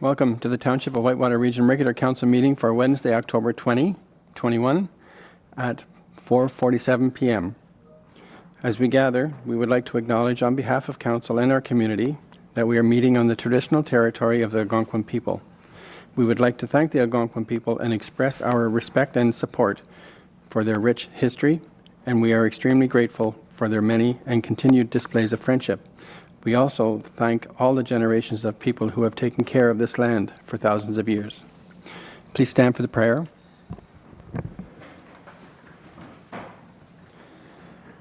Welcome to the Township of Whitewater Region Regular Council meeting for Wednesday, October 2021 at 4:47 p.m. As we gather, we would like to acknowledge on behalf of Council and our community that we are meeting on the traditional territory of the Algonquin people. We would like to thank the Algonquin people and express our respect and support for their rich history, and we are extremely grateful for their many and continued displays of friendship. We also thank all the generations of people who have taken care of this land for thousands of years. Please stand for the prayer.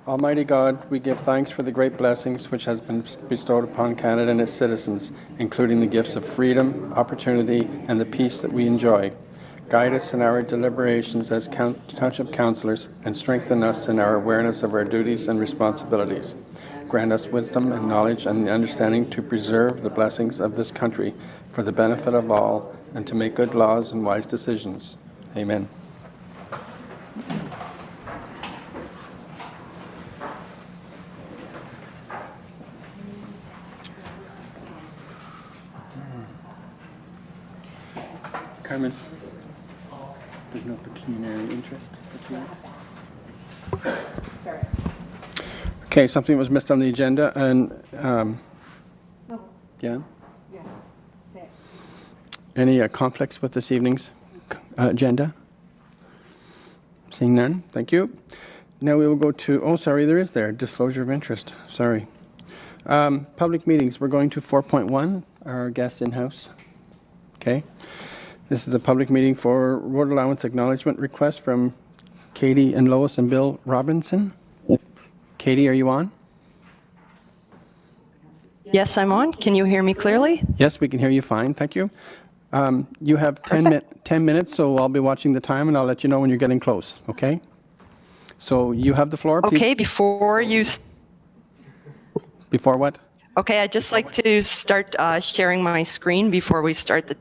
Almighty God, we give thanks for the great blessings which has been bestowed upon Canada and its citizens, including the gifts of freedom, opportunity, and the peace that we enjoy. Guide us in our deliberations as Township Councillors and strengthen us in our awareness of our duties and responsibilities. Grant us wisdom and knowledge and understanding to preserve the blessings of this country for the benefit of all and to make good laws and wise decisions. Amen. Carmen, there's no pecuniary interest for tonight? Sorry. Okay, something was missed on the agenda, and No. yeah? Yeah. There. Any conflicts with this evening's agenda? Seeing none, thank you. Now we will go to, oh, sorry, there is disclosure of interest, sorry. Public meetings, we're going to 4.1, our guests in-house. Okay. This is a public meeting for road allowance acknowledgement request from Katie and Lois and Bill Robinson. Katie, are you on? Yes, I'm on. Can you hear me clearly? Yes, we can hear you fine. Thank you. You have 10 minutes, so I'll be watching the time and I'll let you know when you're getting close, okay? So you have the floor, please. Okay, before you... Before what? Okay, I'd just like to start sharing my screen before we start the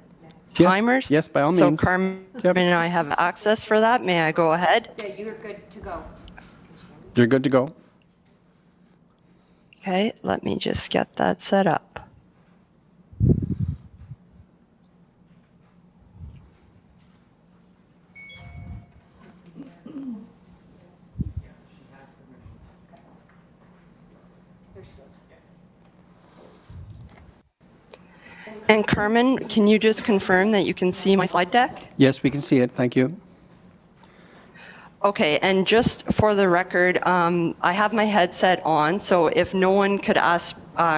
timers. Yes, by all means. So Carmen and I have access for that. May I go ahead? Yeah, you're good to go. You're good to go. Okay, let me just get that set up. And Carmen, can you just confirm that you can see my slide deck? Yes, we can see it. Thank you. Okay, and just for the record, I have my headset on, so if no one could ask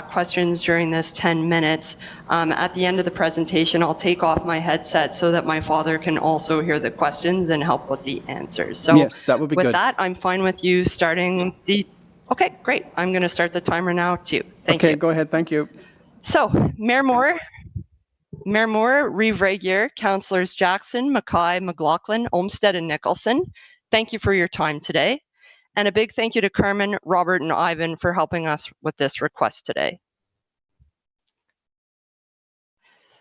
questions during this 10 minutes, at the end of the presentation, I'll take off my headset so that my father can also hear the questions and help with the answers. So yes, that would be with good. that, I'm fine with you starting the... Okay, great. I'm going to start the timer now, too. Thank you. Okay, go ahead. Thank you. So, Mayor Moore, Reeve Regier, Councillors Jackson, Mackay, McLaughlin, Olmstead, and Nicholson, thank you for your time today. And a big thank you to Carmen, Robert, and Ivan for helping us with this request today.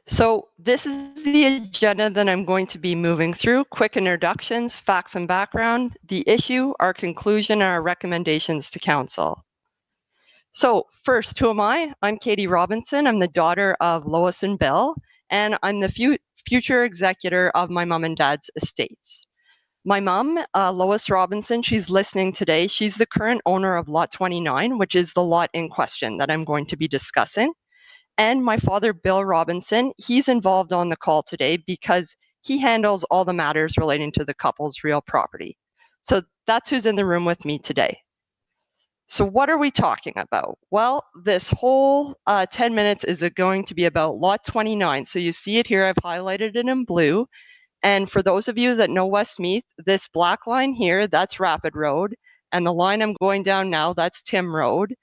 So this is the agenda that I'm going to be moving through. Quick introductions, facts and background, the issue, our conclusion, and our recommendations to Council. So first, who am I? I'm Katie Robinson. I'm the daughter of Lois and Bill, and I'm the future executor of my mom and dad's estates. My mom, Lois Robinson, she's listening today. She's the current owner of Lot 29, which is the lot in question that I'm going to be discussing. And my father, Bill Robinson, he's involved on the call today because he handles all the matters relating to the couple's real property. So that's who's in the room with me today. So what are we talking about? Well, this whole 10 minutes is going to be about Lot 29. So you see it here, I've highlighted it in blue. And for those of you that know Westmeath, this black line here, that's Rapid Road. And the line I'm going down now, that's Tim Road.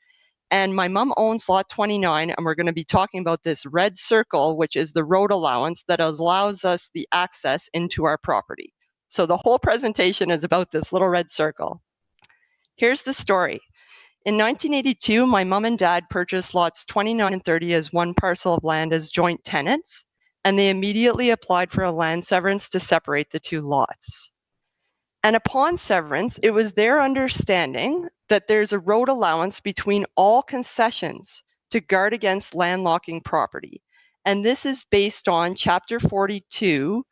And my mom owns Lot 29, and we're going to be talking about this red circle, which is the road allowance that allows us the access into our property. So the whole presentation is about this little red circle. Here's the story. In 1982, my mom and dad purchased lots 29 and 30 as one parcel of land as joint tenants, and they immediately applied for a land severance to separate the two lots. And upon severance, it was their understanding that there's a road allowance between all concessions to guard against landlocking property. And this is based on Chapter 42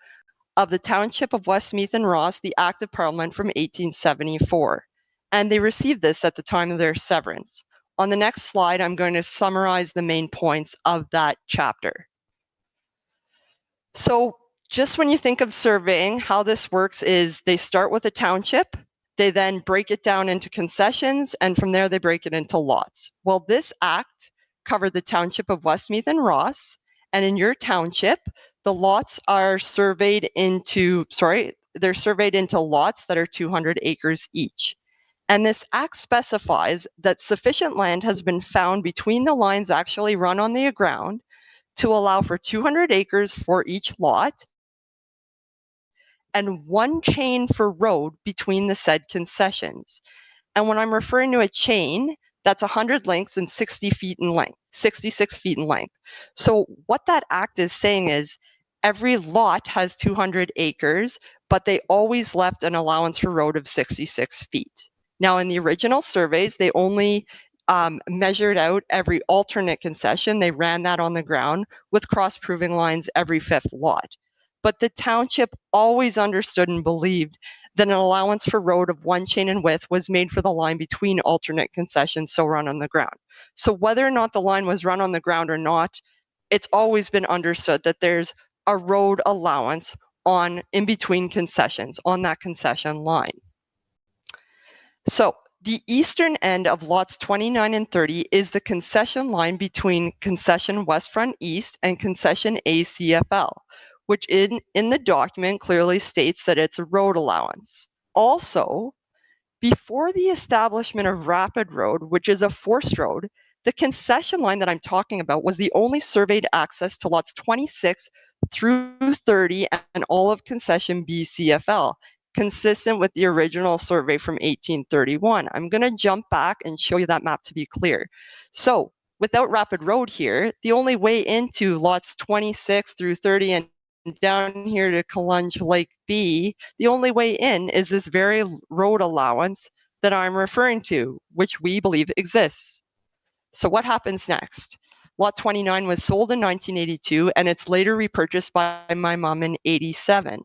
of the Township of Westmeath and Ross, the Act of Parliament from 1874. And they received this at the time of their severance. On the next slide, I'm going to summarize the main points of that chapter. So just when you think of surveying, how this works is they start with a township, they then break it down into concessions, and from there they break it into lots. Well, this act covered the Township of Westmeath and Ross, and in your township, the lots are surveyed into, they're surveyed into lots that are 200 acres each. And this act specifies that sufficient land has been found between the lines actually run on the ground to allow for 200 acres for each lot and one chain for road between the said concessions. And when I'm referring to a chain, that's 100 lengths and 60 feet in length, 66 feet in length. So what that act is saying is every lot has 200 acres, but they always left an allowance for road of 66 feet. Now, in the original surveys, they only measured out every alternate concession. They ran that on the ground with cross-proving lines every fifth lot. But the township always understood and believed that an allowance for road of one chain in width was made for the line between alternate concessions, so run on the ground. So whether or not the line was run on the ground or not, it's always been understood that there's a road allowance in between concessions on that concession line. So the eastern end of lots 29 and 30 is the concession line between concession Westfront East and concession ACFL, which in the document clearly states that it's a road allowance. Also, before the establishment of Rapid Road, which is a forced road, the concession line that I'm talking about was the only surveyed access to lots 26 through 30 and all of concession BCFL, consistent with the original survey from 1831. I'm going to jump back and show you that map to be clear. So without Rapid Road here, the only way into lots 26 through 30 and down here to Kalunge Lake B, the only way in is this very road allowance that I'm referring to, which we believe exists. So what happens next? Lot 29 was sold in 1982, and it's later repurchased by my mom in 87.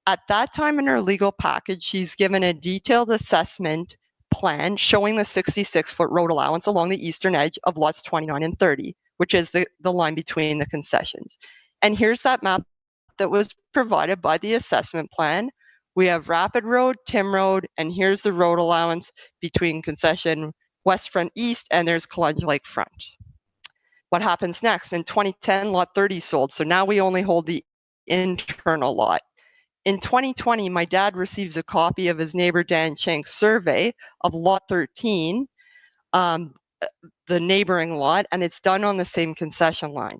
At that time in her legal package, she's given a detailed assessment plan showing the 66-foot road allowance along the eastern edge of lots 29 and 30, which is the line between the concessions. And here's that map that was provided by the assessment plan. We have Rapid Road, Tim Road, and here's the road allowance between concession Westfront East and there's Kalunge Lake Front. What happens next? In 2010, lot 30 sold, so now we only hold the internal lot. In 2020, my dad receives a copy of his neighbor Dan Shank's survey of lot 13, the neighboring lot, and it's done on the same concession line.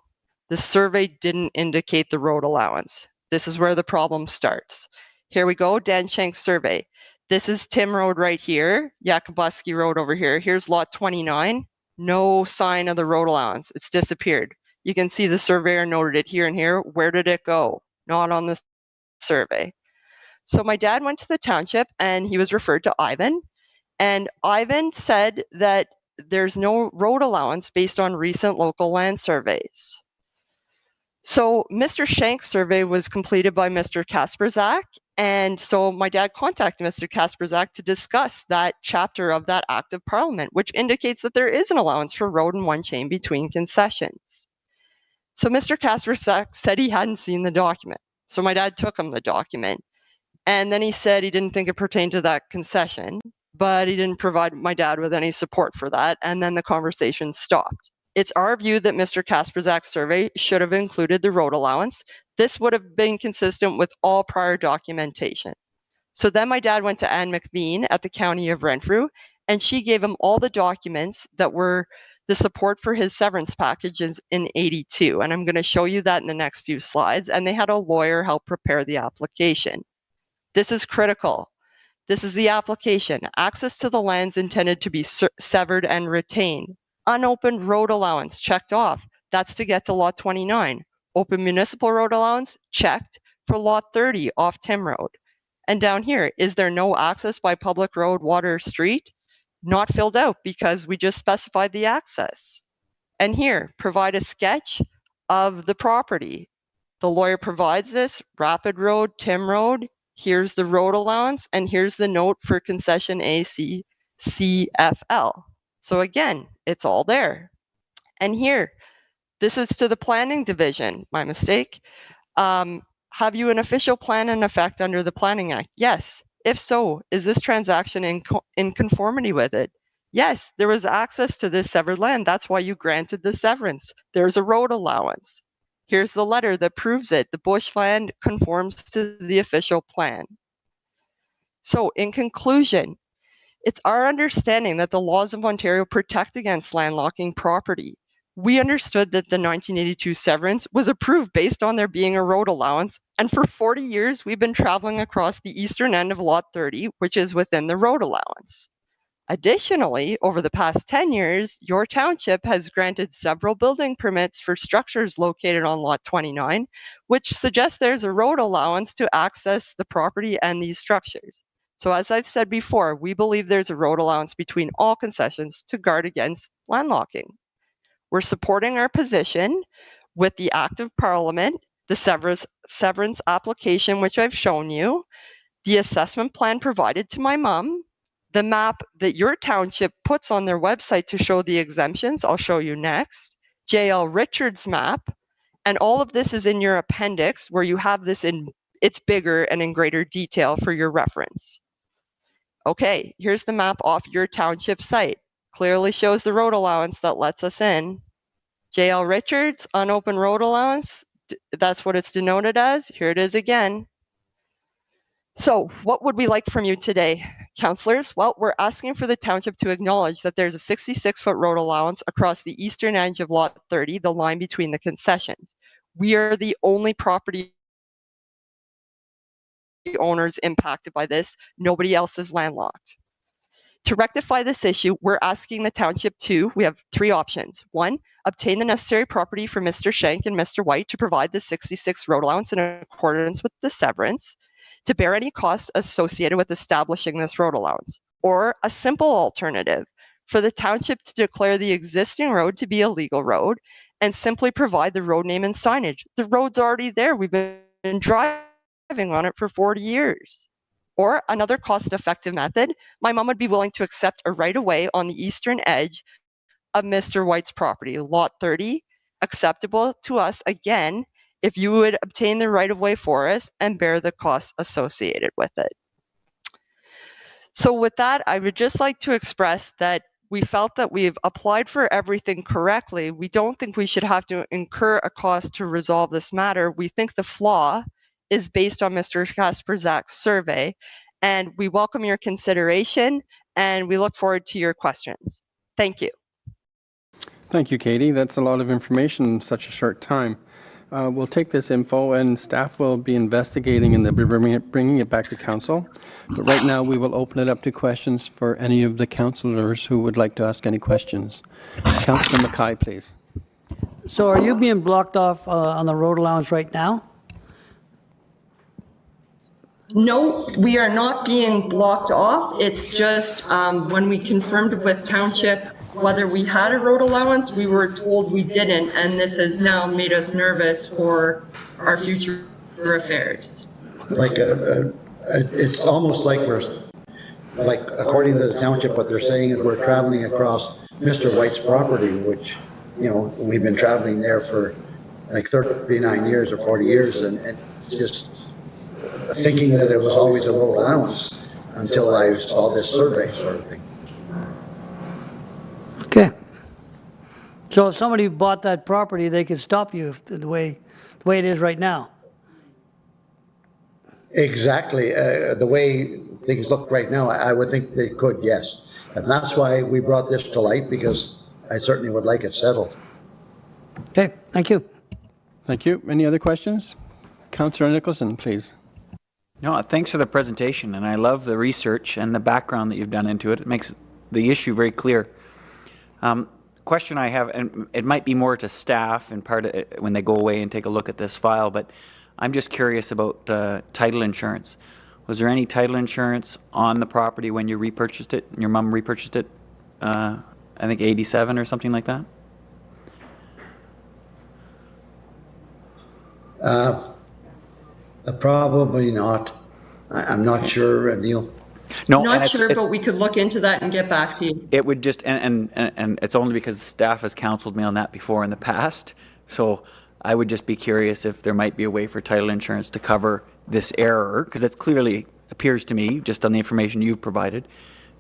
The survey didn't indicate the road allowance. This is where the problem starts. Here we go, Dan Shank's survey. This is Tim Road right here, Yakabuski Road over here. Here's lot 29, no sign of the road allowance. It's disappeared. You can see the surveyor noted it here and here. Where did it go? Not on the survey. So my dad went to the township and he was referred to Ivan. And Ivan said that there's no road allowance based on recent local land surveys. So Mr. Shank's survey was completed by Mr. Kasperzak. And so my dad contacted Mr. Kasperzak to discuss that chapter of that Act of Parliament, which indicates that there is an allowance for road and one chain between concessions. So Mr. Kasperzak said he hadn't seen the document. So my dad took him the document. And then he said he didn't think it pertained to that concession, but he didn't provide my dad with any support for that. And then the conversation stopped. It's our view that Mr. Kasperzak's survey should have included the road allowance. This would have been consistent with all prior documentation. So then my dad went to Anne McBean at the County of Renfrew, and she gave him all the documents that were the support for his severance packages in 82. And I'm going to show you that in the next few slides. And they had a lawyer help prepare the application. This is critical. This is the application. Access to the lands intended to be severed and retained. Unopened road allowance checked off. That's to get to lot 29. Open municipal road allowance checked for lot 30 off Tim Road. And down here, is there no access by public road, water, street? Not filled out because we just specified the access. And here, provide a sketch of the property. The lawyer provides this, Rapid Road, Tim Road, here's the road allowance, and here's the note for concession ACCFL. So again, it's all there. And here, this is to the planning division, my mistake. Have you an official plan in effect under the Planning Act? Yes. If so, is this transaction in conformity with it? Yes, there was access to this severed land. That's why you granted the severance. There's a road allowance. Here's the letter that proves it. The bushland conforms to the official plan. So in conclusion, it's our understanding that the laws of Ontario protect against landlocking property. We understood that the 1982 severance was approved based on there being a road allowance, and for 40 years we've been traveling across the eastern end of Lot 30, which is within the road allowance. Additionally, over the past 10 years, your township has granted several building permits for structures located on Lot 29, which suggests there's a road allowance to access the property and these structures. So as I've said before, we believe there's a road allowance between all concessions to guard against landlocking. We're supporting our position with the Act of Parliament, the severance application, which I've shown you, the assessment plan provided to my mom, the map that your township puts on their website to show the exemptions, I'll show you next, JL Richards map, and all of this is in your appendix where you have this it's bigger and in greater detail for your reference. Okay, here's the map off your township site. Clearly shows the road allowance that lets us in. JL Richards, unopened road allowance, that's what it's denoted as. Here it is again. So what would we like from you today, councillors? Well, we're asking for the township to acknowledge that there's a 66-foot road allowance across the eastern edge of Lot 30, the line between the concessions. We are the only property owners impacted by this. Nobody else is landlocked. To rectify this issue, we're asking the township to, we have three options. One, obtain the necessary property from Mr. Shank and Mr. White to provide the 66 road allowance in accordance with the severance, to bear any costs associated with establishing this road allowance. Or a simple alternative, for the township to declare the existing road to be a legal road and simply provide the road name and signage. The road's already there. We've been driving on it for 40 years. Or another cost-effective method, my mom would be willing to accept a right-of-way on the eastern edge of Mr. White's property, Lot 30, acceptable to us again if you would obtain the right-of-way for us and bear the costs associated with it. So with that, I would just like to express that we felt that we've applied for everything correctly. We don't think we should have to incur a cost to resolve this matter. We think the flaw is based on Mr. Kasperzak's survey, and we welcome your consideration, and we look forward to your questions. Thank you. Thank you, Katie. That's a lot of information in such a short time. We'll take this info and staff will be investigating and they'll be bringing it back to council. But right now we will open it up to questions for any of the councillors who would like to ask any questions. Councillor Mackay, please. So are you being blocked off on the road allowance right now? No, we are not being blocked off. It's just when we confirmed with Township whether we had a road allowance, we were told we didn't, and this has now made us nervous for our future affairs. Like, it's almost like we're, like, according to the township, what they're saying is we're traveling across Mr. White's property, which, you know, we've been traveling there for like 39 years or 40 years, and just thinking that it was always a road allowance until I saw this survey sort of thing. Okay. So if somebody bought that property, they could stop you if the way it is right now. Exactly. The way things look right now, I would think they could, yes. And that's why we brought this to light, because I certainly would like it settled. Okay, thank you. Thank you. Any other questions? Councillor Nicholson, please. No, thanks for the presentation, and I love the research and the background that you've done into it. It makes the issue very clear. Question I have, and it might be more to staff and part of it when they go away and take a look at this file, but I'm just curious about title insurance. Was there any title insurance on the property when you repurchased it? Your mom repurchased it, I think 87 or something like that? Probably not. I'm not sure, Neil. No, Not and sure, but we could look into that and get back to you. it would just, and it's only because staff has counseled me on that before in the past. So I would just be curious if there might be a way for title insurance to cover this error, because it's clearly appears to me, just on the information you've provided,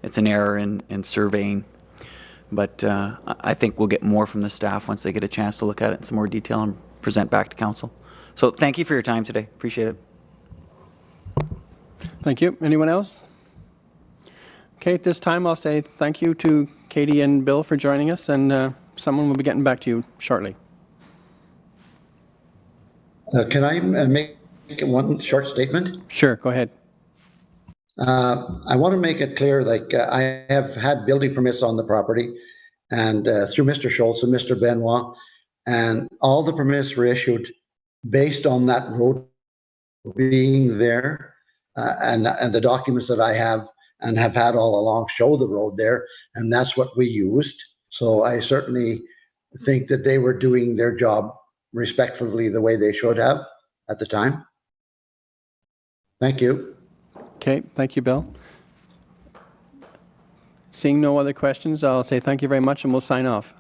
it's an error in surveying. But I think we'll get more from the staff once they get a chance to look at it in some more detail and present back to council. So thank you for your time today. Appreciate it. Thank you. Anyone else? Okay, at this time, I'll say thank you to Katie and Bill for joining us, and someone will be getting back to you shortly. Can I make one short statement? Sure, go ahead. I want to make it clear, like I have had building permits on the property, and through Mr. Schultz and Mr. Benoit, and all the permits were issued based on that road being there, and the documents that I have and have had all along show the road there, and that's what we used. So I certainly think that they were doing their job respectfully the way they should have at the time. Thank you. Okay, thank you, Bill. Seeing no other questions, I'll say thank you very much, and we'll sign off.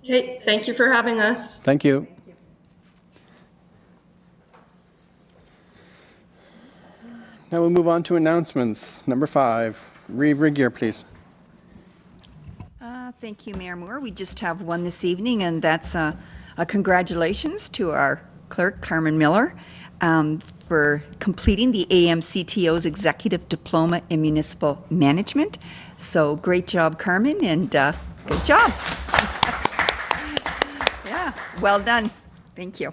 Okay, thank you for having us. Thank you. Now we'll move on to announcements. Number 5, Reeve Rigier, please. Thank you, Mayor Moore. We just have one this evening, and that's a congratulations to our clerk, Carmen Miller, for completing the AMCTO's Executive Diploma in Municipal Management. So great job, Carmen, and good job. Yeah, well done. Thank you.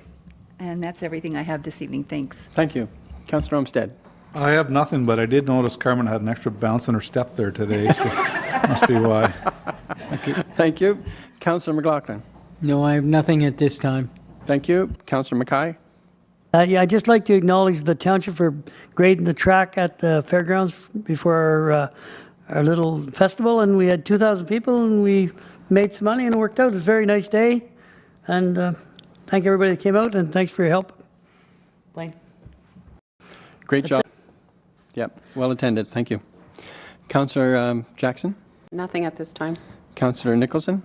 And that's everything I have this evening. Thanks. Thank you. Councillor Olmstead. I have nothing, but I did notice Carmen had an extra bounce in her step there today, so must be why. Thank you. Councillor McLaughlin. No, I have nothing at this time. Thank you. Councillor Mackay. Yeah, I'd just like to acknowledge the township for grading the track at the fairgrounds before our little festival, and we had 2,000 people, and we made some money, and it worked out. It was a very nice day, and thank everybody that came out, and thanks for your help. Blaine. Great job. Yep, well attended. Thank you. Councillor Jackson. Nothing at this time. Councillor Nicholson.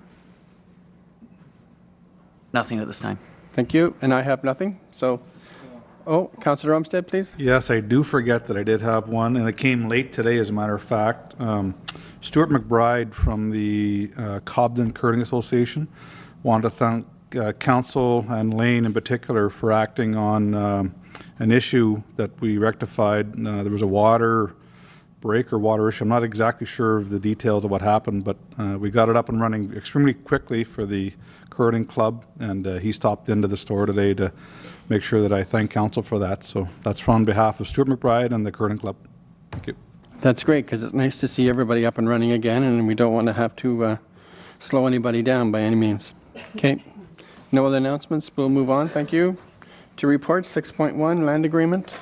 Nothing at this time. Thank you. And I have nothing. So, Councillor Olmstead, please. Yes, I do forget that I did have one, and it came late today, as a matter of fact. Stuart McBride from the Cobden Curling Association wanted to thank Council and Lane in particular for acting on an issue that we rectified. There was a water break or water issue. I'm not exactly sure of the details of what happened, but we got it up and running extremely quickly for the curling club, and he stopped into the store today to make sure that I thank Council for that. So that's on behalf of Stuart McBride and the curling club. Thank you. That's great, because it's nice to see everybody up and running again, and we don't want to have to slow anybody down by any means. Okay. No other announcements. We'll move on. Thank you. To report 6.1 land agreement.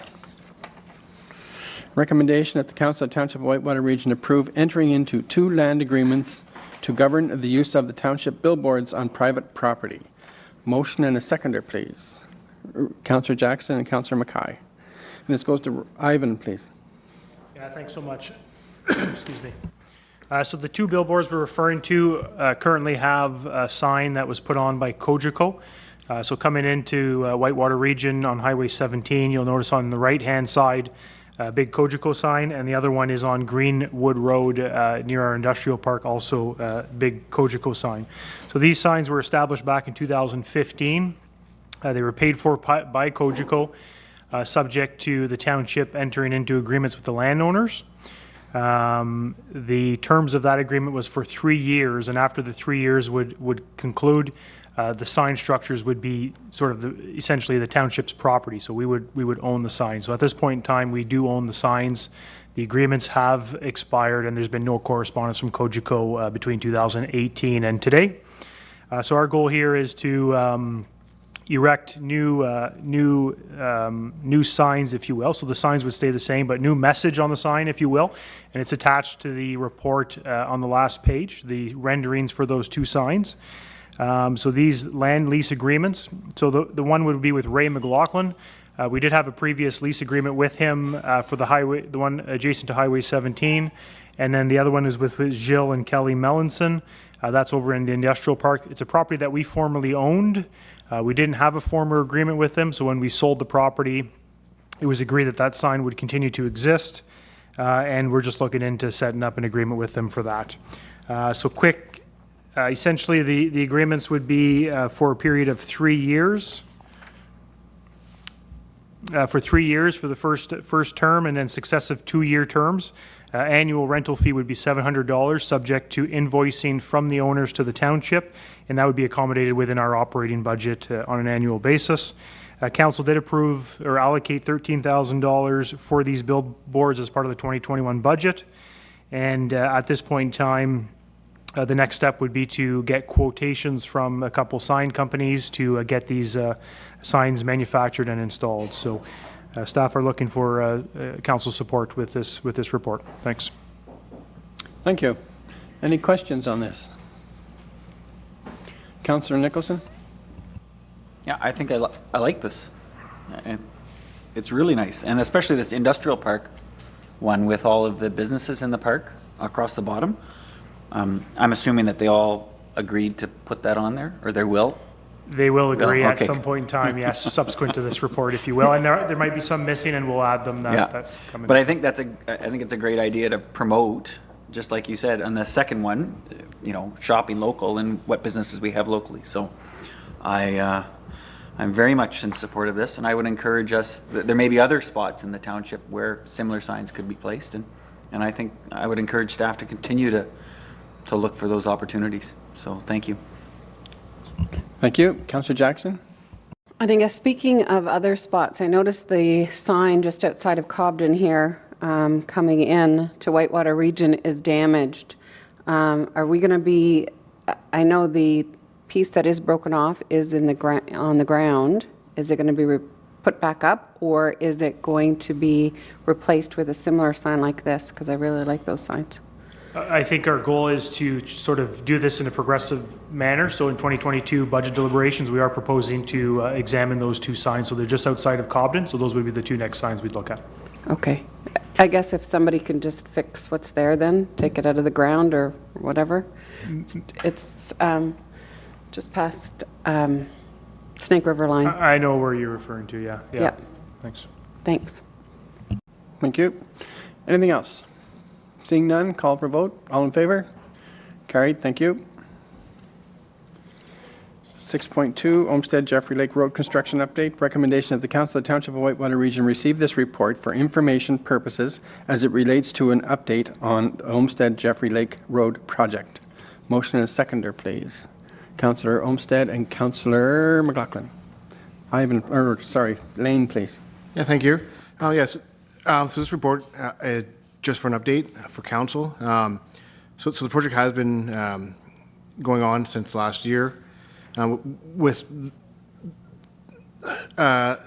Recommendation that the Council of Township of Whitewater Region approve entering into 2 land agreements to govern the use of the township billboards on private property. Motion and a seconder, please. Councillor Jackson and Councillor Mackay. And this goes to Ivan, please. Yeah, thanks so much. Excuse me. So the 2 billboards we're referring to currently have a sign that was put on by Cogeco. So coming into Whitewater Region on Highway 17, you'll notice on the right-hand side a big Cogeco sign, and the other one is on Greenwood Road near our industrial park, also a big Cogeco sign. So these signs were established back in 2015. They were paid for by Cogeco, subject to the township entering into agreements with the landowners. The terms of that agreement was for 3 years, and after the 3 years would conclude, the sign structures would be sort of essentially the township's property, so we would own the signs. So at this point in time, we do own the signs. The agreements have expired, and there's been no correspondence from Cogeco between 2018 and today. So our goal here is to erect new signs, if you will. So the signs would stay the same, but new message on the sign, if you will. And it's attached to the report on the last page, the renderings for those 2 signs. So these land lease agreements, so the one would be with Ray McLaughlin. We did have a previous lease agreement with him for the highway, the one adjacent to Highway 17. And then the other one is with Gilles and Kelly Mellinson. That's over in the industrial park. It's a property that we formerly owned. We didn't have a former agreement with them, so when we sold the property, it was agreed that that sign would continue to exist. And we're just looking into setting up an agreement with them for that. So quick, essentially the agreements would be for a period of 3 years. For 3 years for the first term, and then successive 2-year terms. Annual rental fee would be $700, subject to invoicing from the owners to the township, and that would be accommodated within our operating budget on an annual basis. Council did approve or allocate $13,000 for these billboards as part of the 2021 budget, and at this point in time, the next step would be to get quotations from a couple sign companies to get these signs manufactured and installed. So staff are looking for council support with this report. Thanks. Thank you. Any questions on this? Councillor Nicholson? Yeah, I think I like this. It's really nice, and especially this industrial park one with all of the businesses in the park across the bottom. I'm assuming that they all agreed to put that on there, or they will? They will agree at okay. some point in time, yes, subsequent to this report, if you will. And there might be some missing, and we'll add them that come in. But I think it's a great idea to promote, just like you said, on the second one, shopping local and what businesses we have locally. So I'm very much in support of this, and I would encourage us, there may be other spots in the township where similar signs could be placed, and I think I would encourage staff to continue to look for those opportunities. So thank you. Thank you. Councillor Jackson? I think speaking of other spots, I noticed the sign just outside of Cobden here coming in to Whitewater Region is damaged. Are we going to be, I know the piece that is broken off is on the ground. Is it going to be put back up, or is it going to be replaced with a similar sign like this? Because I really like those signs. I think our goal is to sort of do this in a progressive manner. So in 2022 budget deliberations, we are proposing to examine those two signs. So they're just outside of Cobden. So those would be the two next signs we'd look at. Okay. I guess if somebody can just fix what's there then, take it out of the ground or whatever. It's just past Snake River line. I know where you're referring to, yeah. Yeah. Thanks. Thanks. Thank you. Anything else? Seeing none, call for vote. All in favor? Carried. Thank you. 6.2, Olmstead-Jeffrey Lake Road Construction Update. Recommendation of the Council of the Township of Whitewater Region receive this report for information purposes as it relates to an update on the Olmstead-Jeffrey Lake Road project. Motion and a seconder, please. Councillor Olmstead and Councillor McLaughlin. Lane, please. Yeah, thank you. Yes, so this report just for an update for council. So the project has been going on since last year with the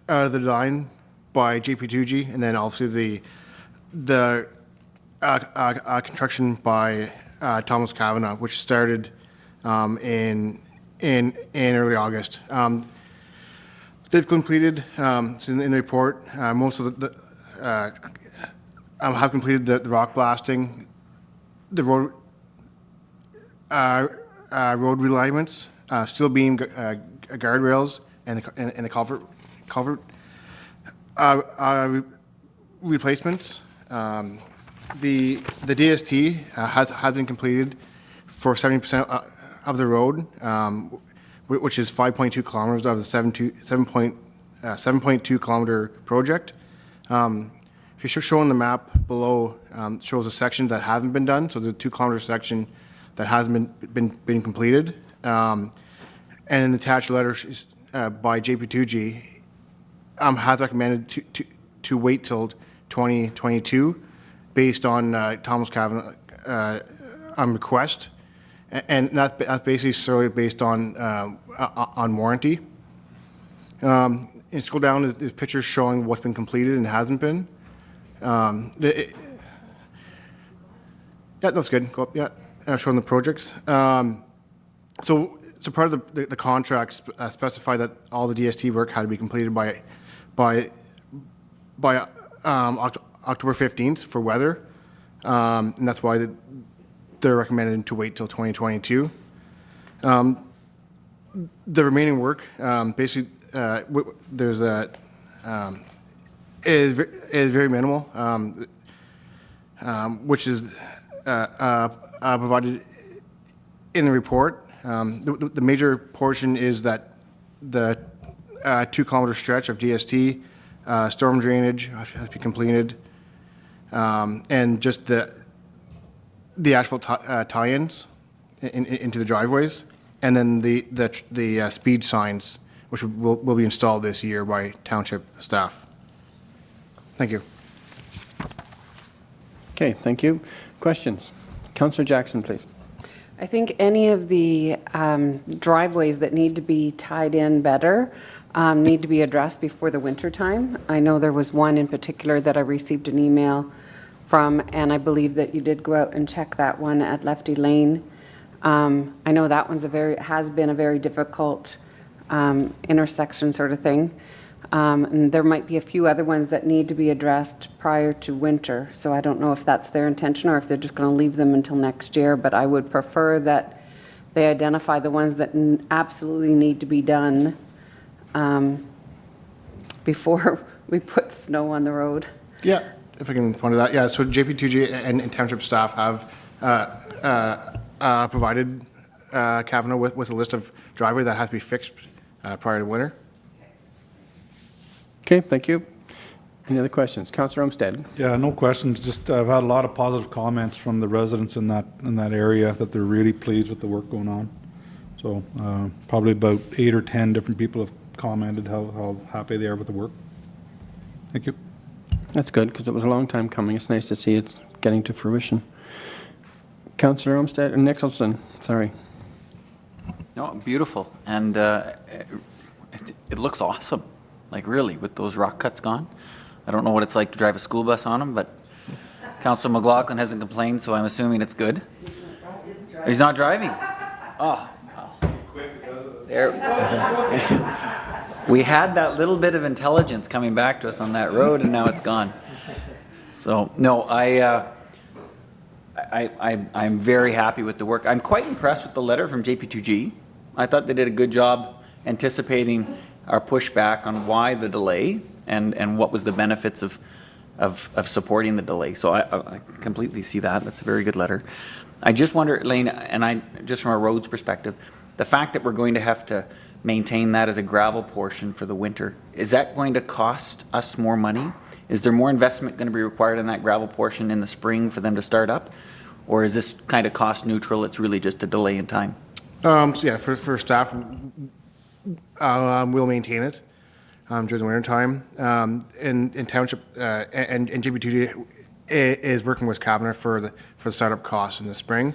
design by JP2G, and then obviously the construction by Thomas Kavanagh, which started in early August. They've completed, in the report, most of the have completed the rock blasting, the road realignments, steel beam guardrails, and the culvert replacements. The DST has been completed for 70% of the road, which is 5.2 kilometers of the 7.2 kilometer project. If you're showing the map below, shows a section that hasn't been done, so the 2 kilometer section that hasn't been completed. And an attached letter by JP2G has recommended to wait till 2022 based on Thomas Kavanagh request, and that's basically solely based on warranty. And scroll down, there's pictures showing what's been completed and hasn't been. Yeah, that's good. Go up, yeah, showing the projects. So so part of the contract specified that all the DST work had to be completed by October 15th for weather, and that's why they're recommended to wait till 2022. The remaining work, basically, there's a is very minimal, which is provided in the report. The major portion is that the 2-kilometer stretch of DST, storm drainage has to be completed, and just the asphalt tie-ins into the driveways, and then the speed signs, which will be installed this year by township staff. Thank you. Okay, thank you. Questions? Councillor Jackson, please. I think any of the driveways that need to be tied in better need to be addressed before the winter time. I know there was one in particular that I received an email from, and I believe that you did go out and check that one at Lefty Lane. I know that one's has been a very difficult intersection sort of thing. And there might be a few other ones that need to be addressed prior to winter. So I don't know if that's their intention or if they're just going to leave them until next year. But I would prefer that they identify the ones that absolutely need to be done before we put snow on the road. Yeah, if I can point to that. Yeah, so JP2G and township staff have provided Kavanaugh with a list of driveways that has to be fixed prior to winter. Okay, thank you. Any other questions? Councillor Olmstead. Yeah, no questions. Just I've had a lot of positive comments from the residents in that area that they're really pleased with the work going on. So probably about 8 or 10 different people have commented how happy they are with the work. Thank you. That's good, because it was a long time coming. It's nice to see it getting to fruition. Councillor Olmstead, Nicholson, sorry. No, beautiful, and it looks awesome. Like really, with those rock cuts gone. I don't know what it's like to drive a school bus on them, but Councillor McLaughlin hasn't complained, so I'm assuming it's good. He's not driving. Oh, well. There. We had that little bit of intelligence coming back to us on that road, and now it's gone. So no, I'm very happy with the work. I'm quite impressed with the letter from JP2G. I thought they did a good job anticipating our pushback on why the delay and what was the benefits of supporting the delay. So I completely see that. That's a very good letter. I just wonder, Elaine, and just from a roads perspective, the fact that we're going to have to maintain that as a gravel portion for the winter, is that going to cost us more money? Is there more investment going to be required in that gravel portion in the spring for them to start up? Or is this kind of cost neutral? It's really just a delay in time? So yeah, for staff, we'll maintain it during the winter time. In township and JP2G is working with Kavanaugh for the startup costs in the spring,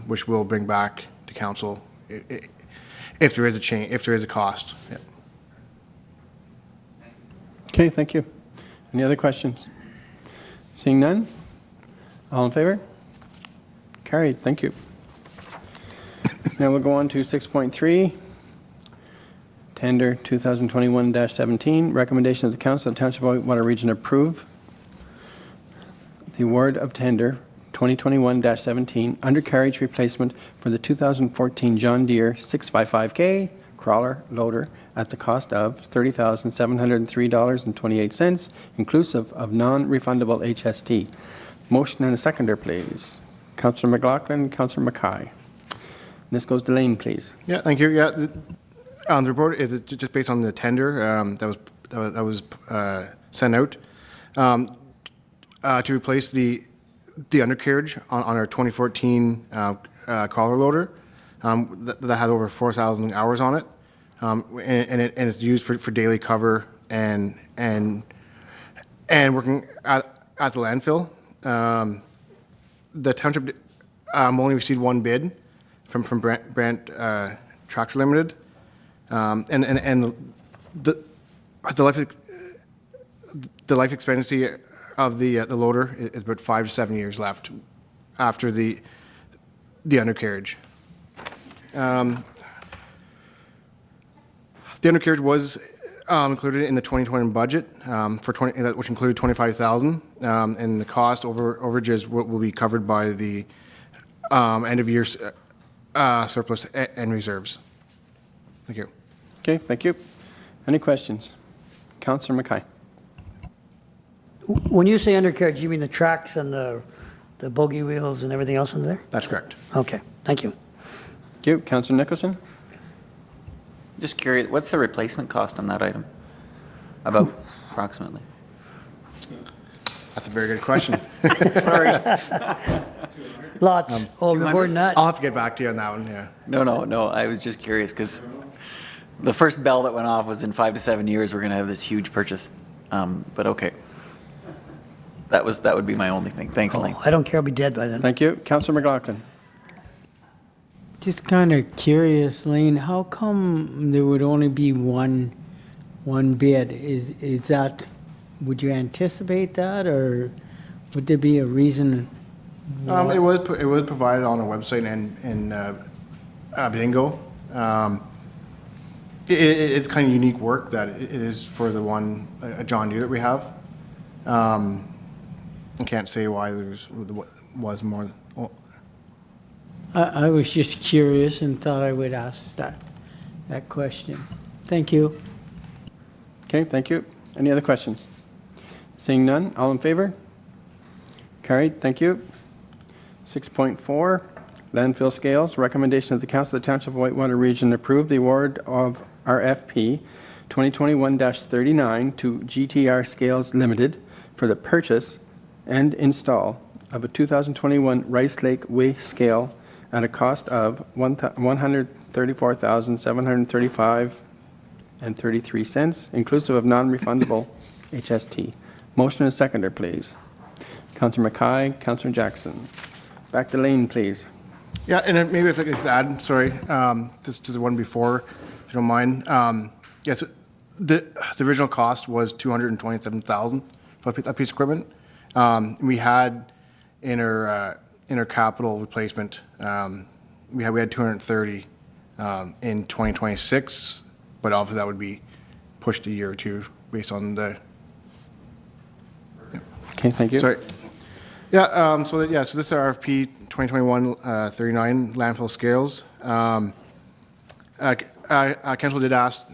which we'll bring back to council if there is a change, if there is a cost. Yeah. Okay, thank you. Any other questions? Seeing none? All in favor? Carried, thank you. Now we'll go on to 6.3. Tender 2021-17, recommendation of the Council of Township of Whitewater Region approve the award of tender 2021-17 undercarriage replacement for the 2014 John Deere 655K crawler loader at the cost of $30,703.28, inclusive of non-refundable HST. Motion and a seconder, please. Councillor McLaughlin, Councillor Mackay. This goes to Lane, please. Yeah, thank you. Yeah, the report is just based on the tender that was sent out to replace the undercarriage on our 2014 crawler loader that has over 4,000 hours on it, and it's used for daily cover and working at the landfill. The township only received one bid from Brant Tractor Limited, and the life expectancy of the loader is about 5 to 7 years left after the undercarriage. The undercarriage was included in the 2020 budget which included 25,000, and the cost overages will be covered by the end of year surplus and reserves. Thank you. Okay, thank you. Any questions? Councillor Mackay. When you say undercarriage, you mean the tracks and the bogey wheels and everything else in there? That's correct. Okay, thank you. Thank you. Councillor Nicholson? Just curious, what's the replacement cost on that item? About approximately. That's a very good question. Sorry. Lots. More than that. I'll have to get back to you on that one, yeah. No. I was just curious because the first bell that went off was in 5 to 7 years we're going to have this huge purchase. But okay. That would be my only thing. Thanks, Lane. I don't care. I'll be dead by then. Thank you. Councillor McLaughlin. Just kind of curious, Lane, how come there would only be one bid? Is that, would you anticipate that, or would there be a reason? It was provided on the website and Bingo. It's kind of unique work that it is for the one John Deere that we have. I can't say why there was more. I was just curious and thought I would ask that question. Thank you. Okay, thank you. Any other questions? Seeing none, all in favor? Carried, thank you. 6.4, Landfill Scales. Recommendation of the Council of the Township of Whitewater Region approve the award of RFP 2021-39 to GTR Scales Limited for the purchase and install of a 2021 Rice Lake weigh scale at a cost of $134,735.33, inclusive of non-refundable HST. Motion and seconder, please. Councillor Mackay, Councillor Jackson. Back to Lane, please. Yeah, and then maybe if I could add, sorry, just to the one before, if you don't mind. Yes, the original cost was $227,000 for that piece of equipment. We had in our capital replacement, we had 230 in 2026, but obviously that would be pushed a year or two based on the. Yeah. Okay, thank you. Sorry. Yeah. So this is RFP 2021-39 landfill scales. Council did ask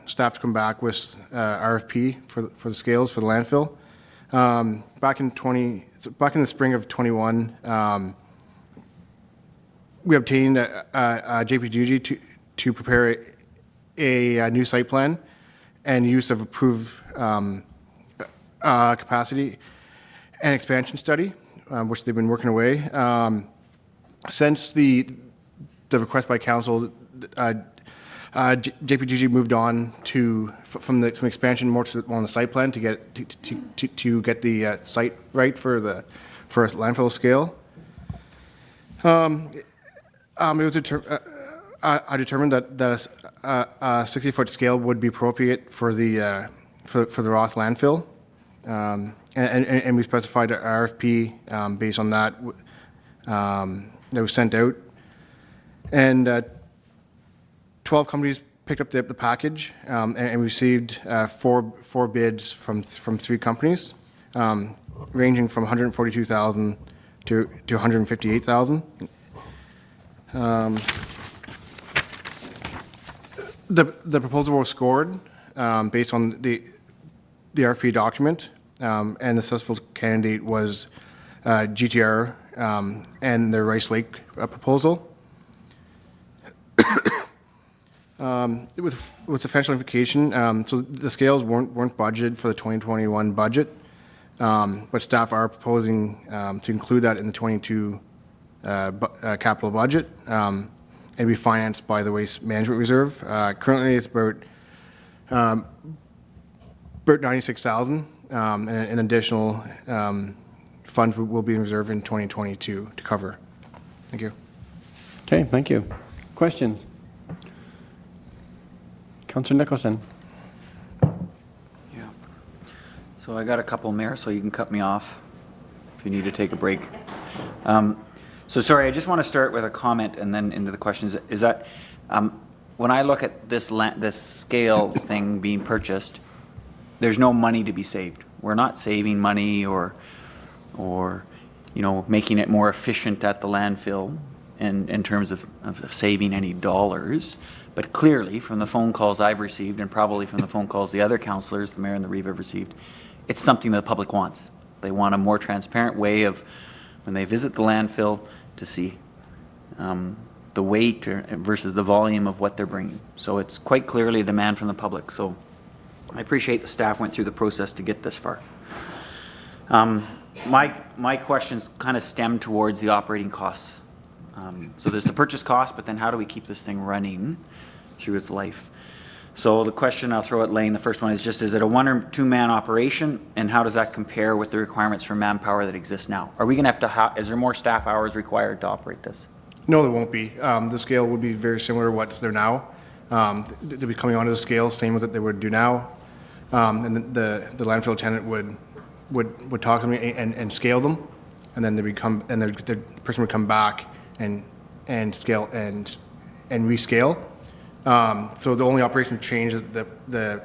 staff to come back with RFP for the scales for the landfill. Back in the spring of 21, we obtained JPG to prepare a new site plan and use of approved capacity and expansion study, which they've been working away. Since the request by council, JPG moved on from expansion more on the site plan to get the site right for a landfill scale. It was I determined that a 60-foot scale would be appropriate for the Roth landfill, and we specified an RFP based on that that was sent out, and 12 companies picked up the package and received four bids from 3 companies, ranging from $142,000 to $158,000. The proposal was scored based on the RFP document, and the successful candidate was GTR and their Rice Lake proposal. With the financial information, so the scales weren't budgeted for the 2021 budget, but staff are proposing to include that in the 22 capital budget and be financed by the Waste Management Reserve. Currently, it's about $96,000, and an additional funds will be in reserve in 2022 to cover. Thank you. Okay, thank you. Questions? Councillor Nicholson. Yeah. So I got a couple, Mayor, so you can cut me off if you need to take a break. So sorry, I just want to start with a comment and then into the questions. Is that when I look at this this scale thing being purchased, there's no money to be saved. We're not saving money or you know, making it more efficient at the landfill in terms of saving any dollars. But clearly, from the phone calls I've received, and probably from the phone calls the other councillors, the mayor and the Reeve have received, it's something that the public wants. They want a more transparent way of, when they visit the landfill, to see the weight versus the volume of what they're bringing. So it's quite clearly a demand from the public. So I appreciate the staff went through the process to get this far. My questions kind of stem towards the operating costs. So there's the purchase cost, but then how do we keep this thing running through its life? So the question I'll throw at Lane, the first one is just, is it a 1 or 2 man operation, and how does that compare with the requirements for manpower that exist now? Are we going to have to, is there more staff hours required to operate this? No, there won't be. The scale would be very similar to what's there now. They'll be coming onto the scale, same with what they would do now. And the landfill attendant would talk to me and scale them, and then the person would come back and scale and rescale. So the only operation change that the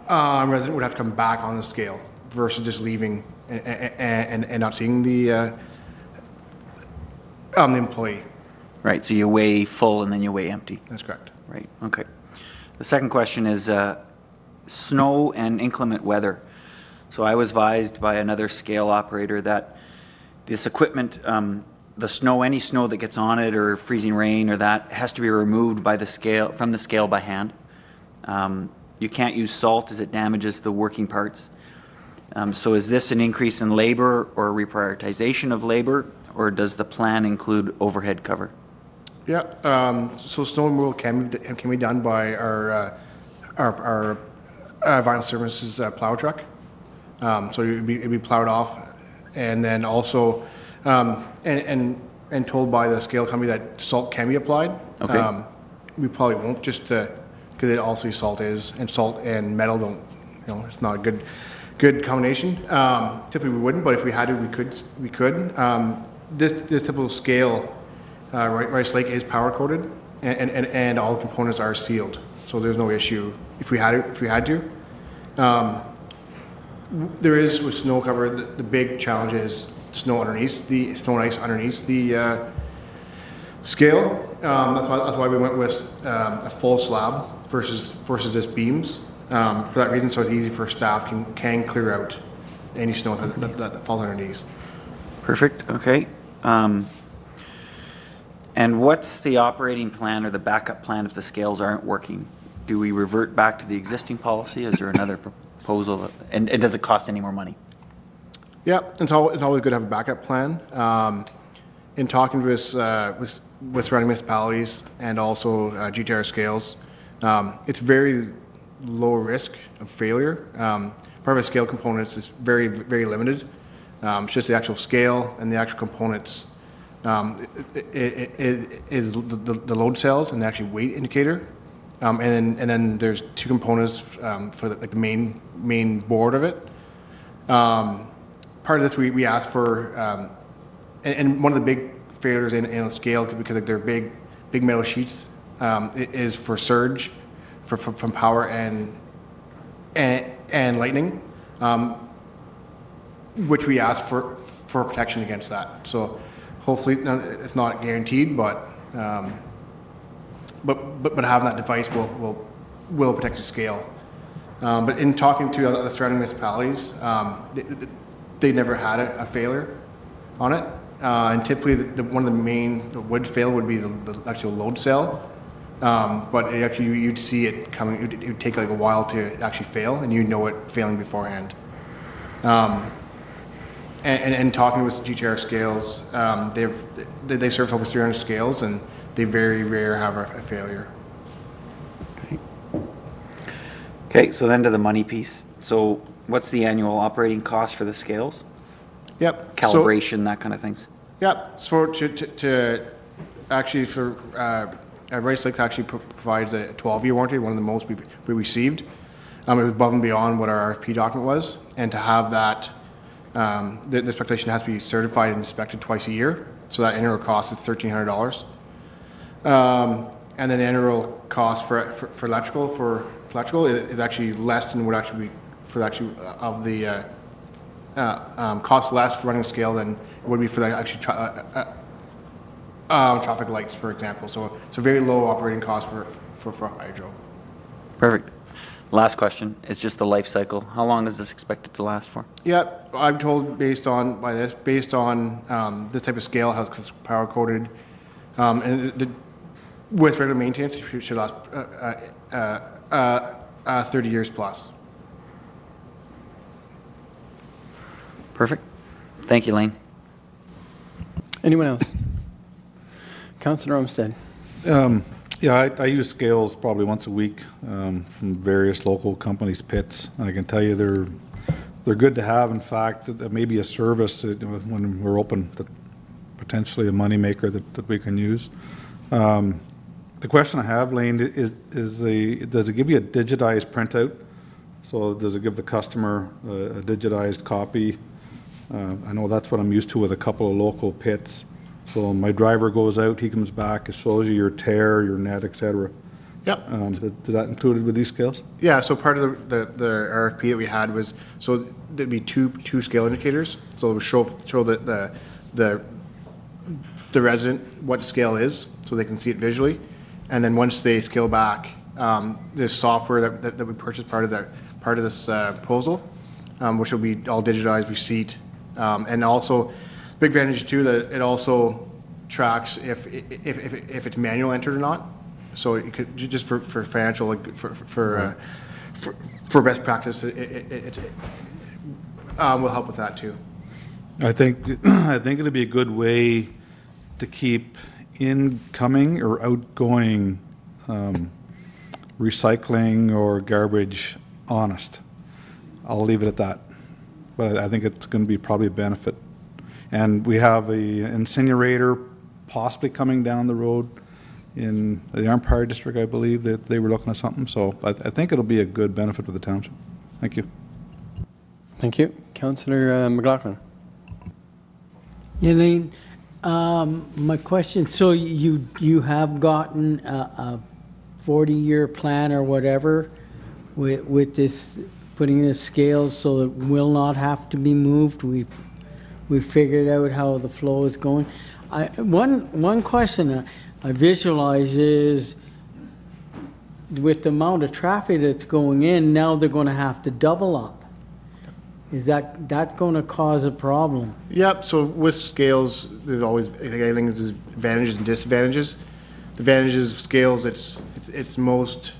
resident would have to come back on the scale versus just leaving and not seeing the employee. Right, so you weigh full and then you weigh empty. That's correct. Right, okay. The second question is snow and inclement weather. So I was advised by another scale operator that this equipment, the snow, any snow that gets on it or freezing rain or that has to be removed by the scale, from the scale by hand. You can't use salt as it damages the working parts. So is this an increase in labor or reprioritization of labor, or does the plan include overhead cover? Yeah, so snow removal can be done by our vinyl services plow truck. So it'd be plowed off, and then also and told by the scale company that salt can be applied. Okay. We probably won't, just because it also salt is, and salt and metal don't, you know, it's not a good combination. Typically we wouldn't, but if we had to, we could. This typical scale, Rice Lake is power coated, and all the components are sealed, so there's no issue if we had to. There is with snow cover, the big challenge is snow underneath, the snow and ice underneath the scale. That's why we went with a full slab versus just beams. For that reason, so it's easy for staff can clear out any snow that falls underneath. Perfect, okay. And what's the operating plan or the backup plan if the scales aren't working? Do we revert back to the existing policy? Is there another proposal? And does it cost any more money? Yeah, it's always good to have a backup plan. In talking with surrounding municipalities and also GTR Scales, it's very low risk of failure. Part of the scale components is very, very limited. It's just the actual scale and the actual components is the load cells and the actual weight indicator. And then there's 2 components for the main board of it. Part of this we asked for, and one of the big failures in a scale, because they're big metal sheets, is for surge, from power and lightning, which we asked for protection against that. So hopefully it's not guaranteed, but having that device will protect the scale. But in talking to the surrounding municipalities, they never had a failure on it. And typically, one of the would fail would be the actual load cell. But you'd see it coming. It would take like a while to actually fail, and you know it failing beforehand. And talking with GTR Scales, they service over 300 scales, and they very rare have a failure. Okay, so then to the money piece. So what's the annual operating cost for the scales? Yep. Calibration, that kind of things. Yep. So to actually for Rice Lake actually provides a 12-year warranty, one of the most we received. It was above and beyond what our RFP document was, and to have that, the expectation has to be certified and inspected twice a year. So that annual cost is $1,300. And then the annual cost for electrical is actually less than would actually be for actually of the cost less running scale than it would be for the actually traffic lights, for example. So it's a very low operating cost for hydro. Perfect. Last question is just the life cycle. How long is this expected to last for? Yeah, I'm told based on this type of scale, how it's power coded, and with regular maintenance, it should last 30 years plus. Perfect. Thank you, Lane. Anyone else? Councillor Olmstead. Yeah, I use scales probably once a week from various local companies' pits. I can tell you they're good to have. In fact, that may be a service when we're open, that potentially a moneymaker that we can use. The question I have, Lane, is does it give you a digitized printout? So does it give the customer a digitized copy? I know that's what I'm used to with a couple of local pits. So my driver goes out, he comes back, it shows you your tear, your net, etc. Yep. Is that included with these scales? Yeah, so part of the RFP that we had was, so there'd be two scale indicators. So it would show the resident what scale is, so they can see it visually. And then once they scale back, there's software that we purchased part of this proposal, which will be all digitized receipt, and also big advantage too that it also tracks if it's manual entered or not. So you could just for financial, like for best practice, it will help with that too. I think it'd be a good way to keep incoming or outgoing recycling or garbage honest. I'll leave it at that. But I think it's going to be probably a benefit. And we have a incinerator possibly coming down the road in the Empire District, I believe, that they were looking at something. So I think it'll be a good benefit for the township. Thank you. Thank you. Councillor McLaughlin. Elaine, my question, so you have gotten a 40-year plan or whatever with this, putting the scales so it will not have to be moved. We figured out how the flow is going. One question I visualize is with the amount of traffic that's going in, now they're going to have to double up. Is that going to cause a problem? Yep. So with scales, there's always, I think there's advantages and disadvantages. The advantages of scales, it's most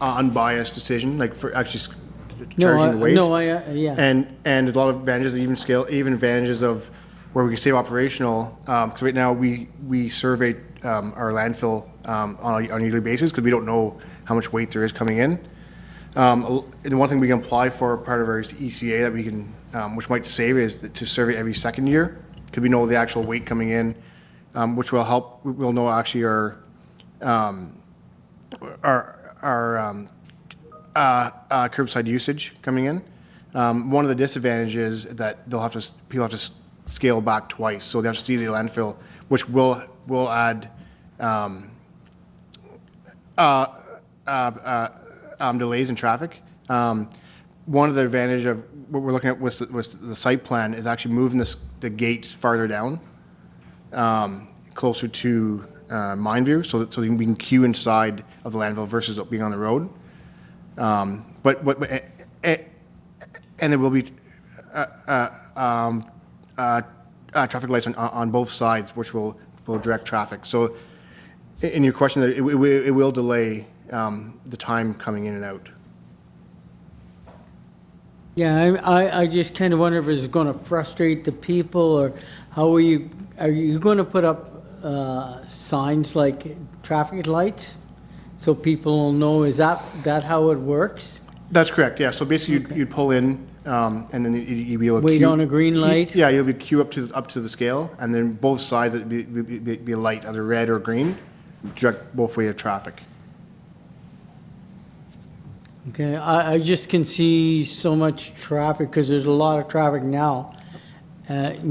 unbiased decision, like for actually charging the weight. Yeah. And there's a lot of advantages, even advantages of where we can save operational. Because right now we survey our landfill on a yearly basis because we don't know how much weight there is coming in. And one thing we can apply for part of our ECA that we can, which might save, is to survey every second year because we know the actual weight coming in, which will help. We'll know actually our curbside usage coming in. One of the disadvantages is that people have to scale back twice, so they have to see the landfill, which will add delays in traffic. One of the advantage of what we're looking at with the site plan is actually moving the gates farther down, closer to mine view, so we can queue inside of the landfill versus being on the road. And there will be traffic lights on both sides, which will direct traffic. So, in your question, it will delay the time coming in and out. Yeah, I just kind of wonder if it's going to frustrate the people, or how are you going to put up signs like traffic lights so people will know? Is that how it works? That's correct. Yeah. So basically, you'd pull in, and then you'd be able to wait on a green light. Yeah, you'll be queue up to the scale, and then both sides would be a light, either red or green, direct both ways of traffic. Okay, I just can see so much traffic because there's a lot of traffic now.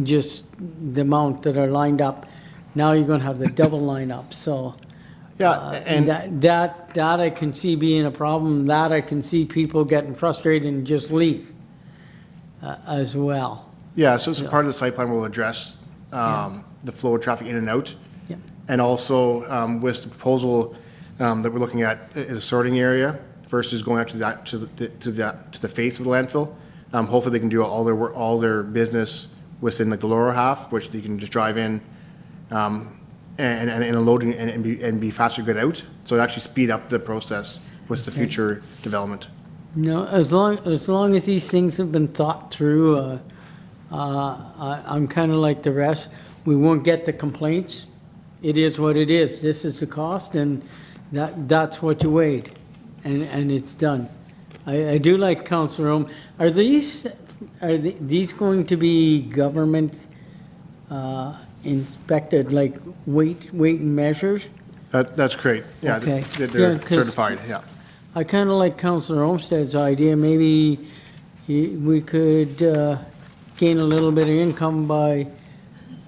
Just the amount that are lined up now you're going to have the double lineup. So Yeah, and that I can see being a problem. That I can see people getting frustrated and just leave as well. yeah, so as part of the site plan, we'll address the flow of traffic in and out. Yeah. And also with the proposal that we're looking at is a sorting area versus going out to the face of the landfill. Hopefully they can do all their work, all their business within like the lower half, which they can just drive in and unload and be faster to get out. So it actually speed up the process with the future development. No, as long as these things have been thought through, I'm kind of like the rest. We won't get the complaints. It is what it is. This is the cost, and that's what you weighed, and it's done. I do like Councillor Ohm. Are these going to be government inspected, like weight and measures? That's great. Yeah, Okay. they're Yeah, 'cause certified. Yeah. I kind of like Councillor Olmstead's idea. Maybe we could gain a little bit of income by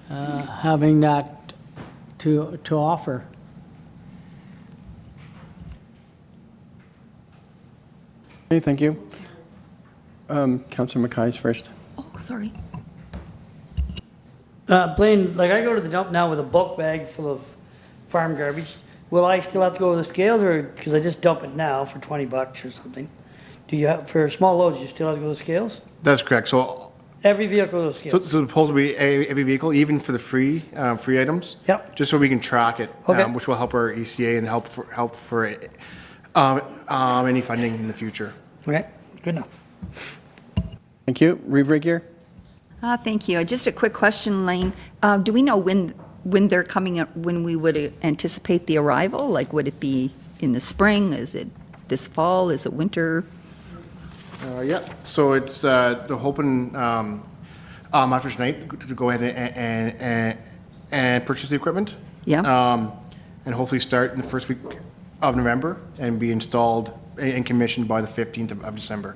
having that to offer. Okay, thank you. Councillor Mackay's first. Oh, sorry. Blaine, like I go to the dump now with a bulk bag full of farm garbage. Will I still have to go with the scales, or because I just dump it now for $20 or something? Do you have, for small loads, you still have to go with scales? That's correct. So Every vehicle goes scales? the proposal will be every vehicle, even for the free items. Yep. Just so we can track it, Okay. which will help our ECA and help for any funding in the future. Okay, good enough. Thank you. Reeve Rigier? Thank you. Just a quick question, Lane. Do we know when they're coming up, when we would anticipate the arrival? Like, would it be in the spring? Is it this fall? Is it winter? Yeah, so it's they're hoping after tonight to go ahead and purchase the equipment. Yeah. And hopefully start in the first week of November and be installed and commissioned by the 15th of December.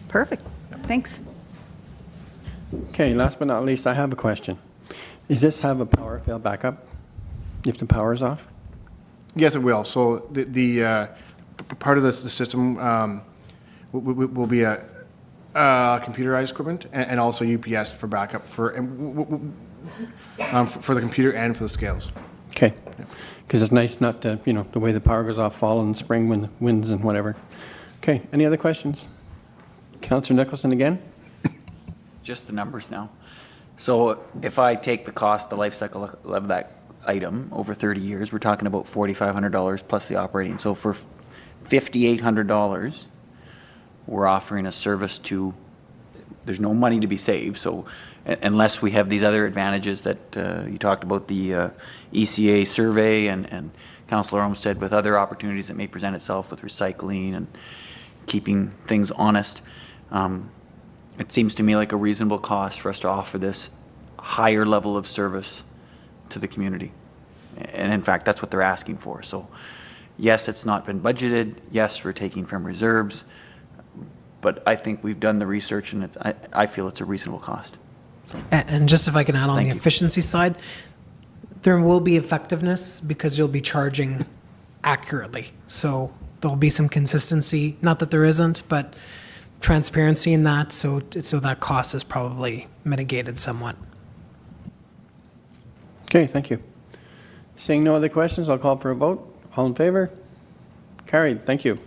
Perfect. Thanks. Okay, last but not least, I have a question. Does this have a power fail backup if the power is off? Yes, it will. So the part of the system will be a computerized equipment and also UPS for backup for the computer and for the scales. Okay, because it's nice not to, the way the power goes off fall in the spring when the winds and whatever. Okay, any other questions? Councillor Nicholson again? Just the numbers now. So if I take the cost, the life cycle of that item over 30 years, we're talking about $4,500 plus the operating. So for $5,800, we're offering a service to, there's no money to be saved. So unless we have these other advantages that you talked about, the ECA survey and Councillor Olmstead with other opportunities that may present itself with recycling and keeping things honest. It seems to me like a reasonable cost for us to offer this higher level of service to the community. And in fact, that's what they're asking for. So yes, it's not been budgeted. Yes, we're taking from reserves. But I think we've done the research and I feel it's a reasonable cost. So, and just if I can add on Thank the you. efficiency side, there will be effectiveness because you'll be charging accurately. So there'll be some consistency, not that there isn't, but transparency in that, so that cost is probably mitigated somewhat. Okay, thank you. Seeing no other questions, I'll call for a vote. All in favor? Carried, thank you.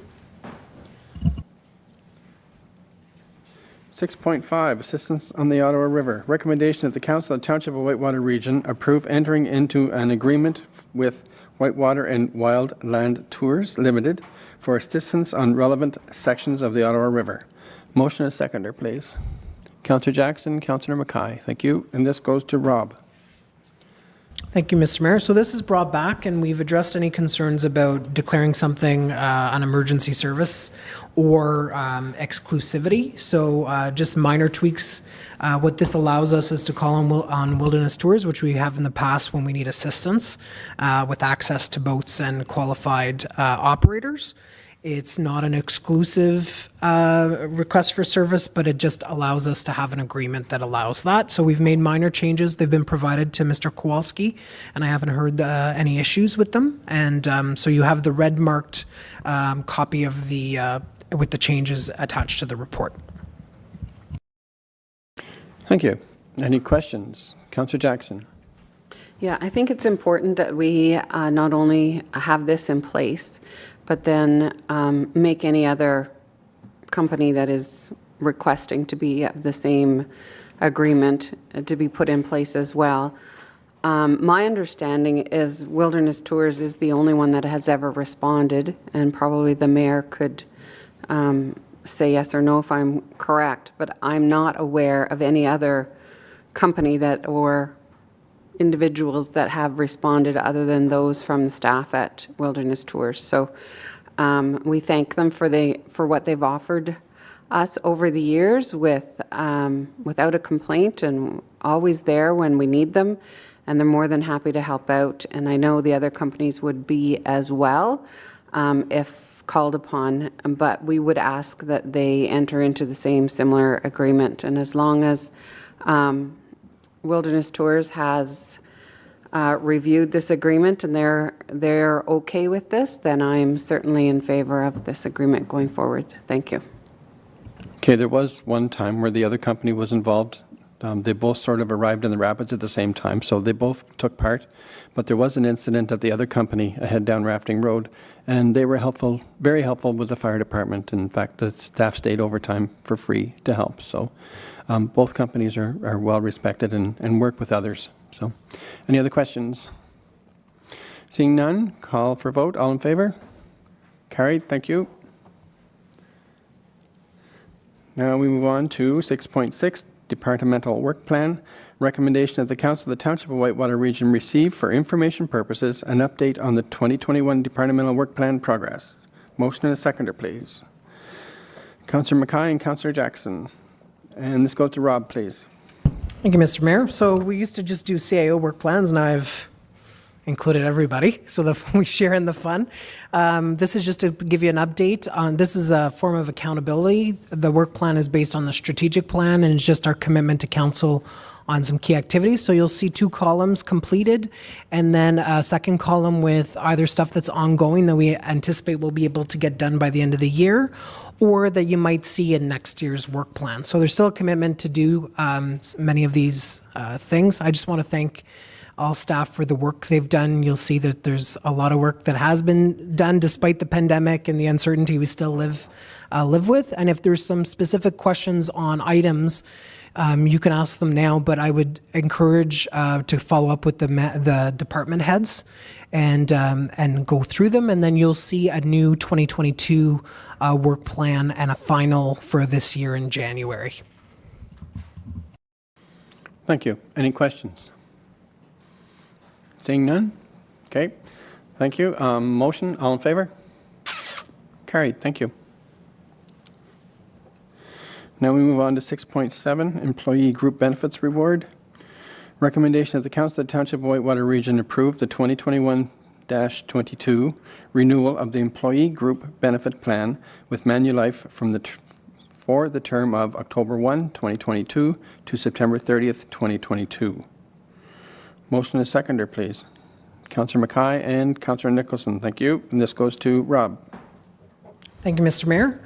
6.5, Assistance on the Ottawa River. Recommendation that the Council of the Township of Whitewater Region approve entering into an agreement with Whitewater and Wildland Tours Limited for assistance on relevant sections of the Ottawa River. Motion and seconder, please. Councillor Jackson, Councillor Mackay. Thank you. And this goes to Rob. Thank you, Mr. Mayor. So this is brought back, and we've addressed any concerns about declaring something an emergency service or exclusivity. So just minor tweaks. What this allows us is to call on wilderness tours, which we have in the past when we need assistance with access to boats and qualified operators. It's not an exclusive request for service, but it just allows us to have an agreement that allows that. So we've made minor changes. They've been provided to Mr. Kowalski, and I haven't heard any issues with them. And so you have the red marked copy of the with the changes attached to the report. Thank you. Any questions? Councillor Jackson. Yeah, I think it's important that we not only have this in place, but then make any other company that is requesting to be of the same agreement to be put in place as well. My understanding is Wilderness Tours is the only one that has ever responded, and probably the mayor could say yes or no if I'm correct, but I'm not aware of any other company that or individuals that have responded other than those from the staff at Wilderness Tours. So we thank them for what they've offered us over the years without a complaint and always there when we need them. And they're more than happy to help out. And I know the other companies would be as well if called upon, but we would ask that they enter into the same similar agreement. And as long as Wilderness Tours has reviewed this agreement and they're okay with this, then I'm certainly in favor of this agreement going forward. Thank you. Okay, there was one time where the other company was involved. They both sort of arrived in the rapids at the same time, so they both took part. But there was an incident at the other company ahead down Rafting Road, and they were helpful, very helpful with the fire department. In fact, the staff stayed overtime for free to help. So both companies are well respected and work with others. So any other questions? Seeing none, call for vote. All in favor? Carried. Thank you. Now we move on to 6.6, Departmental Workplan. Recommendation that the Council of the Township of Whitewater Region receive for information purposes an update on the 2021 Departmental Workplan progress. Motion and a seconder, please. Councillor Mackay and Councillor Jackson. And this goes to Rob, please. Thank you, Mr. Mayor. So we used to just do CAO work plans, and I've included everybody so that we share in the fun. This is just to give you an update on, this is a form of accountability. The work plan is based on the strategic plan, and it's just our commitment to council on some key activities. So you'll see 2 columns completed, and then a second column with either stuff that's ongoing that we anticipate we'll be able to get done by the end of the year, or that you might see in next year's work plan. So there's still a commitment to do many of these things. I just want to thank all staff for the work they've done. You'll see that there's a lot of work that has been done despite the pandemic and the uncertainty we still live with. And if there's some specific questions on items, you can ask them now, but I would encourage to follow up with the department heads and go through them, and then you'll see a new 2022 work plan and a final for this year in January. Thank you. Any questions? Seeing none? Okay. Thank you. Motion, all in favor? Carried. Thank you. Now we move on to 6.7, Employee Group Benefits Reward. Recommendation that the Council of the Township of Whitewater Region approve the 2021-22 renewal of the Employee Group Benefit Plan with Manulife for the term of October 1, 2022 to September 30th, 2022. Motion and a seconder, please. Councillor Mackay and Councillor Nicholson. Thank you. And this goes to Rob. Thank you, Mr. Mayor.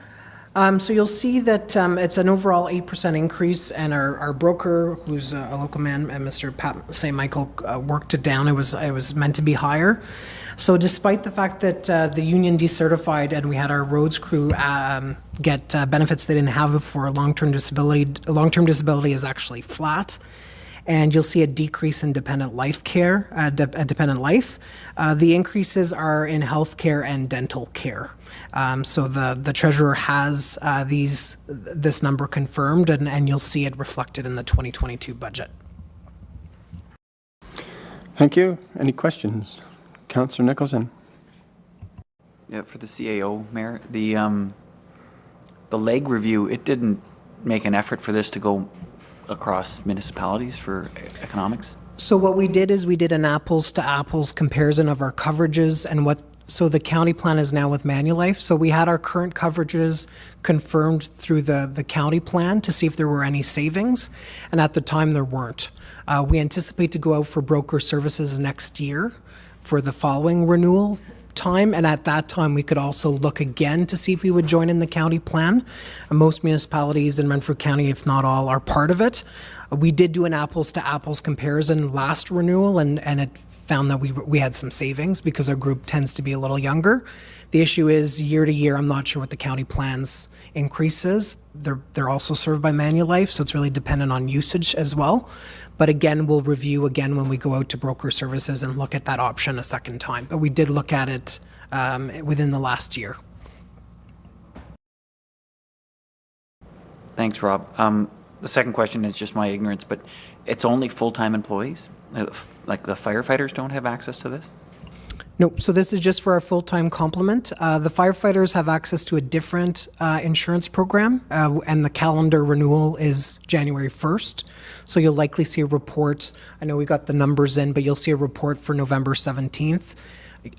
So you'll see that it's an overall 8% increase, and our broker, who's a local man, and Mr. Pat St. Michael, worked it down. It was meant to be higher. So despite the fact that the union decertified and we had our roads crew get benefits they didn't have before, long-term disability is actually flat. And you'll see a decrease in dependent life care, dependent life. The increases are in health care and dental care. So the treasurer has this number confirmed, and you'll see it reflected in the 2022 budget. Thank you. Any questions? Councillor Nicholson. Yeah, for the CAO, Mayor, the leg review, it didn't make an effort for this to go across municipalities for economics? So what we did is we did an apples to apples comparison of our coverages and what So the county plan is now with Manulife. So we had our current coverages confirmed through the county plan to see if there were any savings, and at the time there weren't. We anticipate to go out for broker services next year for the following renewal time, and at that time we could also look again to see if we would join in the county plan. Most municipalities in Renfrew County, if not all, are part of it. We did do an apples to apples comparison last renewal, and it found that we had some savings because our group tends to be a little younger. The issue is year to year, I'm not sure what the county plans increase is. They're also served by Manulife, so it's really dependent on usage as well. But again, we'll review again when we go out to broker services and look at that option a second time. But we did look at it within the last year. Thanks, Rob. The second question is just my ignorance, but it's only full-time employees? Like the firefighters don't have access to this? No, so this is just for our full-time complement. The firefighters have access to a different insurance program, and the calendar renewal is January 1st. So you'll likely see a report. I know we got the numbers in, but you'll see a report for November 17th,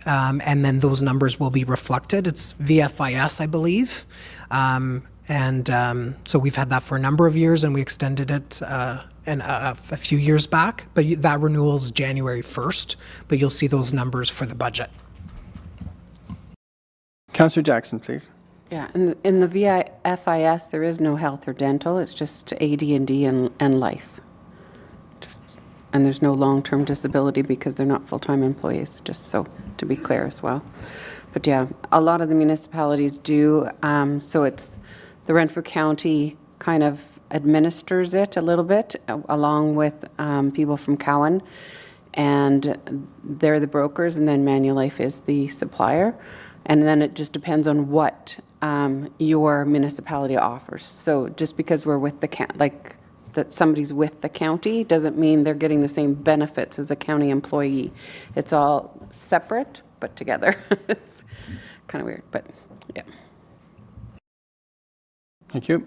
and then those numbers will be reflected. It's VFIS, I believe. So we've had that for a number of years, and we extended it a few years back, but that renewal is January 1st, but you'll see those numbers for the budget. Councillor Jackson, please. Yeah, in the VFIS, there is no health or dental. It's just AD&D and life. And there's no long-term disability because they're not full-time employees, just so to be clear as well. But yeah, a lot of the municipalities do. So it's the Renfrew County kind of administers it a little bit along with people from Cowan, and they're the brokers, and then Manulife is the supplier, and then it just depends on what your municipality offers. So just because we're with that somebody's with the county doesn't mean they're getting the same benefits as a county employee. It's all separate but together. It's kind of weird, but yeah. Thank you.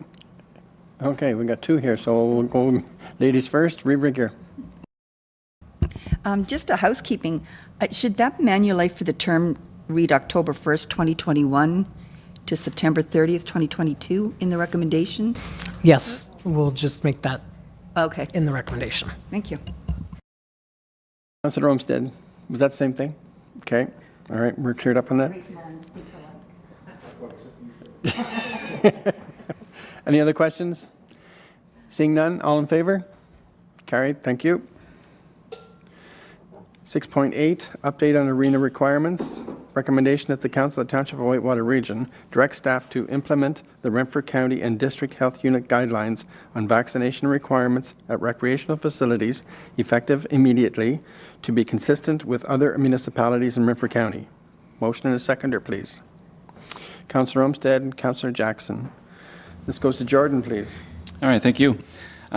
Okay, we got two here, so we'll go ladies first. Rebrigger. Just a housekeeping. Should that Manulife for the term read October 1st, 2021 to September 30th, 2022 in the recommendation? Yes, we'll just make that okay in the recommendation. Thank you. Councillor Olmstead, was that the same thing? Okay, all right, we're cleared up on that. Any other questions? Seeing none, all in favor? Carried, thank you. 6.8, update on arena requirements. Recommendation that the Council of the Township of Whitewater Region direct staff to implement the Renfrew County and District Health Unit guidelines on vaccination requirements at recreational facilities effective immediately to be consistent with other municipalities in Renfrew County. Motion and a seconder, please. Councillor Olmstead and Councillor Jackson. This goes to Jordan, please. All right, thank you.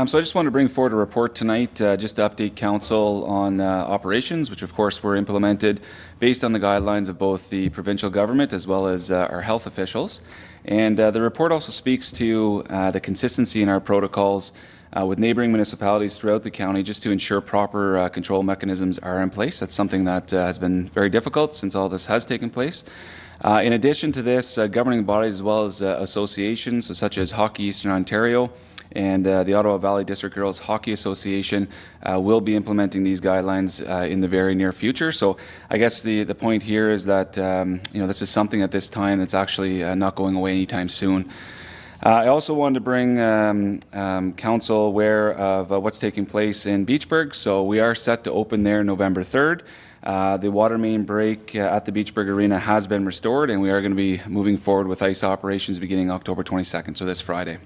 So I just want to bring forward a report tonight just to update Council on operations, which of course were implemented based on the guidelines of both the provincial government as well as our health officials. And the report also speaks to the consistency in our protocols with neighboring municipalities throughout the county just to ensure proper control mechanisms are in place. That's something that has been very difficult since all this has taken place. In addition to this, governing bodies as well as associations such as Hockey Eastern Ontario and the Ottawa Valley District Girls Hockey Association will be implementing these guidelines in the very near future. So I guess the point here is that this is something at this time that's actually not going away anytime soon. I also wanted to bring Council aware of what's taking place in Beachburg. So we are set to open there November 3rd. The water main break at the Beachburg Arena has been restored, and we are going to be moving forward with ice operations beginning October 22nd, so this Friday.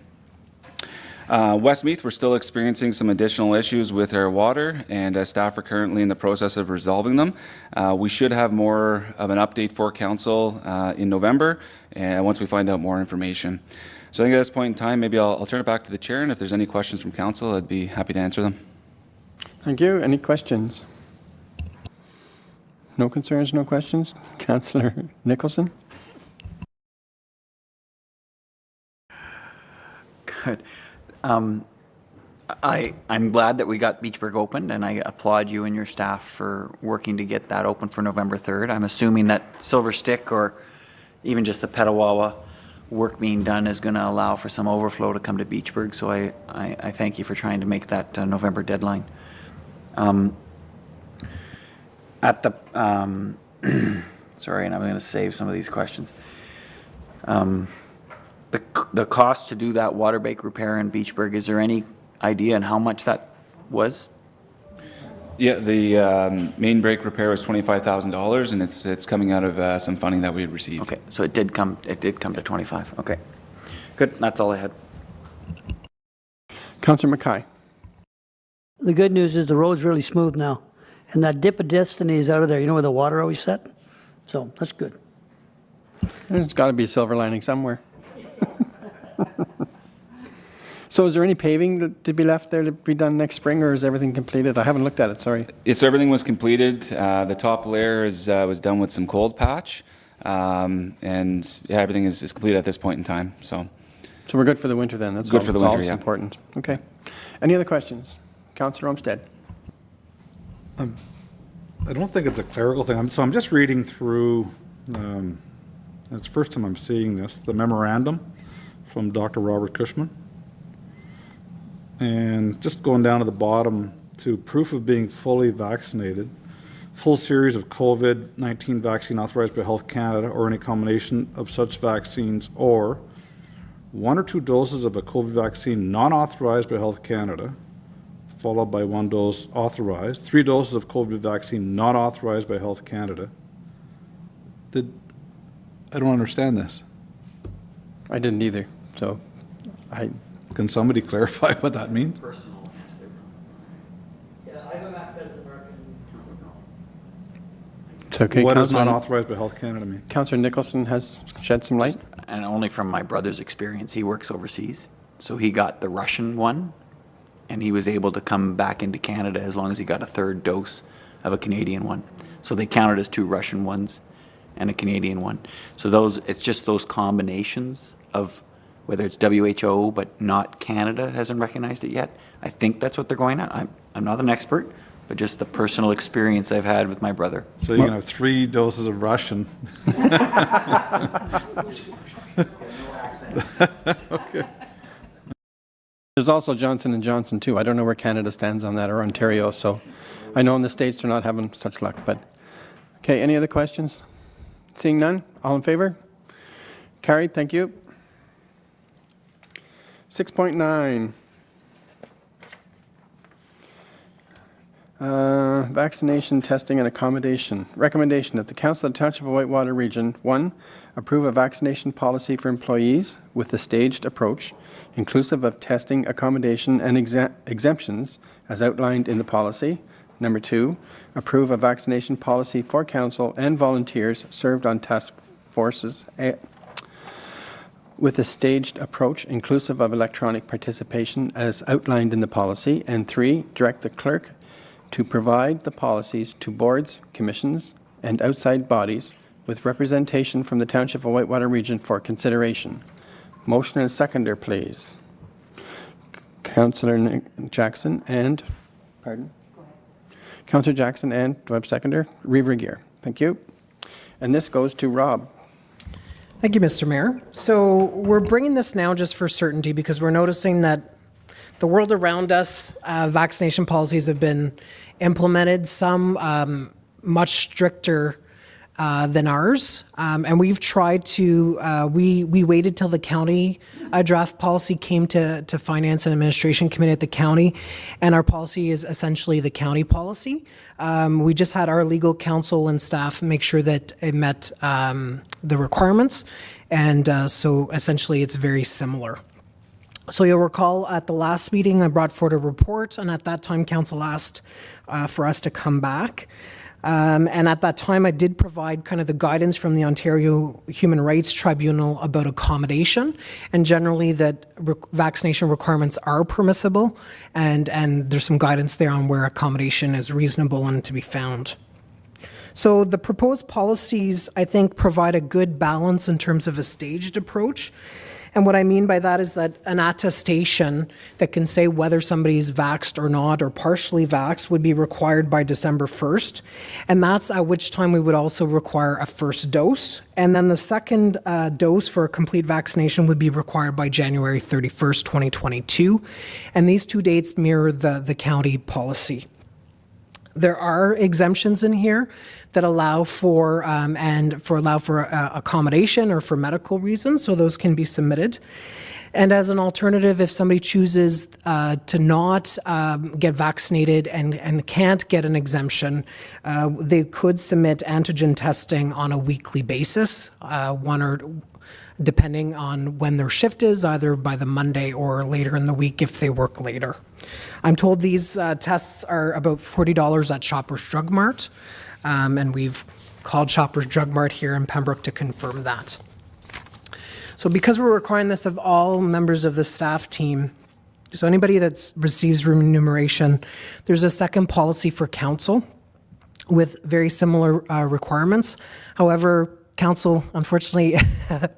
Westmeath, we're still experiencing some additional issues with our water, and staff are currently in the process of resolving them. We should have more of an update for Council in November, once we find out more information. So I think at this point in time, maybe I'll turn it back to the Chair, and if there's any questions from Council, I'd be happy to answer them. Thank you. Any questions? No concerns, no questions? Councillor Nicholson? Good. I'm glad that we got Beachburg opened, and I applaud you and your staff for working to get that open for November 3rd. I'm assuming that Silver Stick or even just the Petawawa work being done is going to allow for some overflow to come to Beachburg, so I thank you for trying to make that November deadline. At the, sorry, and I'm going to save some of these questions. The cost to do that water break repair in Beachburg, is there any idea on how much that was? Yeah, the main break repair was $25,000, and it's coming out of some funding that we had received. Okay, so it did come to 25. Okay, good. That's all I had. Councillor Mackay. The good news is the road's really smooth now, and that dip of destiny is out of there. You know where the water always set? So that's good. There's got to be a silver lining somewhere. So is there any paving that to be left there to be done next spring, or is everything completed? I haven't looked at it, sorry. So everything was completed. The top layer was done with some cold patch, and yeah, everything is complete at this point in time. So we're good for the winter then? That's good for the winter, that's yeah. important. Okay. Any other questions? Councillor Olmstead. I don't think it's a clerical thing. So I'm just reading through, it's the first time I'm seeing this, the memorandum from Dr. Robert Cushman. And just going down to the bottom to proof of being fully vaccinated, full series of COVID-19 vaccine authorized by Health Canada or any combination of such vaccines, or 1 or 2 doses of a COVID vaccine non-authorized by Health Canada, followed by 1 dose authorized, 3 doses of COVID vaccine not authorized by Health Canada. I don't understand this. I didn't either, so Can somebody clarify what that means? It's okay. What does Councillor- not authorized by Health Canada mean? Councillor Nicholson has shed some light. And only from my brother's experience, he works overseas. So he got the Russian one, and he was able to come back into Canada as long as he got a 3rd dose of a Canadian one. So they counted as 2 Russian ones and a Canadian one. So it's just those combinations of whether it's WHO but not Canada hasn't recognized it yet. I think that's what they're going at. I'm not an expert, but just the personal experience I've had with my brother. So you can have 3 doses of Russian. Okay. There's also Johnson & Johnson too. I don't know where Canada stands on that, or Ontario, so I know in the States they're not having such luck. But okay, any other questions? Seeing none, all in favor? Carried, thank you. 6.9. Vaccination, testing, and accommodation. Recommendation that the Council of the Township of Whitewater Region 1 approve a vaccination policy for employees with a staged approach, inclusive of testing, accommodation, and exemptions as outlined in the policy. Number 2, approve a vaccination policy for council and volunteers served on task forces with a staged approach inclusive of electronic participation as outlined in the policy. And 3, direct the clerk to provide the policies to boards, commissions, and outside bodies with representation from the Township of Whitewater Region for consideration. Motion and seconder, please. Councillor Jackson and, pardon? Councillor Jackson and, do I have seconder? Reaver Gear. Thank you. And this goes to Rob. Thank you, Mr. Mayor. So we're bringing this now just for certainty because we're noticing that the world around us, vaccination policies have been implemented, some much stricter than ours. And we've tried to, we waited till the county draft policy came to Finance and Administration Committee at the county, and our policy is essentially the county policy. We just had our legal counsel and staff make sure that it met the requirements, and so essentially it's very similar. So you'll recall at the last meeting I brought forward a report, and at that time council asked for us to come back. And at that time, I did provide kind of the guidance from the Ontario Human Rights Tribunal about accommodation, and generally that vaccination requirements are permissible, and there's some guidance there on where accommodation is reasonable and to be found. So the proposed policies, I think, provide a good balance in terms of a staged approach. And what I mean by that is that an attestation that can say whether somebody's vaxxed or not, or partially vaxxed, would be required by December 1st. And that's at which time we would also require a first dose. And then the second dose for a complete vaccination would be required by January 31st, 2022. And these two dates mirror the county policy. There are exemptions in here that allow for accommodation or for medical reasons, so those can be submitted. And as an alternative, if somebody chooses to not get vaccinated and can't get an exemption, they could submit antigen testing on a weekly basis, depending on when their shift is, either by the Monday or later in the week if they work later. I'm told these tests are about $40 at Shoppers Drug Mart, and we've called Shoppers Drug Mart here in Pembroke to confirm that. So because we're requiring this of all members of the staff team, so anybody that receives remuneration, there's a second policy for council with very similar requirements. However, council, unfortunately,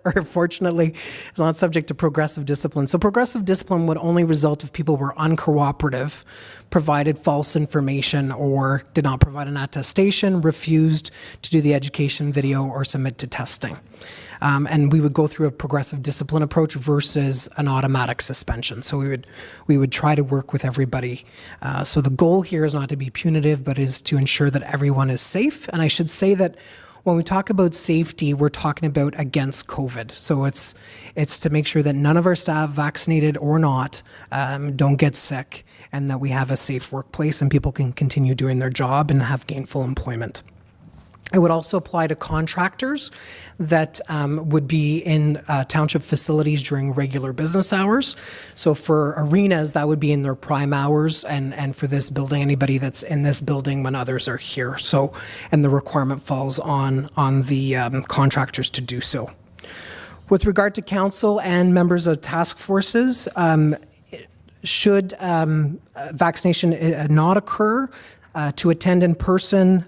or fortunately, is not subject to progressive discipline. So progressive discipline would only result if people were uncooperative, provided false information, or did not provide an attestation, refused to do the education video, or submit to testing. And we would go through a progressive discipline approach versus an automatic suspension. So we would try to work with everybody. So the goal here is not to be punitive, but is to ensure that everyone is safe. And I should say that when we talk about safety, we're talking about against COVID. So it's to make sure that none of our staff, vaccinated or not, don't get sick, and that we have a safe workplace and people can continue doing their job and have gainful employment. It would also apply to contractors that would be in township facilities during regular business hours. So for arenas, that would be in their prime hours, and for this building, anybody that's in this building when others are here. So, and the requirement falls on the contractors to do so. With regard to council and members of task forces, should vaccination not occur, to attend in person,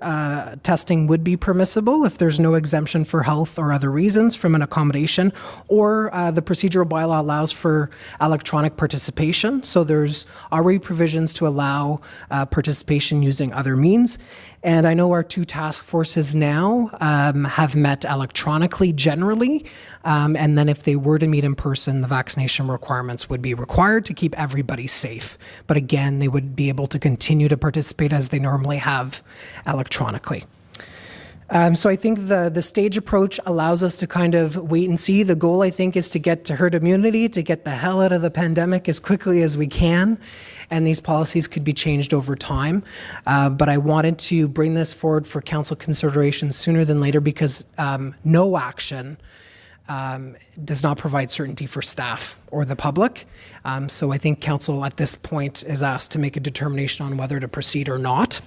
testing would be permissible if there's no exemption for health or other reasons from an accommodation, or the procedural bylaw allows for electronic participation. So there's already provisions to allow participation using other means. And I know our two task forces now have met electronically generally, and then if they were to meet in person, the vaccination requirements would be required to keep everybody safe. But again, they would be able to continue to participate as they normally have electronically. So I think the stage approach allows us to kind of wait and see. The goal, I think, is to get to herd immunity, to get the hell out of the pandemic as quickly as we can. And these policies could be changed over time. But I wanted to bring this forward for council consideration sooner than later because no action does not provide certainty for staff or the public. So I think council at this point is asked to make a determination on whether to proceed or not.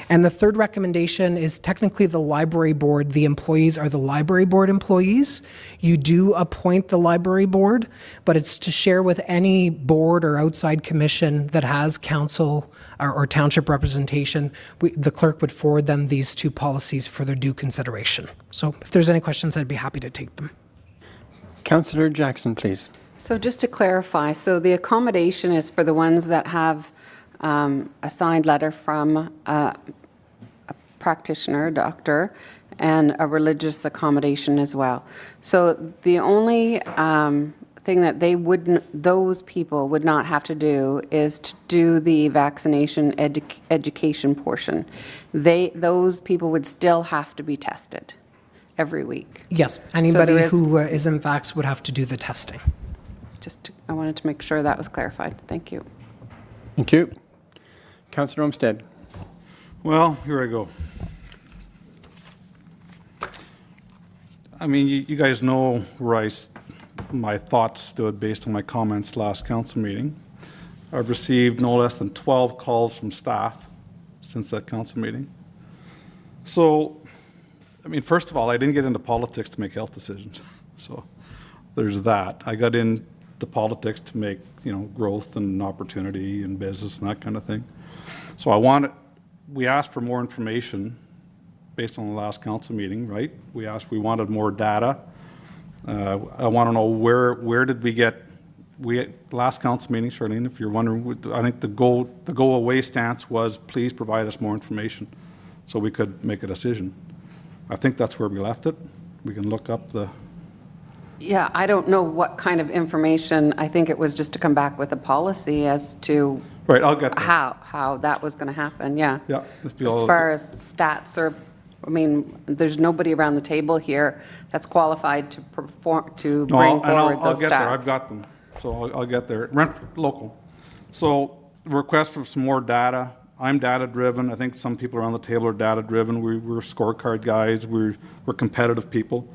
And the third recommendation is technically the library board. The employees are the library board employees. You do appoint the library board, but it's to share with any board or outside commission that has council or township representation. The clerk would forward them these two policies for their due consideration. So if there's any questions, I'd be happy to take them. Councillor Jackson, please. So just to clarify, so the accommodation is for the ones that have a signed letter from a practitioner, a doctor, and a religious accommodation as well. So the only thing that those people would not have to do is to do the vaccination education portion. Those people would still have to be tested every week. Yes, anybody who isn't vaxxed would have to do the testing. I wanted to make sure that was clarified. Thank you. Thank you. Councillor Olmstead. Well, here I go. I mean, you guys know where my thoughts stood based on my comments last council meeting. I've received no less than 12 calls from staff since that council meeting. So, I mean, first of all, I didn't get into politics to make health decisions. So there's that. I got into politics to make, growth and opportunity and business and that kind of thing. So we asked for more information based on the last council meeting, right? We wanted more data I want to know where did we get, last council meeting, Charlene, if you're wondering, I think the go away stance was please provide us more information so we could make a decision. I think that's where we left it. We can look up the. Yeah, I don't know what kind of information. I think it was just to come back with a policy as to Right, I'll get there. how that was going to happen, yeah. Yeah. Let's be As all. far as stats or, I mean, there's nobody around the table here that's qualified to perform, to No, bring and forward I'll those get there. I've stats. got them. So I'll get there. Rent local. So request for some more data. I'm data driven. I think some people around the table are data driven. We're scorecard guys. We're competitive people.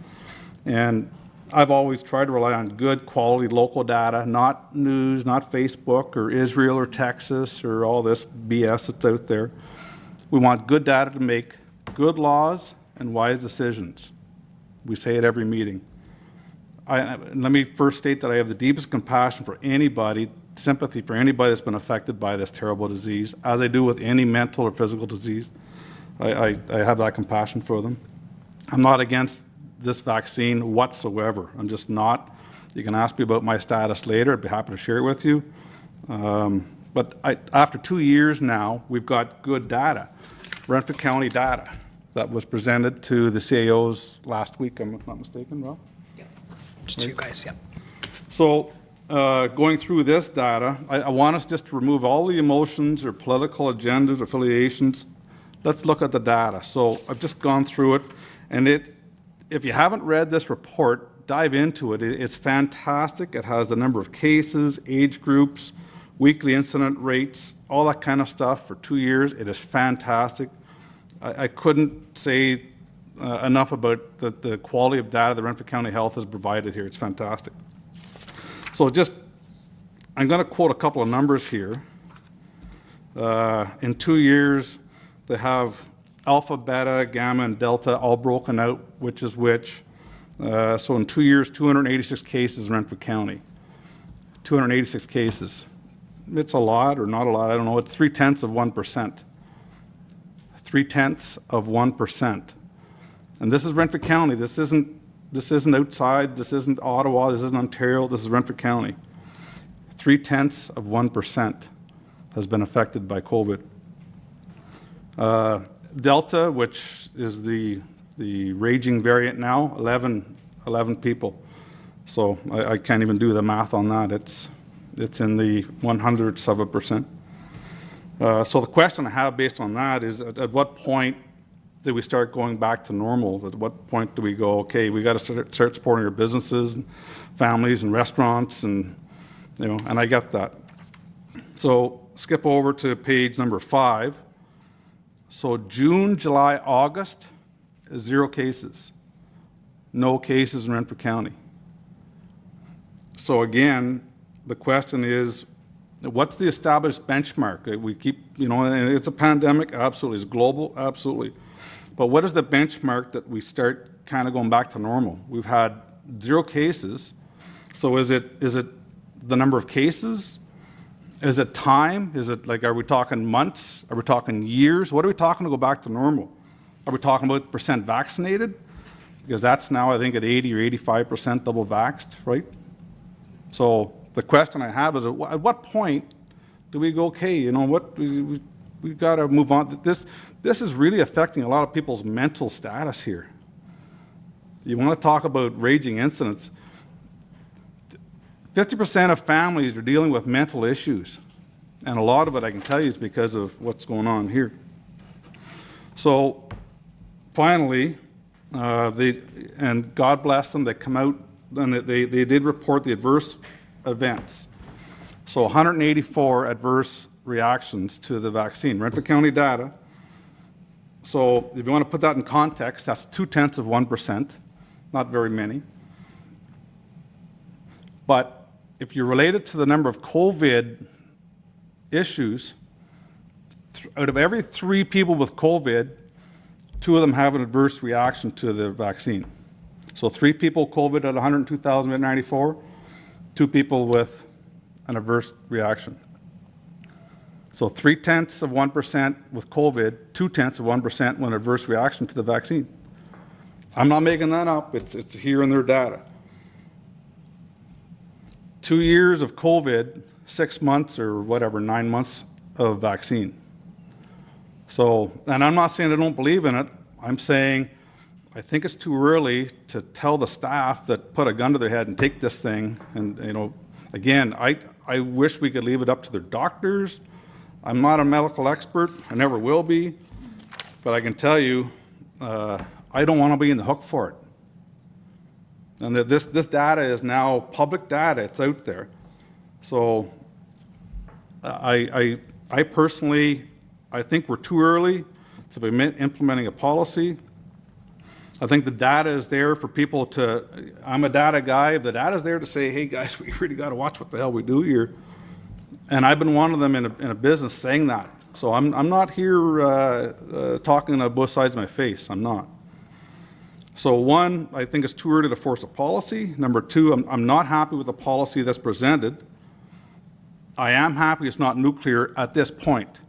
And I've always tried to rely on good quality local data, not news, not Facebook or Israel or Texas or all this BS that's out there. We want good data to make good laws and wise decisions. We say it every meeting. Let me first state that I have the deepest compassion for anybody, sympathy for anybody that's been affected by this terrible disease, as I do with any mental or physical disease. I have that compassion for them. I'm not against this vaccine whatsoever. I'm just not. You can ask me about my status later. I'd be happy to share it with you. But after 2 years now, we've got good data, Renfrew County data, that was presented to the CAOs last week, I'm not mistaken, Rob? Just you guys, yeah. So going through this data, I want us just to remove all the emotions or political agendas, affiliations. Let's look at the data. So I've just gone through it, and if you haven't read this report, dive into it. It's fantastic. It has the number of cases, age groups, weekly incident rates, all that kind of stuff for 2 years. It is fantastic. I couldn't say enough about the quality of data that Renfrew County Health has provided here. It's fantastic. So I'm going to quote a couple of numbers here. In 2 years, they have alpha, beta, gamma, and delta all broken out, which is which. So in 2 years, 286 cases in Renfrew County. 286 cases. It's a lot or not a lot, I don't know. It's 0.3%. 0.3%. And this is Renfrew County. This isn't outside. This isn't Ottawa. This isn't Ontario. This is Renfrew County. 0.3% has been affected by COVID. Delta, which is the raging variant now, 11 people. So I can't even do the math on that. It's in the 0.01%. So the question I have based on that is at what point do we start going back to normal? At what point do we go, okay, we got to start supporting our businesses, and families, and restaurants, and and I get that. So skip over to page number 5. So June, July, August, 0 cases. No cases in Renfrew County. So again, the question is, what's the established benchmark? We keep, and it's a pandemic, absolutely. It's global, absolutely. But what is the benchmark that we start kind of going back to normal? We've had 0 cases. So is it the number of cases? Is it time? Is it like, are we talking months? Are we talking years? What are we talking to go back to normal? Are we talking about % vaccinated? Because that's now, I think, at 80 or 85% double vaxxed, right? So the question I have is, at what point do we go, okay, we've got to move on. This is really affecting a lot of people's mental status here. You want to talk about raging incidents. 50% of families are dealing with mental issues. And a lot of it, I can tell you, is because of what's going on here. So finally, and God bless them, they come out and they did report the adverse events. So 184 adverse reactions to the vaccine. Renfrew County data. So if you want to put that in context, that's 0.2%, not very many. But if you relate it to the number of COVID issues, out of every 3 people with COVID, 2 of them have an adverse reaction to the vaccine. So 3 people COVID at 102,094, 2 people with an adverse reaction. So 0.3% with COVID, 0.2% with an adverse reaction to the vaccine. I'm not making that up. It's here in their data. 2 years of COVID, 6 months or whatever, 9 months of vaccine. So, and I'm not saying I don't believe in it. I'm saying I think it's too early to tell the staff that put a gun to their head and take this thing. And, you know, again, I wish we could leave it up to their doctors. I'm not a medical expert. I never will be. But I can tell you, I don't want to be in the hook for it. And that this data is now public data. It's out there. So I personally, I think we're too early to be implementing a policy. I think the data is there for people to, I'm a data guy, the data is there to say, hey guys, we really got to watch what the hell we do here. And I've been one of them in a business saying that. So I'm not here talking on both sides of my face, I'm not. So one, I think it's too early to force a policy. Number two, I'm not happy with the policy that's presented. I am happy it's not nuclear at this point.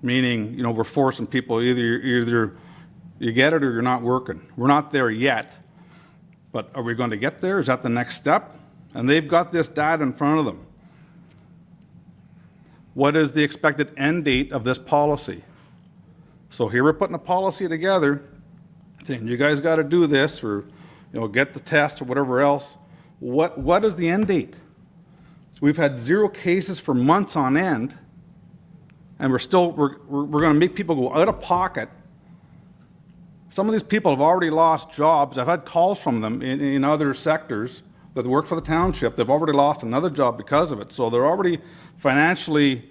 Meaning, you know, we're forcing people either you get it or you're not working. We're not there yet, but are we going to get there? Is that the next step? And they've got this data in front of them. What is the expected end date of this policy? So here we're putting a policy together, saying you guys got to do this, or you know, get the test or whatever else. What is the end date? We've had 0 cases for months on end, and we're going to make people go out of pocket. Some of these people have already lost jobs. I've had calls from them in other sectors that work for the township. They've already lost another job because of it. So they're already financially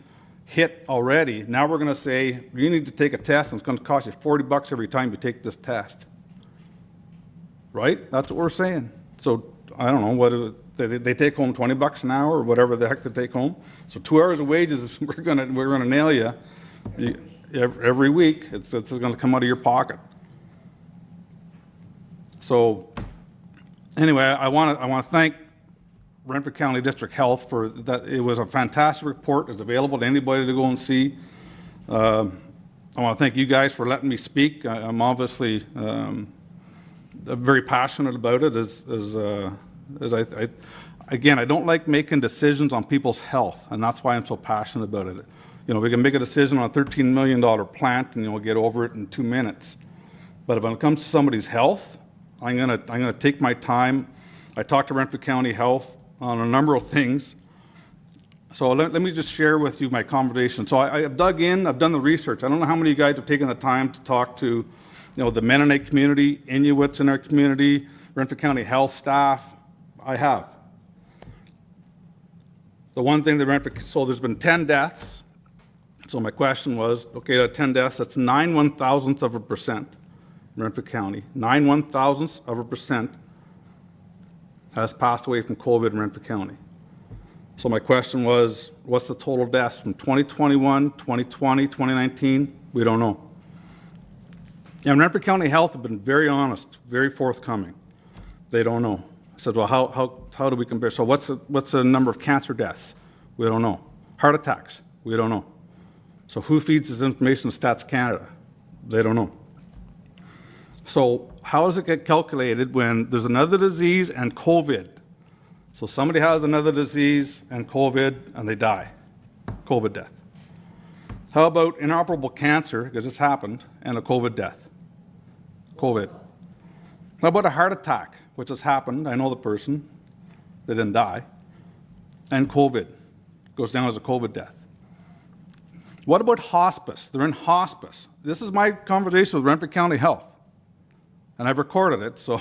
hit already. Now we're going to say, you need to take a test, and it's going to cost you $40 every time you take this test. Right? That's what we're saying. So I don't know, what is it? They take home $20 an hour or whatever the heck they take home. So 2 hours of wages, we're going to nail you every week. It's going to come out of your pocket. So anyway, I want to thank Renfrew County District Health for that. It was a fantastic report. It's available to anybody to go and see. I want to thank you guys for letting me speak. I'm obviously very passionate about it. Again, I don't like making decisions on people's health, and that's why I'm so passionate about it. You know, we can make a decision on a $13 million plant, and we'll get over it in 2 minutes. But when it comes to somebody's health, I'm gonna take my time. I talked to Renfrew County Health on a number of things. So let me just share with you my conversation. So I've dug in, I've done the research. I don't know how many of you guys have taken the time to talk to, you know, the Mennonite community, Inuits in our community, Renfrew County Health staff. I have. The one thing that so there's been 10 deaths. So my question was, okay, 10 deaths, that's 9 1,000ths of a percent. Renfrew County, 9 1,000ths of a percent has passed away from COVID in Renfrew County. So my question was, what's the total deaths from 2021, 2020, 2019? We don't know. And Renfrew County Health have been very honest, very forthcoming. They don't know. I said, well, how do we compare? So what's the number of cancer deaths? We don't know. Heart attacks? We don't know. So who feeds this information to Stats Canada? They don't know. So how does it get calculated when there's another disease and COVID? So somebody has another disease and COVID and they die, COVID death. How about inoperable cancer, because this happened, and a COVID death? COVID. How about a heart attack, which has happened? I know the person, they didn't die, and COVID goes down as a COVID death. What about hospice? They're in hospice. This is my conversation with Renfrew County Health. And I've recorded it, so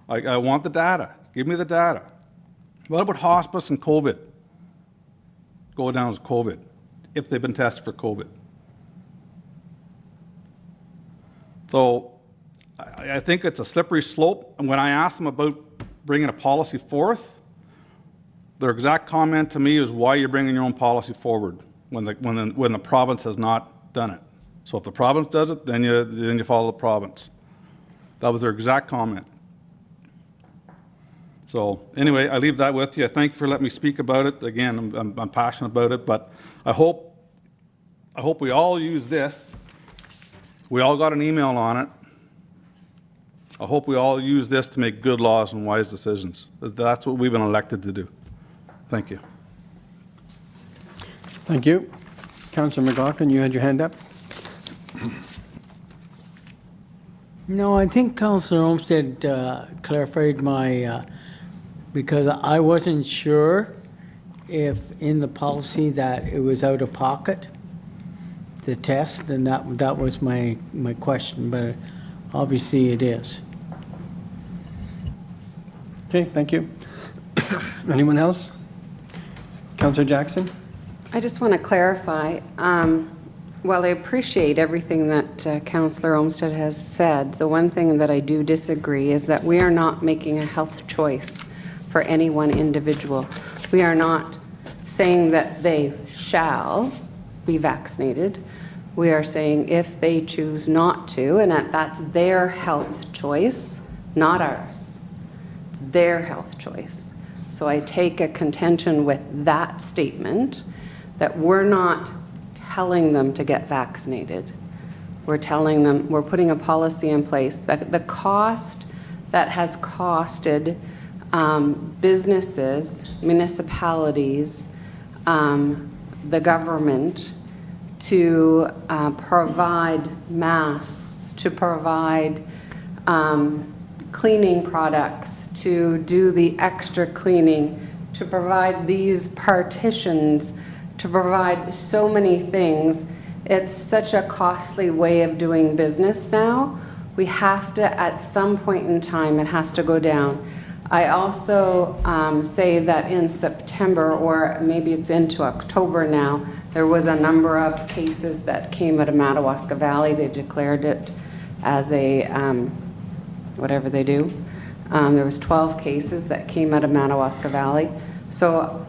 I want the data. Give me the data. What about hospice and COVID? Go down as COVID, if they've been tested for COVID. So I think it's a slippery slope. And when I asked them about bringing a policy forth, their exact comment to me is, why are you bringing your own policy forward when the province has not done it? So if the province does it, then you follow the province. That was their exact comment. So anyway, I leave that with you. Thank you for letting me speak about it. Again, I'm passionate about it, but I hope we all use this. We all got an email on it. I hope we all use this to make good laws and wise decisions. That's what we've been elected to do. Thank you. Thank you. Councillor McLaughlin, you had your hand up. No, I think Councillor Olmstead clarified my, because I wasn't sure if in the policy that it was out of pocket, the test, and that was my question, but obviously it is. Okay, thank you. Anyone else? Councillor Jackson? I just want to clarify, while I appreciate everything that Councillor Olmstead has said, the one thing that I do disagree is that we are not making a health choice for any one individual. We are not saying that they shall be vaccinated. We are saying if they choose not to, and that's their health choice, not ours. It's their health choice. So I take a contention with that statement that we're not telling them to get vaccinated. We're telling them, we're putting a policy in place that the cost that has costed businesses, municipalities, the government to provide masks, to provide cleaning products, to do the extra cleaning, to provide these partitions, to provide so many things. It's such a costly way of doing business now. We have to, at some point in time, it has to go down. I also say that in September, or maybe it's into October now, there was a number of cases that came out of Madawaska Valley. They declared it as a, whatever they do. There was 12 cases that came out of Madawaska Valley. So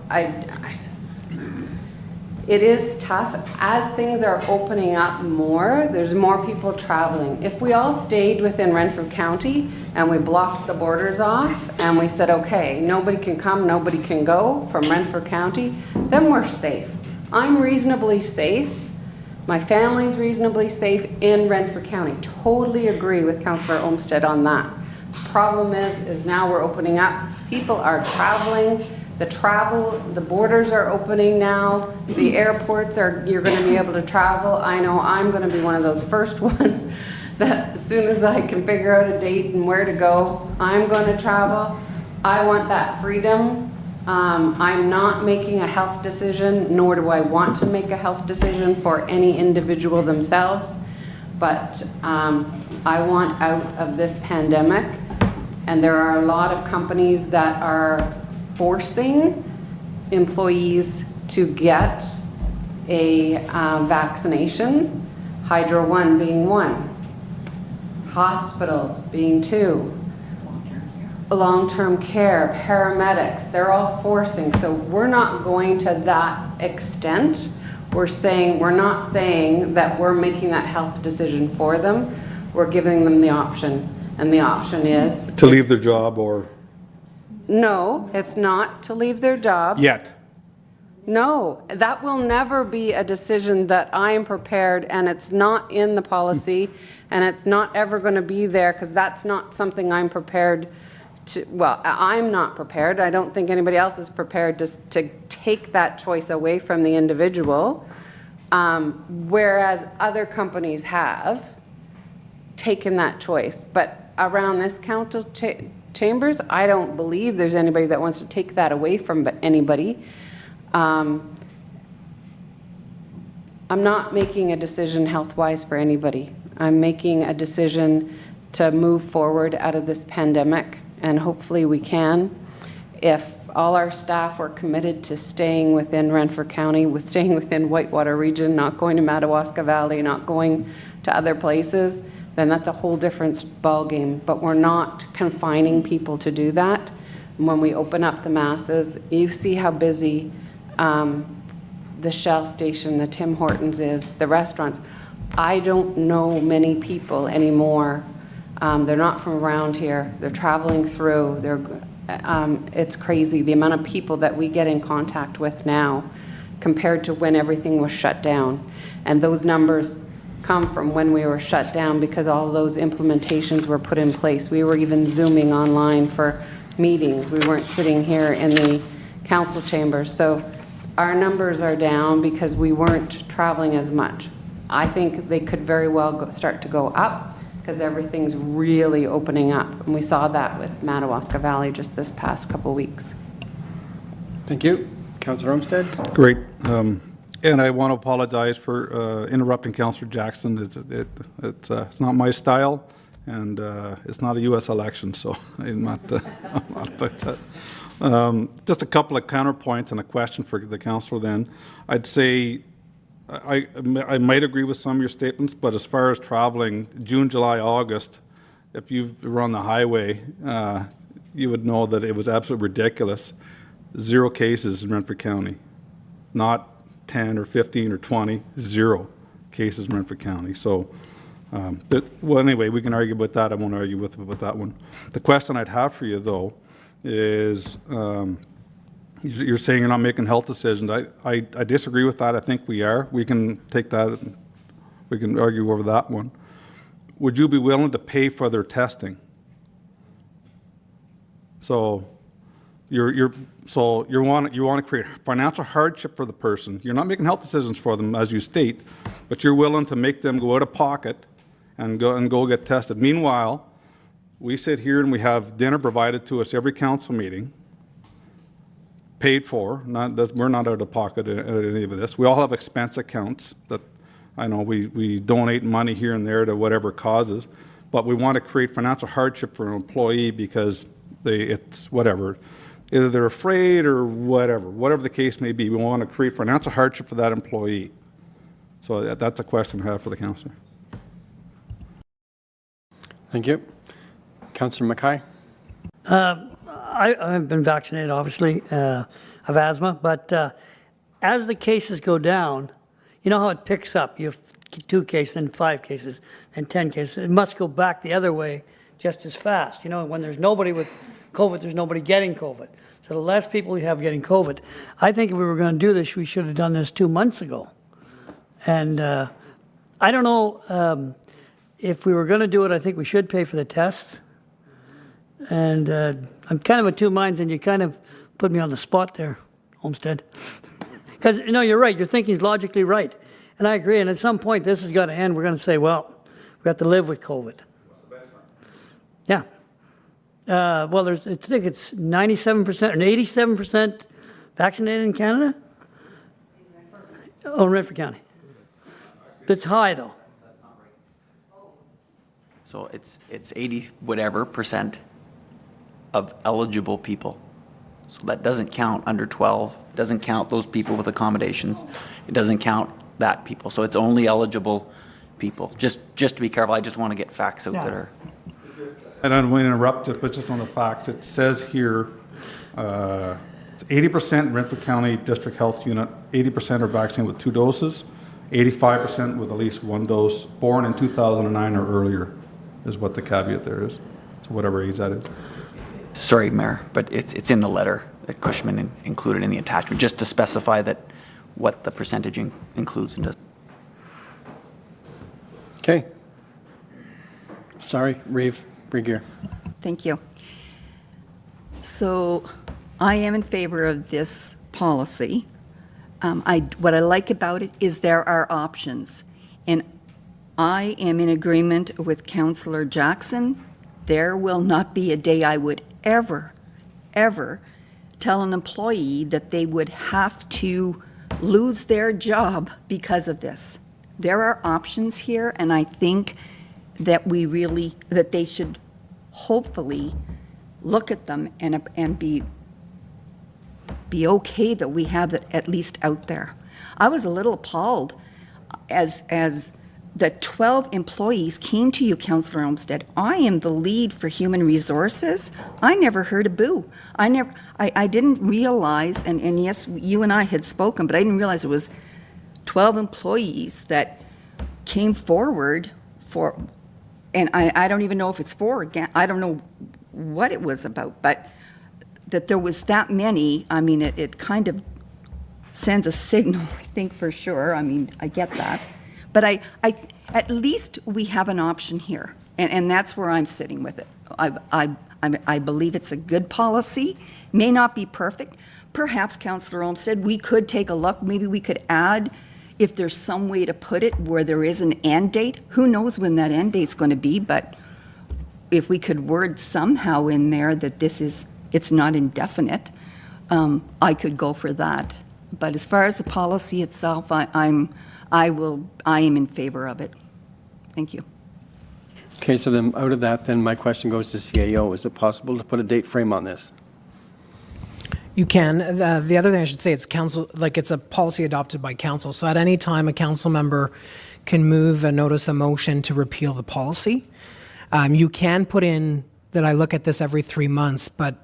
it is tough. As things are opening up more, there's more people traveling. If we all stayed within Renfrew County and we blocked the borders off and we said, okay, nobody can come, nobody can go from Renfrew County, then we're safe. I'm reasonably safe. My family's reasonably safe in Renfrew County. Totally agree with Councillor Olmstead on that. The problem is now we're opening up. People are traveling. The borders are opening now. The airports you're going to be able to travel. I know I'm going to be one of those first ones that as soon as I can figure out a date and where to go, I'm going to travel. I want that freedom. I'm not making a health decision, nor do I want to make a health decision for any individual themselves. But I want out of this pandemic. And there are a lot of companies that are forcing employees to get a vaccination, Hydro One being one, hospitals being two, long-term care, paramedics, they're all forcing. So we're not going to that extent. We're not saying that we're making that health decision for them. We're giving them the option. And the option is to leave their job or? No, it's not to leave their job. Yet. No, that will never be a decision that I am prepared, and it's not in the policy, and it's not ever going to be there because that's not something I'm prepared to, well, I'm not prepared. I don't think anybody else is prepared to take that choice away from the individual, whereas other companies have taken that choice. But around this council chambers, I don't believe there's anybody that wants to take that away from anybody. I'm not making a decision health-wise for anybody. I'm making a decision to move forward out of this pandemic, and hopefully we can. If all our staff were committed to staying within Renfrew County, with staying within Whitewater Region, not going to Madawaska Valley, not going to other places, then that's a whole different ballgame. But we're not confining people to do that. And when we open up the masses, you see how busy the Shell station, the Tim Hortons is, the restaurants. I don't know many people anymore. They're not from around here. They're traveling through. It's crazy the amount of people that we get in contact with now compared to when everything was shut down. And those numbers come from when we were shut down because all of those implementations were put in place. We were even Zooming online for meetings. We weren't sitting here in the council chambers. So our numbers are down because we weren't traveling as much. I think they could very well start to go up because everything's really opening up. And we saw that with Madawaska Valley just this past couple weeks. Thank you. Councillor Olmstead? Great. And I want to apologize for interrupting Councillor Jackson. It's not my style, and it's not a U.S. election, so I'm not about that. Just a couple of counterpoints and a question for the councillor then. I'd say I might agree with some of your statements, but as far as traveling, June, July, August, if you were on the highway, you would know that it was absolutely ridiculous. 0 cases in Renfrew County, not 10 or 15 or 20, 0 cases in Renfrew County. So, well, anyway, we can argue about that. I won't argue with that one. The question I'd have for you, though, is you're saying you're not making health decisions. I disagree with that. I think we are. We can take that, we can argue over that one. Would you be willing to pay for their testing? So you want to create financial hardship for the person. You're not making health decisions for them, as you state, but you're willing to make them go out of pocket and go get tested. Meanwhile, we sit here and we have dinner provided to us every council meeting, paid for. We're not out of pocket at any of this. We all have expense accounts that I know we donate money here and there to whatever causes, but we want to create financial hardship for an employee because it's whatever. Either they're afraid or whatever the case may be. We want to create financial hardship for that employee. So that's a question I have for the councillor. Thank you. Councillor Mackay? I've been vaccinated, obviously. I have asthma, but as the cases go down, you know how it picks up. You have 2 cases, then 5 cases, then 10 cases. It must go back the other way just as fast. You know, when there's nobody with COVID, there's nobody getting COVID. So the less people we have getting COVID. I think if we were going to do this, we should have done this 2 months ago. And I don't know if we were going to do it, I think we should pay for the tests. And I'm kind of of 2 minds, and you kind of put me on the spot there, Olmstead. Because, you know, you're right. Your thinking is logically right. And I agree. And at some point, this has got to end. We're going to say, well, we have to live with COVID. Yeah. Well, I think it's 97% and 87% vaccinated in Canada. Oh, in Renfrew County. It's high, though. So it's 80 whatever % of eligible people. So that doesn't count under 12. It doesn't count those people with accommodations. It doesn't count that people. So it's only eligible people. Just to be careful, I just want to get facts out that are. And I don't want to interrupt it, but just on the facts, it says here, 80% Renfrew County District Health Unit, 80% are vaccinated with 2 doses, 85% with at least 1 dose, born in 2009 or earlier, is what the caveat there is. So whatever age that is. Sorry, Mayor, but it's in the letter that Cushman included in the attachment, just to specify that what the percentage includes and does. Okay. Sorry, Reeve Bregear. Thank you. So I am in favor of this policy. What I like about it is there are options. And I am in agreement with Councillor Jackson. There will not be a day I would ever tell an employee that they would have to lose their job because of this. There are options here, and I think that that they should hopefully look at them and be okay that we have it at least out there. I was a little appalled as the 12 employees came to you, Councillor Olmstead. I am the lead for human resources. I never heard a boo. I didn't realize, and yes, you and I had spoken, but I didn't realize it was 12 employees that came forward for, and I don't even know if it's for, again, I don't know what it was about, but that there was that many, I mean, it kind of sends a signal, I think, for sure. I mean, I get that. But at least we have an option here, and that's where I'm sitting with it. I believe it's a good policy, may not be perfect. Perhaps, Councillor Olmstead, we could take a look, maybe we could add, if there's some way to put it where there is an end date. Who knows when that end date's going to be, but if we could word somehow in there that it's not indefinite, I could go for that. But as far as the policy itself, I am in favor of it. Thank you. Okay, so then out of that, then my question goes to CAO. Is it possible to put a date frame on this? You can. The other thing I should say, it's council, like it's a policy adopted by council. So at any time, a council member can move a notice of motion to repeal the policy. You can put in that I look at this every 3 months, but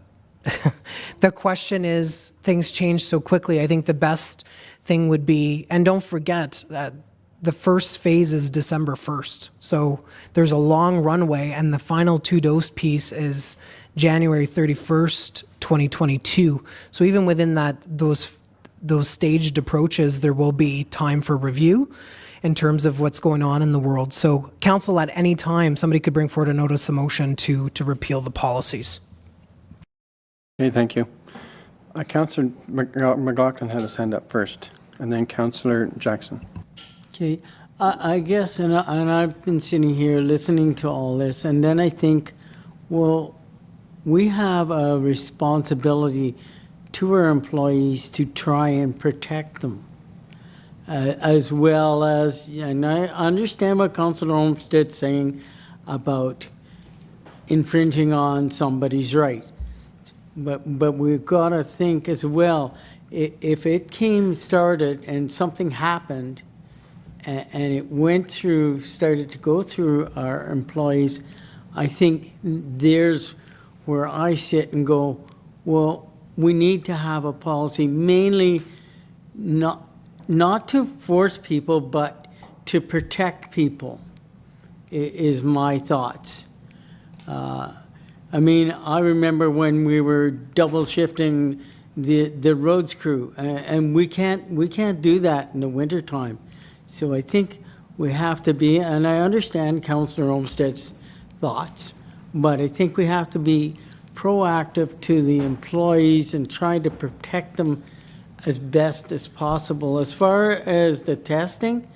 the question is, things change so quickly. I think the best thing would be, and don't forget that the first phase is December 1st. So there's a long runway, and the final 2-dose piece is January 31st, 2022. So even within those staged approaches, there will be time for review in terms of what's going on in the world. So council, at any time, somebody could bring forward a notice of motion to repeal the policies. Okay, thank you. Councillor McLaughlin had his hand up first, and then Councillor Jackson. Okay, I guess, and I've been sitting here listening to all this, and then I think, well, we have a responsibility to our employees to try and protect them, as well as, and I understand what Councillor Olmstead's saying about infringing on somebody's right. But we've got to think as well, if it started and something happened and it started to go through our employees, I think there's where I sit and go, well, we need to have a policy, mainly not to force people, but to protect people, is my thoughts. I mean, I remember when we were double shifting the roads crew, and we can't do that in the wintertime. So I think we have to be, and I understand Councillor Olmstead's thoughts, but I think we have to be proactive to the employees and try to protect them as best as possible. As far as the testing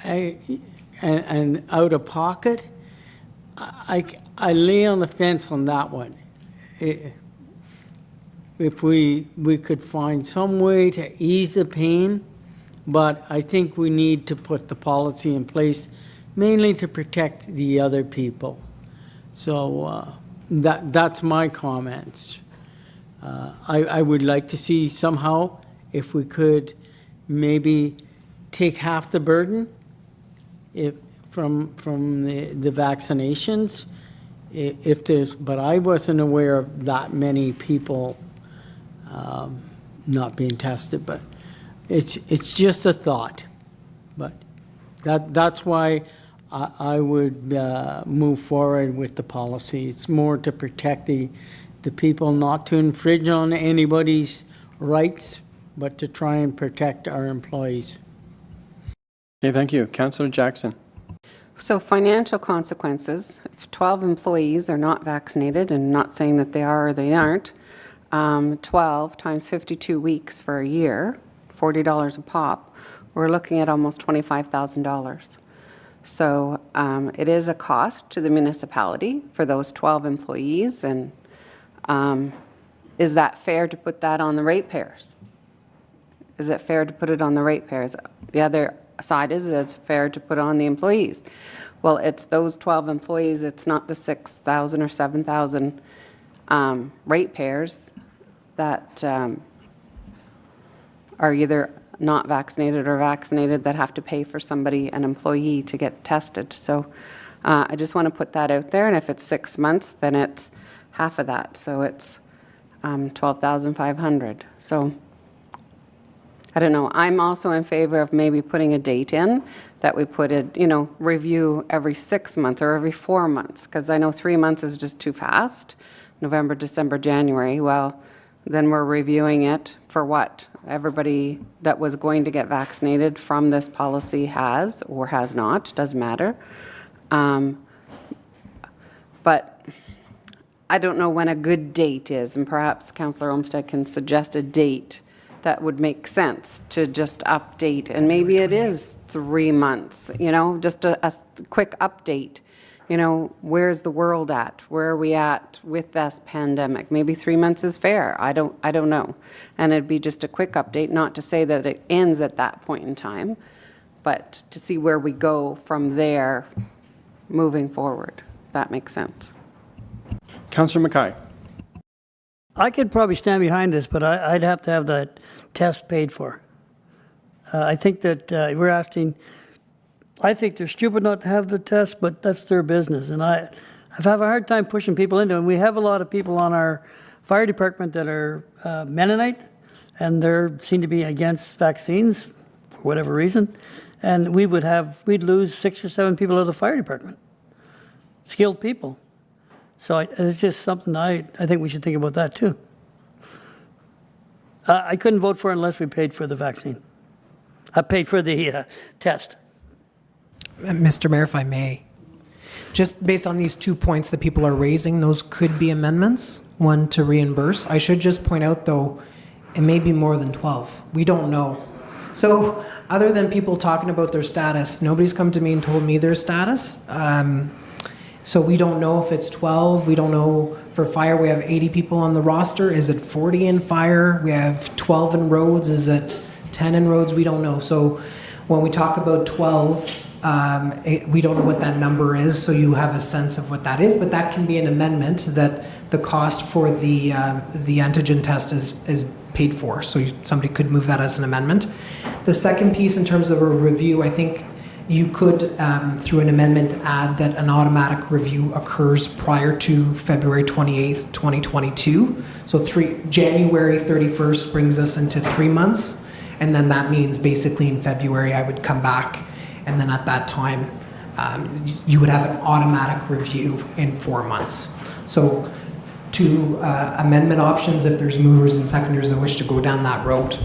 and out of pocket, I lay on the fence on that one. If we could find some way to ease the pain, but I think we need to put the policy in place mainly to protect the other people. So that's my comments. I would like to see somehow if we could maybe take half the burden from the vaccinations, if there's, but I wasn't aware of that many people not being tested, but it's just a thought. But that's why I would move forward with the policy. It's more to protect the people, not to infringe on anybody's rights, but to try and protect our employees. Okay, thank you. Councillor Jackson. So financial consequences, if 12 employees are not vaccinated, and not saying that they are or they aren't, 12 times 52 weeks for a year, $40 a pop, we're looking at almost $25,000. So it is a cost to the municipality for those 12 employees, and is that fair to put that on the ratepayers? Is it fair to put it on the ratepayers? The other side is it's fair to put on the employees. Well, it's those 12 employees, it's not the 6,000 or 7,000 ratepayers that are either not vaccinated or vaccinated that have to pay for an employee to get tested. So I just want to put that out there, and if it's 6 months, then it's half of that. So it's 12,500. So I don't know. I'm also in favor of maybe putting a date in that we put it, review every 6 months or every 4 months, because I know 3 months is just too fast. November, December, January. Well, then we're reviewing it for what? Everybody that was going to get vaccinated from this policy has or has not, doesn't matter. But I don't know when a good date is, and perhaps Councillor Olmstead can suggest a date that would make sense to just update, and maybe it is 3 months, just a quick update. Where's the world at? Where are we at with this pandemic? Maybe 3 months is fair. I don't know. And it'd be just a quick update, not to say that it ends at that point in time, but to see where we go from there moving forward. That makes sense. Councillor Mackay. I could probably stand behind this, but I'd have to have that test paid for. I think that we're asking, I think they're stupid not to have the test, but that's their business. And I have a hard time pushing people into it. And we have a lot of people on our fire department that are Mennonite, and they seem to be against vaccines for whatever reason. And we'd lose 6 or 7 people out of the fire department, skilled people. So it's just something I think we should think about that too. I couldn't vote for it unless we paid for the vaccine. I paid for the test. Mr. Mayor, if I may, just based on these 2 points that people are raising, those could be amendments, one to reimburse. I should just point out, though, it may be more than 12. We don't know. So other than people talking about their status, nobody's come to me and told me their status. So we don't know if it's 12. We don't know. For fire, we have 80 people on the roster. Is it 40 in fire? We have 12 in roads. Is it 10 in roads? We don't know. So when we talk about 12, we don't know what that number is, so you have a sense of what that is, but that can be an amendment that the cost for the antigen test is paid for. So somebody could move that as an amendment. The second piece, in terms of a review, I think you could, through an amendment, add that an automatic review occurs prior to February 28th, 2022. So January 31st brings us into 3 months, and then that means basically in February I would come back, and then at that time you would have an automatic review in 4 months. So two amendment options if there's movers and seconders that wish to go down that road.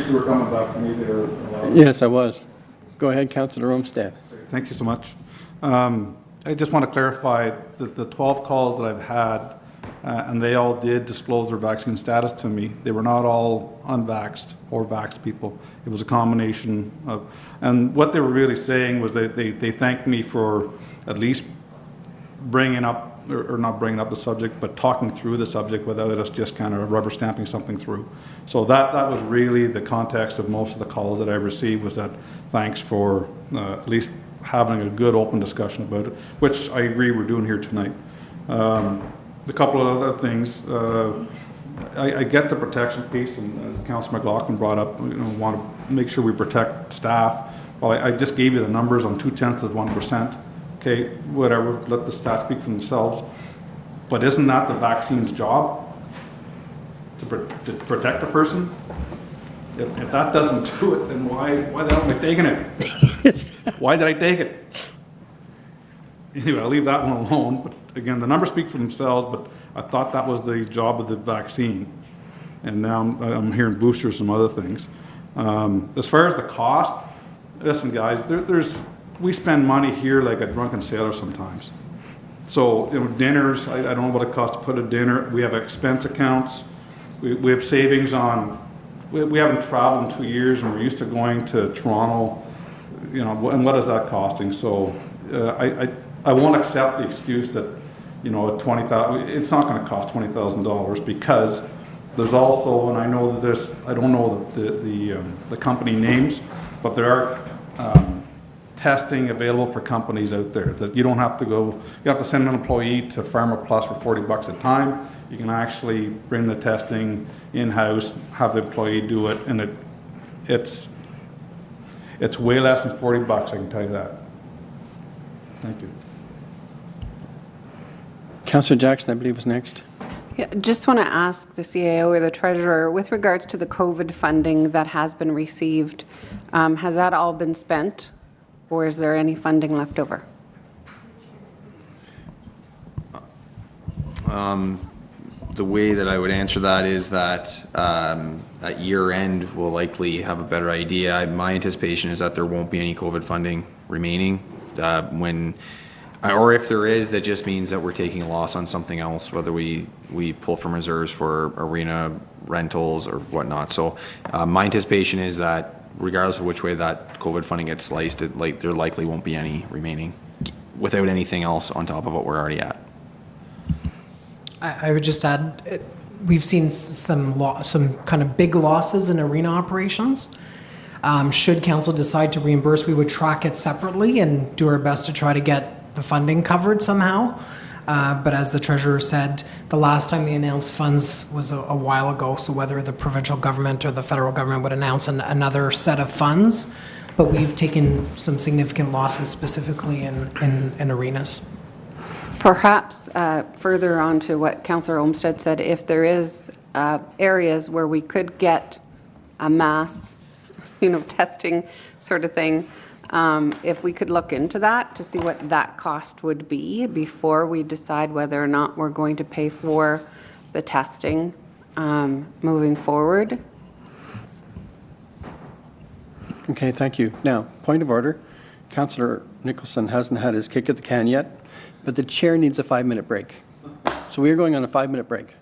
You were coming back to me there. Yes, I was. Go ahead, Councillor Olmstead. Thank you so much. I just want to clarify that the 12 calls that I've had, and they all did disclose their vaccine status to me. They were not all unvaxxed or vaxxed people. It was a combination of, and what they were really saying was they thanked me for at least bringing up, or not bringing up the subject, but talking through the subject without us just kind of rubber stamping something through. So that was really the context of most of the calls that I received, was that thanks for at least having a good open discussion about it, which I agree we're doing here tonight. A couple of other things. I get the protection piece, and Councillor McLaughlin brought up, want to make sure we protect staff. Well, I just gave you the numbers on 0.2%. Okay, whatever, let the stats speak for themselves. But isn't that the vaccine's job? To protect the person? If that doesn't do it, then why the hell am I taking it? Why did I take it? Anyway, I'll leave that one alone. But again, the numbers speak for themselves, but I thought that was the job of the vaccine. And now I'm hearing boosters and other things. As far as the cost, listen guys, we spend money here like a drunken sailor sometimes. So, dinners, I don't know what it costs to put a dinner. We have expense accounts. We have savings on, we haven't traveled in 2 years, and we're used to going to Toronto, and what is that costing? So I won't accept the excuse that, it's not going to cost $20,000, because there's also, and I know that I don't know the company names, but there are testing available for companies out there that you don't have to go, you have to send an employee to Pharma Plus for $40 a time. You can actually bring the testing in-house, have the employee do it, and it's way less than $40, I can tell you that. Thank you. Councillor Jackson, I believe, was next. Yeah, just want to ask the CAO or the Treasurer, with regards to the COVID funding that has been received, has that all been spent, or is there any funding left over? The way that I would answer that is that at year end, we'll likely have a better idea. My anticipation is that there won't be any COVID funding remaining. Or if there is, that just means that we're taking a loss on something else, whether we pull from reserves for arena rentals or whatnot. So my anticipation is that regardless of which way that COVID funding gets sliced, there likely won't be any remaining without anything else on top of what we're already at. I would just add, we've seen some kind of big losses in arena operations. Should council decide to reimburse, we would track it separately and do our best to try to get the funding covered somehow. But as the treasurer said, the last time they announced funds was a while ago, so whether the provincial government or the federal government would announce another set of funds, but we've taken some significant losses specifically in arenas. Perhaps further on to what Councillor Olmstead said, if there is areas where we could get a mass, testing sort of thing, if we could look into that to see what that cost would be before we decide whether or not we're going to pay for the testing moving forward. Okay, thank you. Now, point of order. Councillor Nicholson hasn't had his kick at the can yet, but the chair needs a 5-minute break. So we are going on a 5-minute break.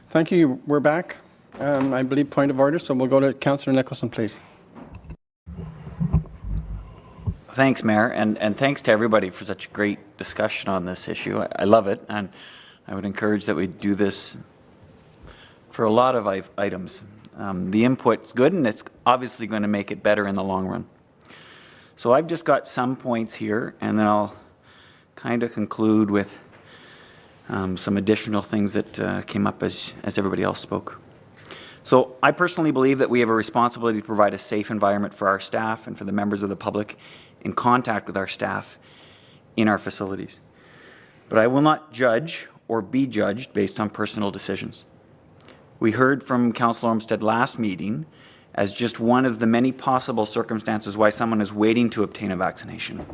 Thank you. We're back. I believe point of order, so we'll go to Councillor Nicholson, please. Thanks, Mayor, and thanks to everybody for such a great discussion on this issue. I love it, and I would encourage that we do this for a lot of items. The input's good, and it's obviously going to make it better in the long run. So I've just got some points here, and then I'll kind of conclude with some additional things that came up as everybody else spoke. So I personally believe that we have a responsibility to provide a safe environment for our staff and for the members of the public in contact with our staff in our facilities. But I will not judge or be judged based on personal decisions. We heard from Councillor Olmstead last meeting as just one of the many possible circumstances why someone is waiting to obtain a vaccination.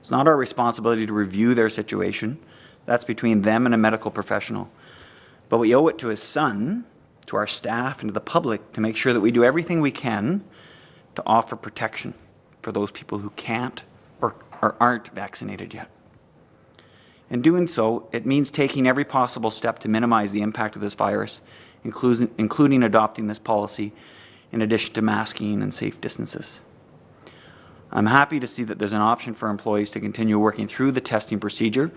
It's not our responsibility to review their situation. That's between them and a medical professional. But we owe it to his son, to our staff, and to the public to make sure that we do everything we can to offer protection for those people who can't or aren't vaccinated yet. In doing so, it means taking every possible step to minimize the impact of this virus, including adopting this policy in addition to masking and safe distances. I'm happy to see that there's an option for employees to continue working through the testing procedure,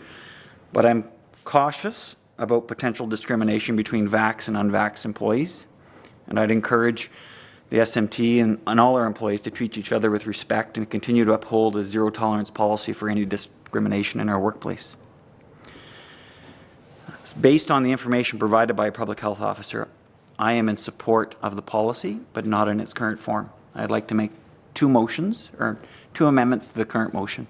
but I'm cautious about potential discrimination between vax and unvaxxed employees, and I'd encourage the SMT and all our employees to treat each other with respect and continue to uphold a zero-tolerance policy for any discrimination in our workplace. Based on the information provided by a public health officer, I am in support of the policy, but not in its current form. I'd like to make two amendments to the current motion.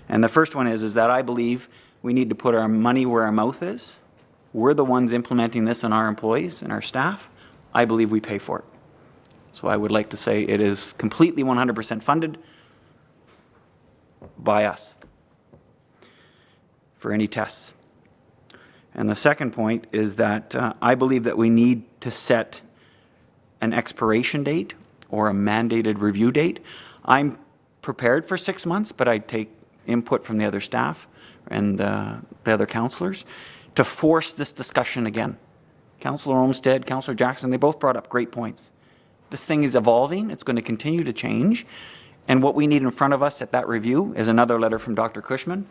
And the first one is that I believe we need to put our money where our mouth is. We're the ones implementing this on our employees and our staff. I believe we pay for it. So I would like to say it is completely 100% funded by us for any tests. And the second point is that I believe that we need to set an expiration date or a mandated review date. I'm prepared for 6 months, but I'd take input from the other staff and the other councillors to force this discussion again. Councillor Olmstead, Councillor Jackson, they both brought up great points. This thing is evolving. It's going to continue to change. And what we need in front of us at that review is another letter from Dr. Cushman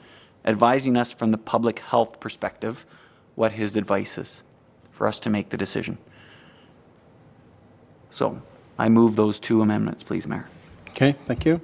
advising us from the public health perspective what his advice is for us to make the decision. So I move those two amendments, please, Mayor. Okay, thank you.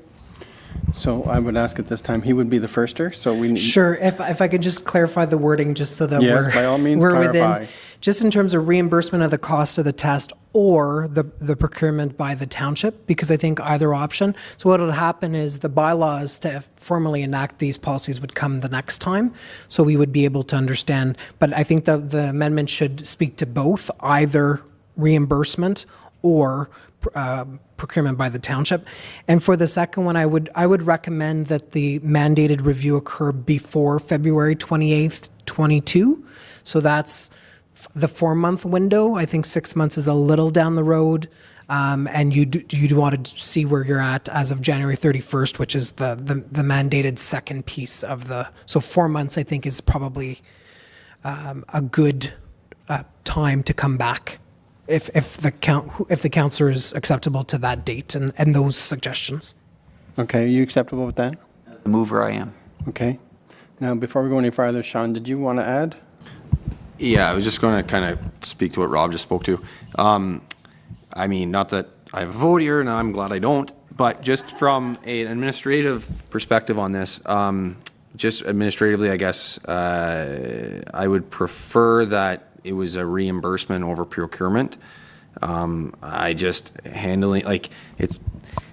So I would ask at this time, he would be the firster, so we need... Sure, if I could just clarify the wording just so that yes, by all means, we're clarify. within, just in terms of reimbursement of the cost of the test or the procurement by the township, because I think either option. So what would happen is the bylaws to formally enact these policies would come the next time, so we would be able to understand, but I think the amendment should speak to both, either reimbursement or procurement by the township. And for the second one, I would recommend that the mandated review occur before February 28th, 22. So that's the 4-month window. I think 6 months is a little down the road. And you do want to see where you're at as of January 31st, which is the mandated second piece of the, so 4 months I think is probably a good time to come back. If the councillor is acceptable to that date and those suggestions. Okay, are you acceptable with that? The mover I am. Okay. Now, before we go any farther, Sean, did you want to add? Yeah, I was just going to kind of speak to what Rob just spoke to. I mean, not that I have a vote here, and I'm glad I don't, but just from an administrative perspective on this, just administratively, I guess, I would prefer that it was a reimbursement over procurement. I just handling, like, it's,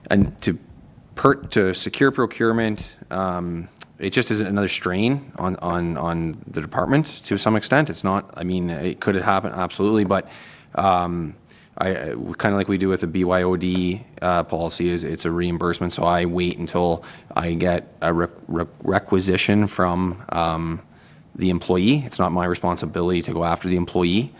and to secure procurement, it just isn't another strain on the department to some extent. It's not, I mean, it could have happened, absolutely, but I kind of like we do with the BYOD policy is it's a reimbursement, so I wait until I get a requisition from the employee. It's not my responsibility to go after the employee.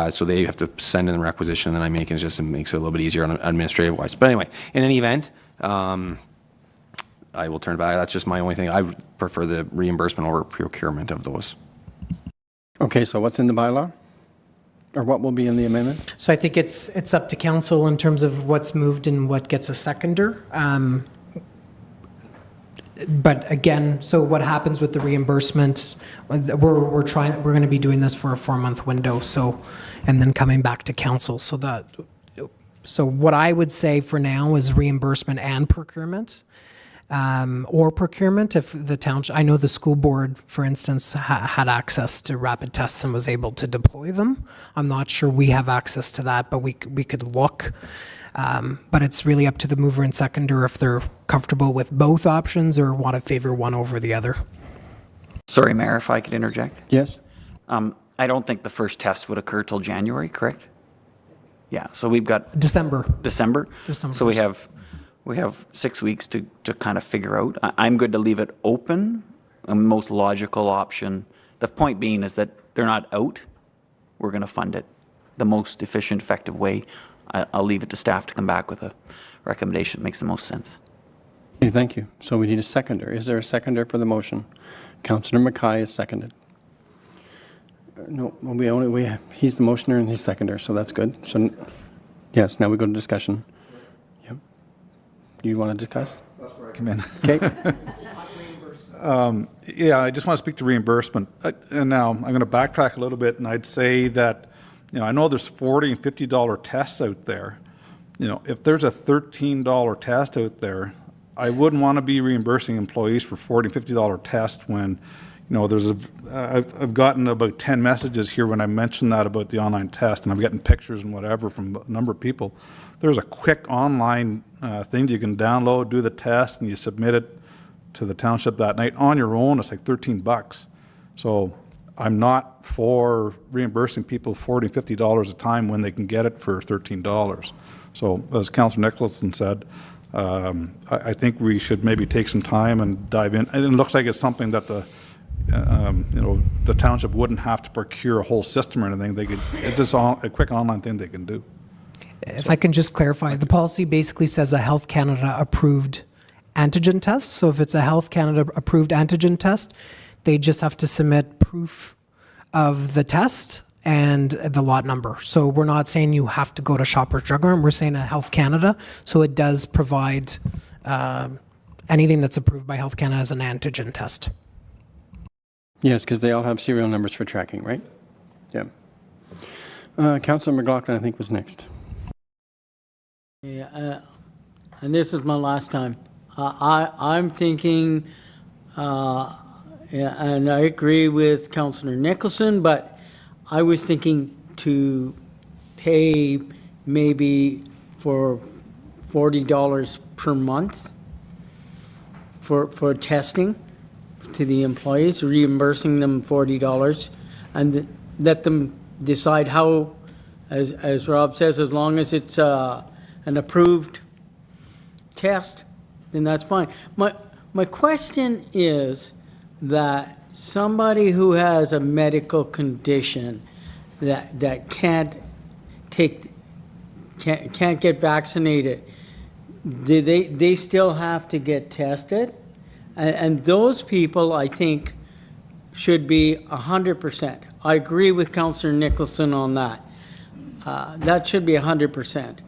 So they have to send in the requisition, and then I make it. It just makes it a little bit easier on administrative wise. But anyway, in any event, I will turn back. That's just my only thing. I would prefer the reimbursement over procurement of those. Okay, so what's in the bylaw? Or what will be in the amendment? So I think it's up to council in terms of what's moved and what gets a seconder. But again, so what happens with the reimbursements? We're going to be doing this for a 4-month window. So, and then coming back to council. So what I would say for now is reimbursement and procurement. Or procurement if the township, I know the school board, for instance, had access to rapid tests and was able to deploy them. I'm not sure we have access to that, but we could look. But it's really up to the mover and seconder if they're comfortable with both options or want to favor one over the other. Sorry, Mayor, if I could interject. Yes? I don't think the first test would occur till January, correct? Yeah, so we've got December. December. So we have 6 weeks to kind of figure out. I'm good to leave it open, a most logical option. The point being is that they're not out. We're going to fund it the most efficient, effective way. I'll leave it to staff to come back with a recommendation that makes the most sense. Okay, thank you. So we need a seconder. Is there a seconder for the motion? Councillor Mackay is seconded. No, well, he's the motioner and he's seconder, so that's good. So yes, now we go to discussion. Yep. You want to discuss? That's where I come in. Okay. Yeah, I just want to speak to reimbursement. And now I'm going to backtrack a little bit, and I'd say that, I know there's $40 and $50 tests out there. If there's a $13 test out there, I wouldn't want to be reimbursing employees for $40 and $50 test when, I've gotten about 10 messages here when I mentioned that about the online test, and I'm getting pictures and whatever from a number of people. There's a quick online thing you can download, do the test, and you submit it to the township that night on your own. It's like $13. So I'm not for reimbursing people $40, $50 a time when they can get it for $13. So as Councillor Nicholson said, I think we should maybe take some time and dive in. And it looks like it's something that the township wouldn't have to procure a whole system or anything. It's just a quick online thing they can do. If I can just clarify, the policy basically says a Health Canada approved antigen test. So if it's a Health Canada approved antigen test, they just have to submit proof of the test and the lot number. So we're not saying you have to go to Shoppers Drug Mart. We're saying a Health Canada. So it does provide anything that's approved by Health Canada as an antigen test. Yes, because they all have serial numbers for tracking, right? Yeah. Councillor McLaughlin, I think, was next. Yeah, and this is my last time. I'm thinking, yeah, and I agree with Councillor Nicholson, but I was thinking to pay maybe for $40 per month for testing to the employees, reimbursing them $40, and let them decide how, as Rob says, as long as it's an approved test, then that's fine. My question is that somebody who has a medical condition that can't get vaccinated, do they still have to get tested? And those people, I think, should be 100%. I agree with Councillor Nicholson on that. That should be 100%.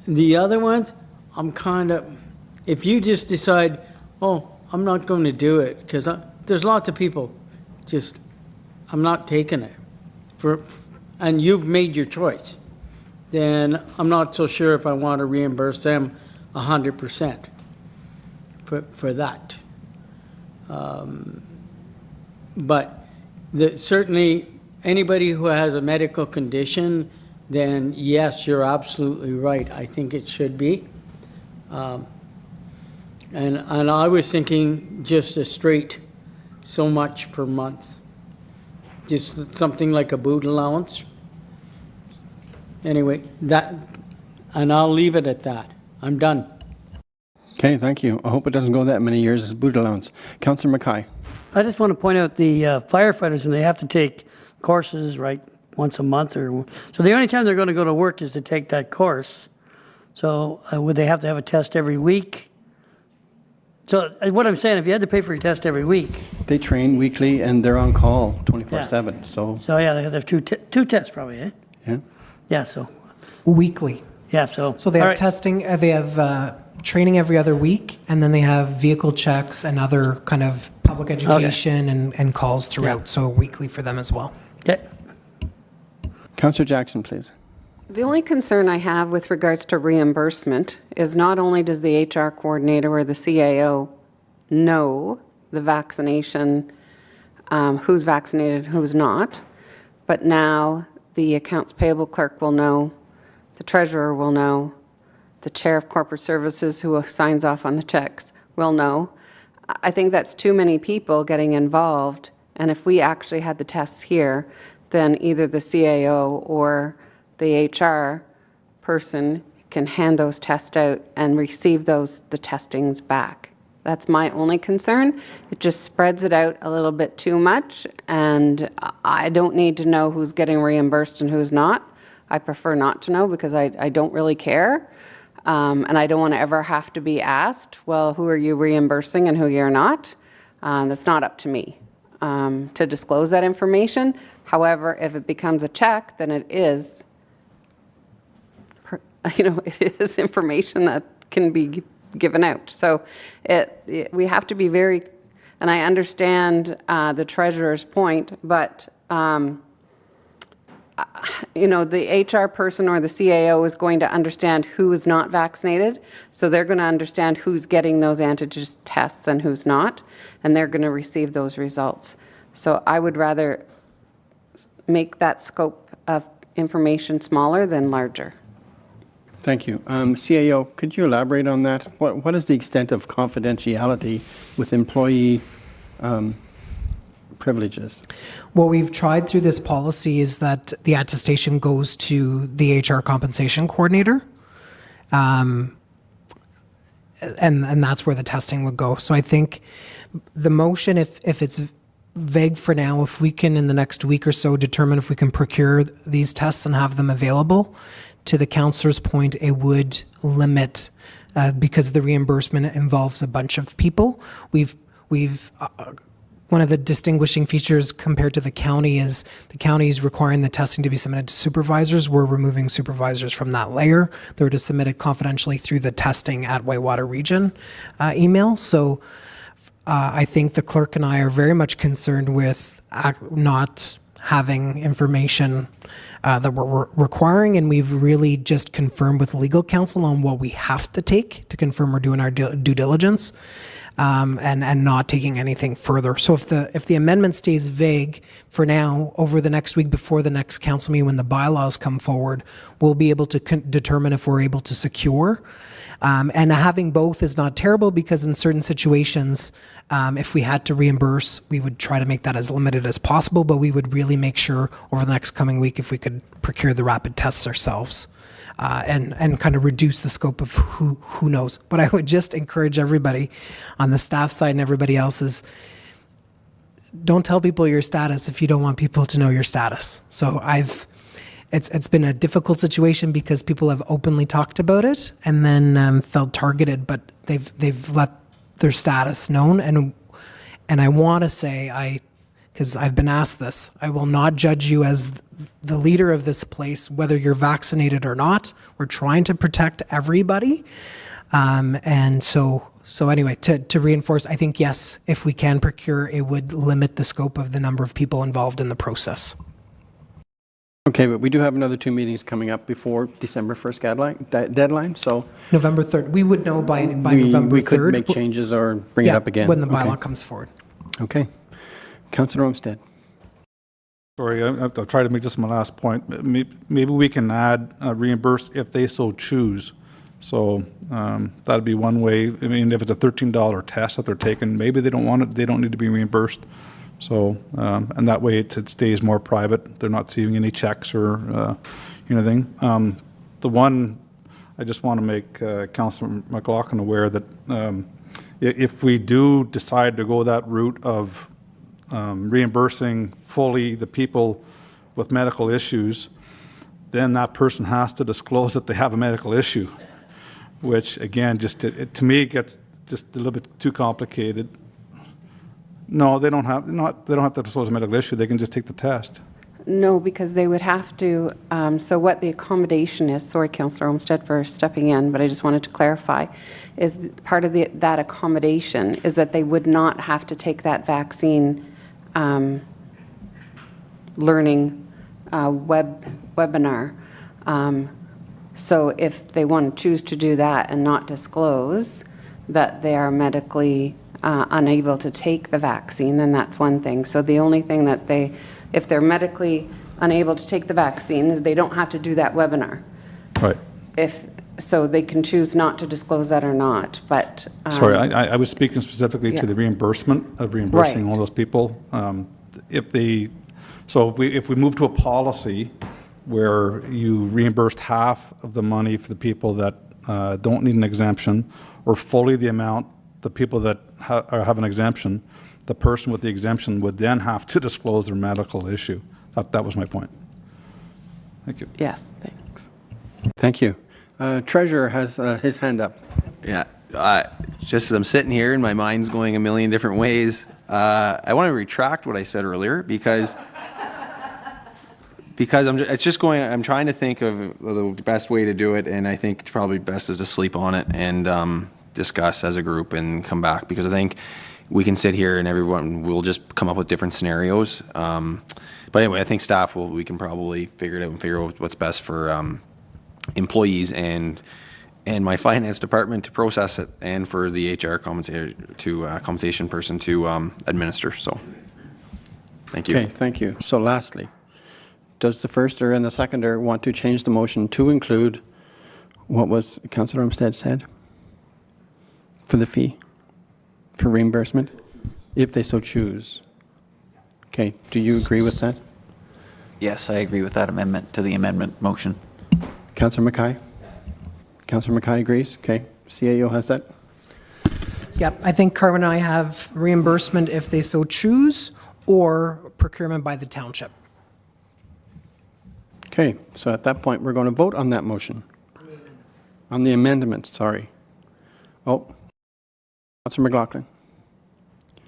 The other ones, I'm kind of, if you just decide, oh, I'm not going to do it, because there's lots of people just, I'm not taking it, and you've made your choice, then I'm not so sure if I want to reimburse them 100% for that. But certainly anybody who has a medical condition, then yes, you're absolutely right. I think it should be. And I was thinking just a straight so much per month. Just something like a boot allowance. Anyway, and I'll leave it at that. I'm done. Okay, thank you. I hope it doesn't go that many years as boot allowance. Councillor Mackay. I just want to point out the firefighters, and they have to take courses, right, once a month. So the only time they're going to go to work is to take that course. So would they have to have a test every week? So what I'm saying, if you had to pay for your test every week. They train weekly and they're on call 24/7. So yeah, they have to have two tests probably, eh? Yeah. Yeah, so, weekly. yeah, so. So they all have right. testing, they have training every other week, and then they have vehicle checks and other kind of public education and calls throughout. So weekly for them as well. Okay. Councillor Jackson, please. The only concern I have with regards to reimbursement is not only does the HR coordinator or the CAO know the vaccination, who's vaccinated, who's not, but now the accounts payable clerk will know, the treasurer will know, the chair of corporate services who signs off on the checks will know. I think that's too many people getting involved, and if we actually had the tests here, then either the CAO or the HR person can hand those tests out and receive the testings back. That's my only concern. It just spreads it out a little bit too much, and I don't need to know who's getting reimbursed and who's not. I prefer not to know because I don't really care, and I don't want to ever have to be asked, well, who are you reimbursing and who you're not? That's not up to me to disclose that information. However, if it becomes a check, then it is, it is information that can be given out. So we have to be very, and I understand the treasurer's point, but the HR person or the CAO is going to understand who is not vaccinated. So they're going to understand who's getting those antigen tests and who's not, and they're going to receive those results. So I would rather make that scope of information smaller than larger. Thank you. CAO, could you elaborate on that? What is the extent of confidentiality with employee privileges? What we've tried through this policy is that the attestation goes to the HR compensation coordinator, and that's where the testing would go. So I think the motion, if it's vague for now, if we can in the next week or so determine if we can procure these tests and have them available, to the councillor's point, it would limit, because the reimbursement involves a bunch of people. We've one of the distinguishing features compared to the county is the county is requiring the testing to be submitted to supervisors. We're removing supervisors from that layer. They're just submitted confidentially through the testing at Whitewater Region email. So I think the clerk and I are very much concerned with not having information that we're requiring, and we've really just confirmed with legal counsel on what we have to take to confirm we're doing our due diligence, and not taking anything further. So if the amendment stays vague for now, over the next week before the next council meeting when the bylaws come forward, we'll be able to determine if we're able to secure. And having both is not terrible because in certain situations, if we had to reimburse, we would try to make that as limited as possible, but we would really make sure over the next coming week if we could procure the rapid tests ourselves, and kind of reduce the scope of who knows. But I would just encourage everybody on the staff side and everybody else is don't tell people your status if you don't want people to know your status. So it's been a difficult situation because people have openly talked about it and then felt targeted, but they've let their status known. And I want to say, because I've been asked this, I will not judge you as the leader of this place, whether you're vaccinated or not. We're trying to protect everybody. And so anyway, to reinforce, I think, yes, if we can procure, it would limit the scope of the number of people involved in the process. Okay, but we do have another 2 meetings coming up before December 1st deadline, so November 3rd. We would know by November 3rd. We could make changes or bring it up again. When the bylaw comes forward. Okay. Councillor Olmstead. Sorry, I'll try to make this my last point. Maybe we can add reimburse if they so choose. So that'd be one way. I mean, if it's a $13 test that they're taking, maybe they don't want it, they don't need to be reimbursed. So, and that way it stays more private. They're not receiving any checks or anything. The one, I just want to make Councillor McLaughlin aware that if we do decide to go that route of reimbursing fully the people with medical issues, then that person has to disclose that they have a medical issue, which again, just to me, it gets just a little bit too complicated. No, they don't have to disclose a medical issue. They can just take the test. No, because they would have to, so what the accommodation is, sorry, Councillor Olmstead for stepping in, but I just wanted to clarify, is part of that accommodation is that they would not have to take that vaccine learning webinar. So if they want to choose to do that and not disclose that they are medically unable to take the vaccine, then that's one thing. So the only thing that if they're medically unable to take the vaccine, is they don't have to do that webinar. Right. So they can choose not to disclose that or not, but. Sorry, I was speaking specifically yeah. to the reimbursement of reimbursing Right. all those people. If we move to a policy where you reimbursed half of the money for the people that don't need an exemption, or fully the amount, the people that have an exemption, the person with the exemption would then have to disclose their medical issue. That was my point. Thank you. Yes, thanks. Thank you. Treasurer has his hand up. Yeah, just as I'm sitting here and my mind's going a million different ways, I want to retract what I said earlier because I'm trying to think of the best way to do it, and I think it's probably best is to sleep on it and discuss as a group and come back, because I think we can sit here and everyone will just come up with different scenarios. But anyway, I think staff we can probably figure it out and figure out what's best for employees and my finance department to process it, and for the HR compensation person to administer. So, thank you. Okay, thank you. So lastly, does the firster and the seconder want to change the motion to include what was Councillor Olmstead said for the fee, for reimbursement, if they so choose? Okay, do you agree with that? Yes, I agree with that amendment to the amendment motion. Councillor Mackay? Councillor Mackay agrees? Okay. CAO has that? Yep, I think Carmen and I have reimbursement if they so choose, or procurement by the township. Okay, so at that point, we're going to vote on that motion. On the amendment, sorry. Oh, Councillor McLaughlin.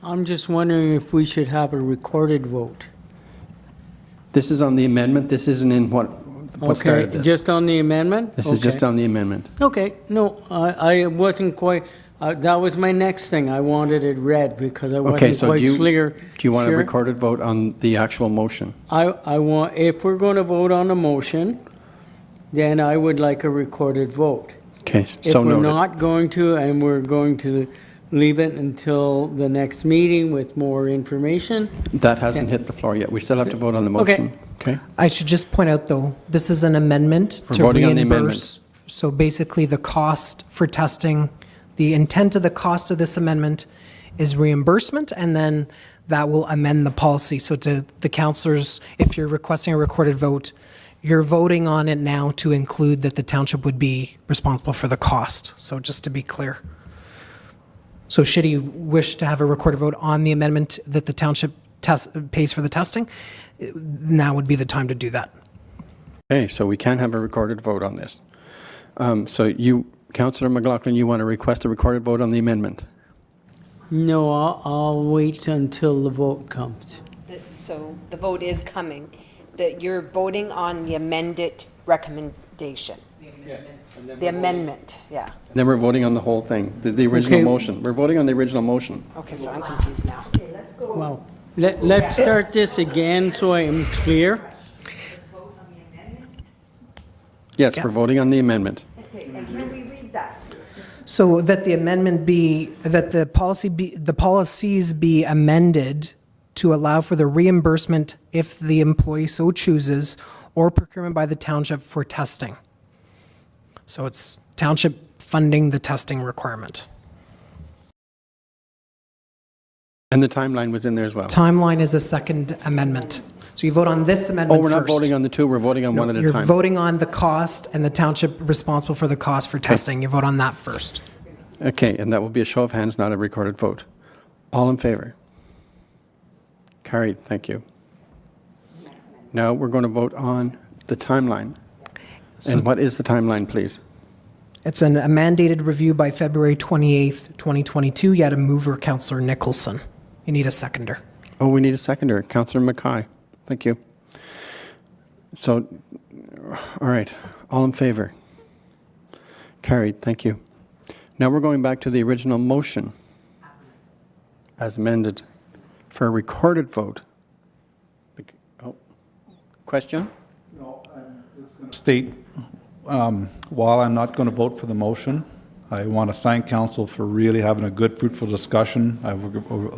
I'm just wondering if we should have a recorded vote. This is on the amendment. This isn't in what started this. Just on the amendment? This is just on the amendment. Okay, no, I wasn't quite, that was my next thing. I wanted it read because I Okay, wasn't so quite do clear. you want a Sure. recorded vote on the actual motion? I want, if we're going to vote on a motion, then I would like a recorded vote. Okay, If so we're noted. not going to, and we're going to leave it until the next meeting with more information. That hasn't hit the floor yet. We still have to vote on the Okay. motion. Okay. I should just point out, though, this is an amendment We're to voting on the reimburse. So basically, the cost for testing, the intent of the cost of this amendment is reimbursement, and then that will amend the policy. So to the councillors, if you're requesting a recorded vote, you're voting on it now to include that the township would be responsible for the cost. So just to be clear. So should you wish to have a recorded vote on the amendment that the township pays for the testing, now would be the time to do that. Okay, so we can have a recorded vote on this. So you, Councillor McLaughlin, you want to request a recorded vote on the amendment? No, I'll wait until the vote comes. So the vote is coming, that you're voting on the amended recommendation. The amendment, yeah. Then we're voting on the whole thing, the original Okay. motion. We're voting on the original motion. Okay, so I'm confused now. Well, let's start this again so I am clear. Yes, we're voting on the amendment. Okay, and can we read that? So that the amendment be, that the policies be amended to allow for the reimbursement if the employee so chooses, or procurement by the township for testing. So it's township funding the testing requirement. And the timeline was in there as well. Timeline is a second amendment. So you vote on this amendment Oh, we're not first. voting on the two, we're voting on one at a You're time. voting on the cost and the township responsible for the cost for testing. You vote on that first. Okay, and that will be a show of hands, not a recorded vote. All in favor? Carried, thank you. Now we're going to vote on the timeline. And what is the timeline, please? It's a mandated review by February 28th, 2022. You had a mover, Councillor Nicholson. You need a seconder. Oh, we need a seconder, Councillor Mackay. Thank you. So, all right, all in favor? Carried, thank you. Now we're going back to the original motion as amended for a recorded vote. Oh, question? State, while I'm not going to vote for the motion, I want to thank council for really having a good, fruitful discussion. I've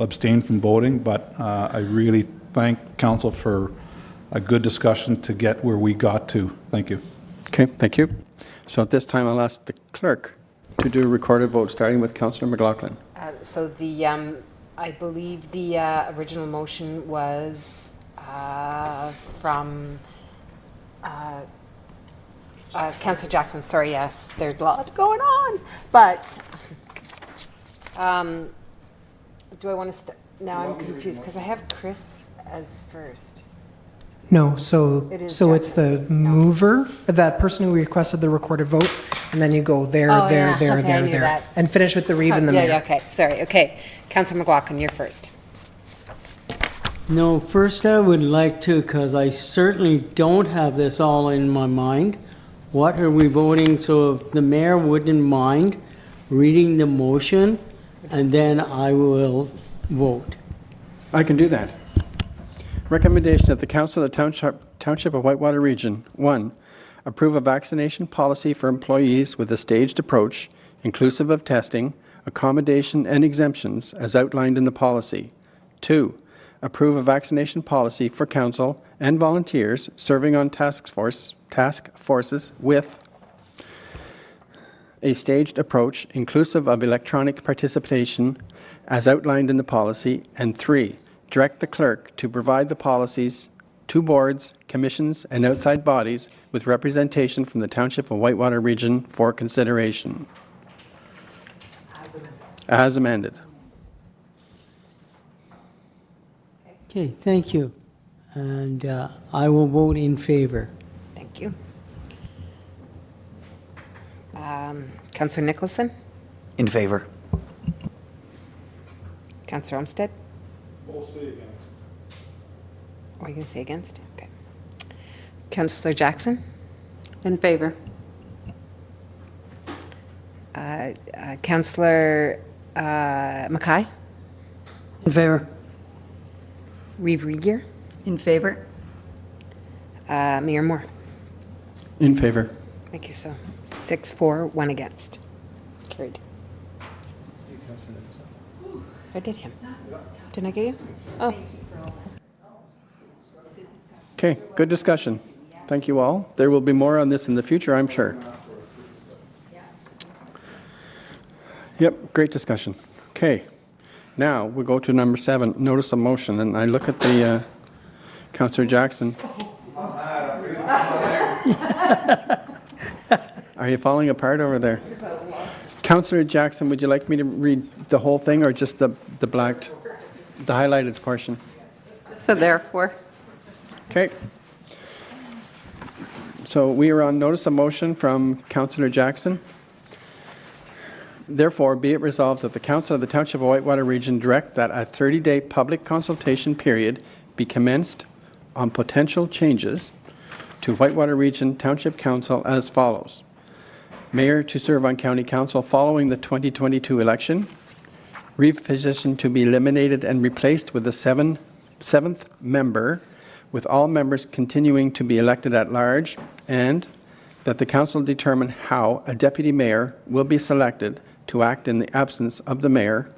abstained from voting, but I really thank council for a good discussion to get where we got to. Thank you. Okay, thank you. So at this time, I'll ask the clerk to do a recorded vote, starting with Councillor McLaughlin. So the, I believe the original motion was from Councillor Jackson. Sorry, yes, there's lots going on. But do I want to, now I'm confused because I have Chris as first. No, so It is it's the mover, that person who requested the recorded vote, and then you go there, Oh, there, yeah. there, Okay, I there, knew there, that. and finish with the Reeve and the mayor. Yeah, okay, sorry, okay. Councillor McLaughlin, you're first. No, first I would like to, because I certainly don't have this all in my mind. What are we voting? So if the mayor wouldn't mind reading the motion, and then I will vote. I can do that. Recommendation of the Council of the Township of Whitewater Region. 1. Approve a vaccination policy for employees with a staged approach, inclusive of testing, accommodation, and exemptions as outlined in the policy. 2. Approve a vaccination policy for council and volunteers serving on task forces with a staged approach, inclusive of electronic participation as outlined in the policy. And 3. Direct the clerk to provide the policies to boards, commissions, and outside bodies with representation from the Township of Whitewater Region for consideration. As amended. Okay, thank you. And I will vote in favor. Thank you. Councillor Nicholson? In favor. Councillor Olmstead? Are you going to say against? Okay. Councillor Jackson? In favor. Councillor Mackay? In favor. Reeve Regier? In favor? Mayor Moore? In favor. Thank you, so 6-4, 1 against. Carried. I did him. Didn't I get you? Oh. Okay, good discussion. Thank you all. There will be more on this in the future, I'm sure. Yep, great discussion. Okay, now we'll go to number 7, notice of motion, and I look at the Councillor Jackson. Are you falling apart over there? Councillor Jackson, would you like me to read the whole thing or just the highlighted portion? So therefore. Okay. So we are on notice of motion from Councillor Jackson. Therefore, be it resolved that the Council of the Township of Whitewater Region direct that a 30-day public consultation period be commenced on potential changes to Whitewater Region Township Council as follows. Mayor to serve on County Council following the 2022 election. Reeve position to be eliminated and replaced with a seventh member, with all members continuing to be elected at large, and that the council determine how a deputy mayor will be selected to act in the absence of the mayor.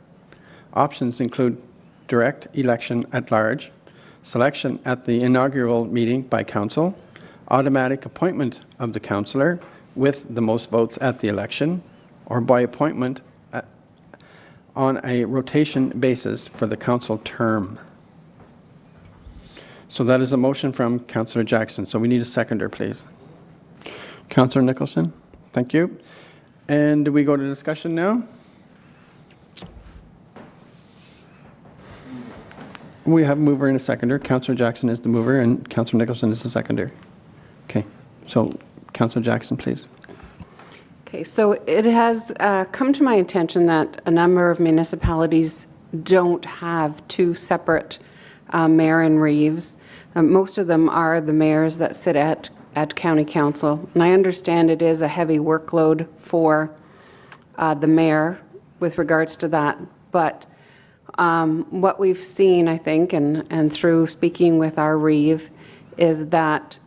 Options include direct election at large, selection at the inaugural meeting by council, automatic appointment of the councillor with the most votes at the election, or by appointment on a rotation basis for the council term. So that is a motion from Councillor Jackson. So we need a seconder, please. Councillor Nicholson, thank you. And do we go to discussion now? We have a mover and a seconder. Councillor Jackson is the mover and Councillor Nicholson is the seconder. Okay, so Councillor Jackson, please. Okay, so it has come to my attention that a number of municipalities don't have two separate mayor and Reeves. most of them are the mayors that sit at county council. And I understand it is a heavy workload for the mayor with regards to that. But what we've seen, I think, and through speaking with our Reeve, is that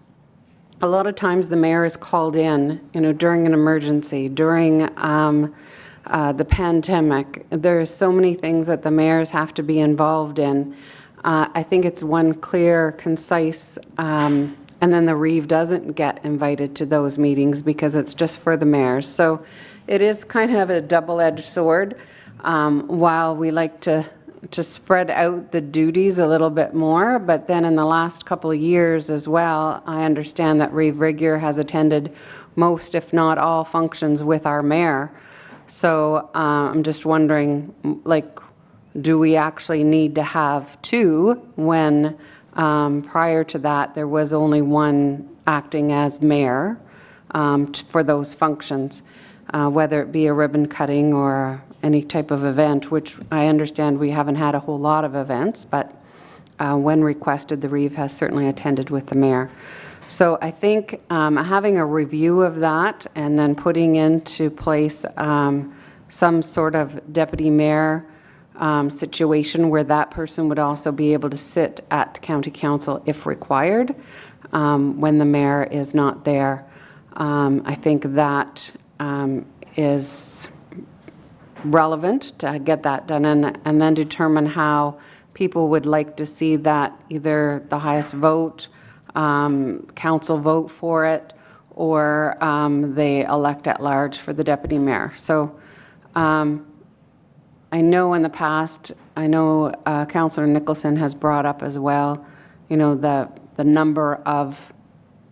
a lot of times the mayor is called in, during an emergency, during the pandemic. There's so many things that the mayors have to be involved in. I think it's one clear, concise, and then the Reeve doesn't get invited to those meetings because it's just for the mayors. So it is kind of a double-edged sword. While we like to spread out the duties a little bit more, but then in the last couple of years as well, I understand that Reeve Rigger has attended most, if not all, functions with our mayor. So I'm just wondering, do we actually need to have two when prior to that there was only one acting as mayor for those functions, whether it be a ribbon cutting or any type of event, which I understand we haven't had a whole lot of events, but when requested, the Reeve has certainly attended with the mayor. So I think having a review of that and then putting into place some sort of deputy mayor situation where that person would also be able to sit at the county council if required when the mayor is not there. I think that is relevant to get that done and then determine how people would like to see that either the highest vote, council vote for it, or they elect at large for the deputy mayor. So I know in the past, Councillor Nicholson has brought up as well, the number of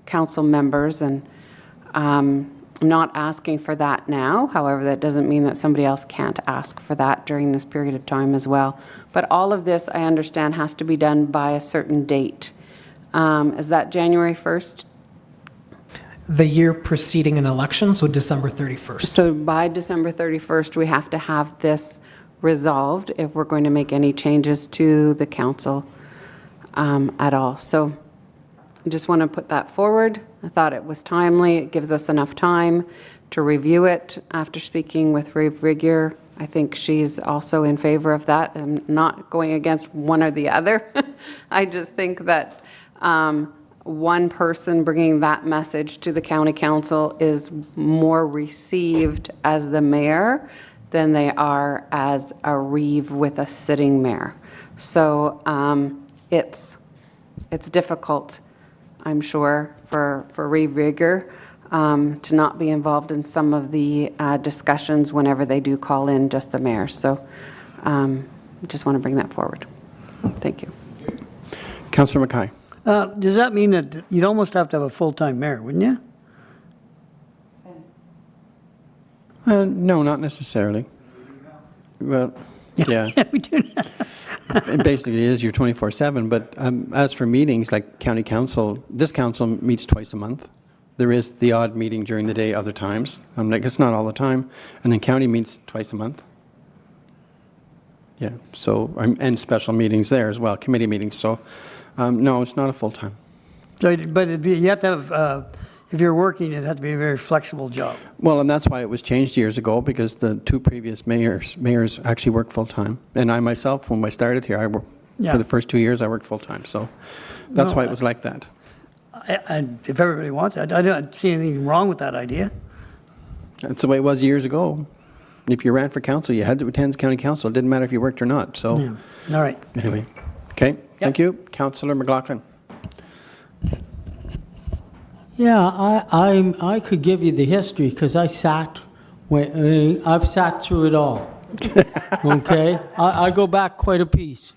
council members, and I'm not asking for that now. However, that doesn't mean that somebody else can't ask for that during this period of time as well. But all of this, I understand, has to be done by a certain date. Is that January 1st? The year preceding an election, so December 31st. So by December 31st, we have to have this resolved if we're going to make any changes to the council at all. So I just want to put that forward. I thought it was timely. It gives us enough time to review it. After speaking with Reeve Rigger, I think she's also in favor of that. I'm not going against one or the other. I just think that one person bringing that message to the county council is more received as the mayor than they are as a Reeve with a sitting mayor. So it's difficult, I'm sure, for Reeve Rigger to not be involved in some of the discussions whenever they do call in just the mayor. So I just want to bring that forward. Thank you. Councillor Mackay. Does that mean that you'd almost have to have a full-time mayor, wouldn't you? No, not necessarily. Well, yeah. We do. It basically is your 24/7, but as for meetings like county council, this council meets twice a month. There is the odd meeting during the day other times. It's not all the time. And then county meets twice a month. Yeah, so, and special meetings there as well, committee meetings. So, no, it's not a full-time. So, but you have to have, if you're working, it has to be a very flexible job. Well, and that's why it was changed years ago, because the two previous mayors actually work full-time. And I myself, when I started here, for the first 2 years, I worked full-time. So that's why it was like that. And if everybody wants it, I don't see anything wrong with that idea. That's the way it was years ago. If you ran for council, you had to attend county council. It didn't matter if you worked or not. So, yeah. All right. Anyway, okay. Thank you, Councillor McLaughlin. Yeah, I could give you the history because I've sat through it all. Okay, I go back quite a piece.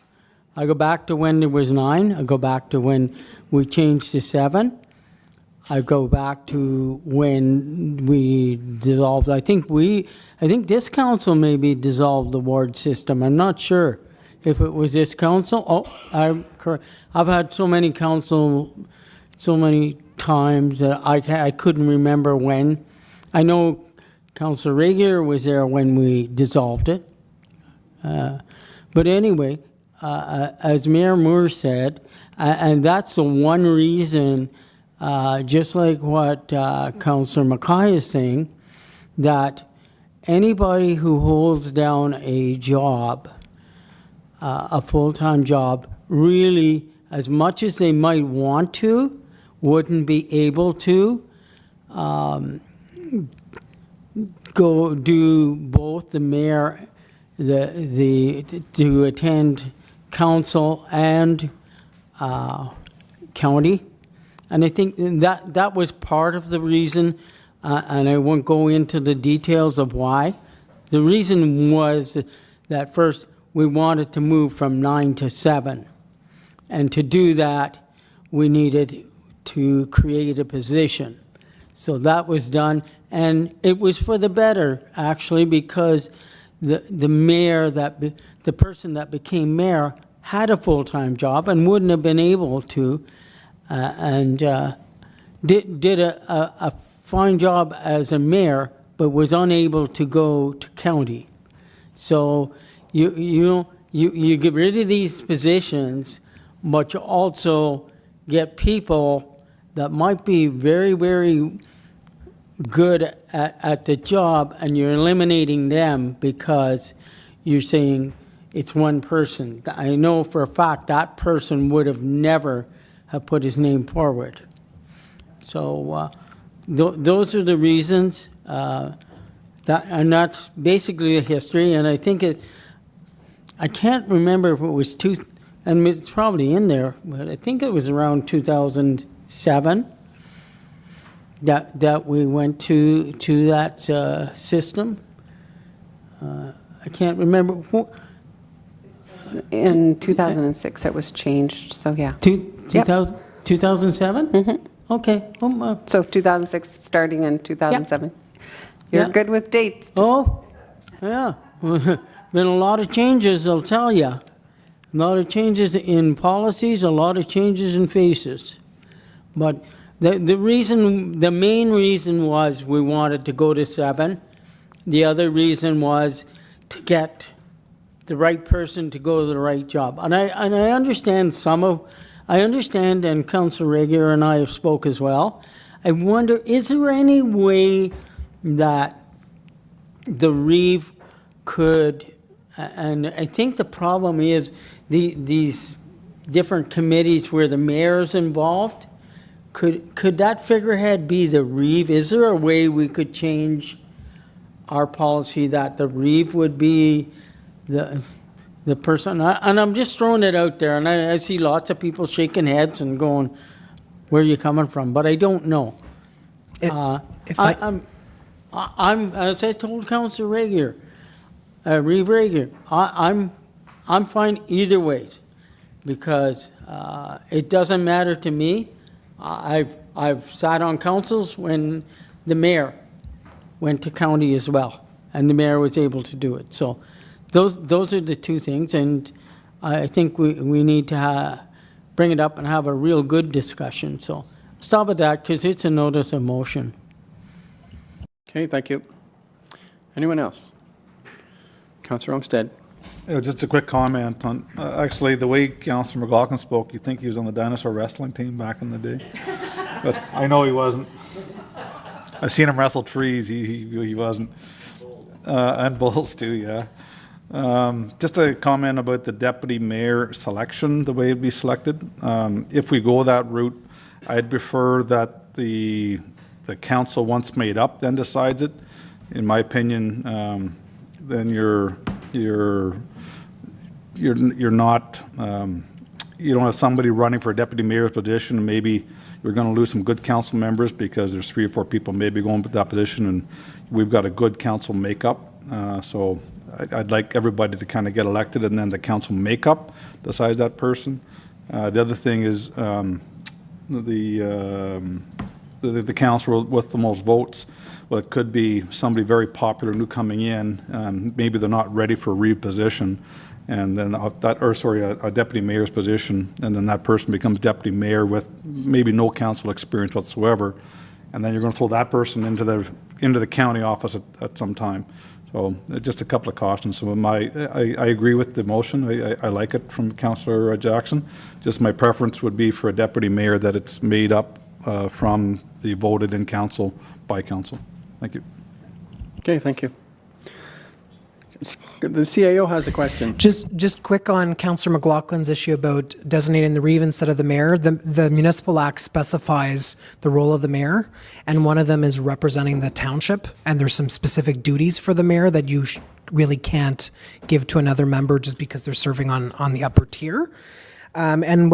I go back to when there was 9. I go back to when we changed to 7. I go back to when we dissolved. I think this council maybe dissolved the ward system. I'm not sure if it was this council. Oh, I've had so many council, so many times that I couldn't remember when. I know Councillor Rigger was there when we dissolved it. But anyway, as Mayor Moore said, And that's the one reason, just like what Councillor Mackay is saying, that anybody who holds down a job, a full-time job, really, as much as they might want to, wouldn't be able to go do both the mayor, to attend council and county. And I think that was part of the reason, and I won't go into the details of why. The reason was that first we wanted to move from 9 to 7. And to do that, we needed to create a position. So that was done, and it was for the better, actually, because the mayor, the person that became mayor, had a full-time job and wouldn't have been able to, and did a fine job as a mayor, but was unable to go to county. So you get rid of these positions, but you also get people that might be very, very good at the job, and you're eliminating them because you're saying it's one person. I know for a fact that person would have never have put his name forward. So those are the reasons. And that's basically the history. And I think I can't remember if it was and it's probably in there, but I think it was around 2007 that we went to that system. I can't remember. In 2006, it was changed, so yeah. 2007? Mm-hmm. Okay. So 2006, starting in 2007. You're good with dates. Oh, yeah. Been a lot of changes, I'll tell you. A lot of changes in policies, a lot of changes in faces. But the main reason was we wanted to go to 7. The other reason was to get the right person to go to the right job. And I understand and Councillor Regier and I have spoke as well. I wonder, is there any way that the Reeve could, and I think the problem is these different committees where the mayor is involved, could that figurehead be the Reeve? Is there a way we could change our policy that the Reeve would be the person? And I'm just throwing it out there, and I see lots of people shaking heads and going, where are you coming from? But I don't know. I'm as I told Councillor Regier, Reeve Regier, I'm fine either ways, because it doesn't matter to me. I've sat on councils when the mayor went to county as well, and the mayor was able to do it. So those are the two things, and I think we need to bring it up and have a real good discussion. So stop at that, because it's a notice of motion. Okay, thank you. Anyone else? Councillor Olmstead. Just a quick comment on, actually, the way Councillor McLaughlin spoke, you'd think he was on the dinosaur wrestling team back in the day. But I know he wasn't. I've seen him wrestle trees. He wasn't. And bulls too, yeah. Just a comment about the deputy mayor selection, the way it'd be selected. If we go that route, I'd prefer that the council, once made up, then decides it. In my opinion, then you're not, you don't have somebody running for a deputy mayor's position, and maybe you're going to lose some good council members because there's 3 or 4 people maybe going for that position, and we've got a good council makeup. So I'd like everybody to kind of get elected, and then the council makeup decides that person. The other thing is the council with the most votes. Well, it could be somebody very popular new coming in, maybe they're not ready for a reposition, and then a deputy mayor's position, and then that person becomes deputy mayor with maybe no council experience whatsoever, and then you're going to throw that person into the county office at some time. So just a couple of cautions. So I agree with the motion. I like it from Councillor Jackson. Just my preference would be for a deputy mayor that it's made up from the voted in council by council. Thank you. Okay, thank you. The CAO has a question. Just quick on Councillor McLaughlin's issue about designating the reeve instead of the mayor. The Municipal Act specifies the role of the mayor, and one of them is representing the township, and there's some specific duties for the mayor that you really can't give to another member just because they're serving on the upper tier. And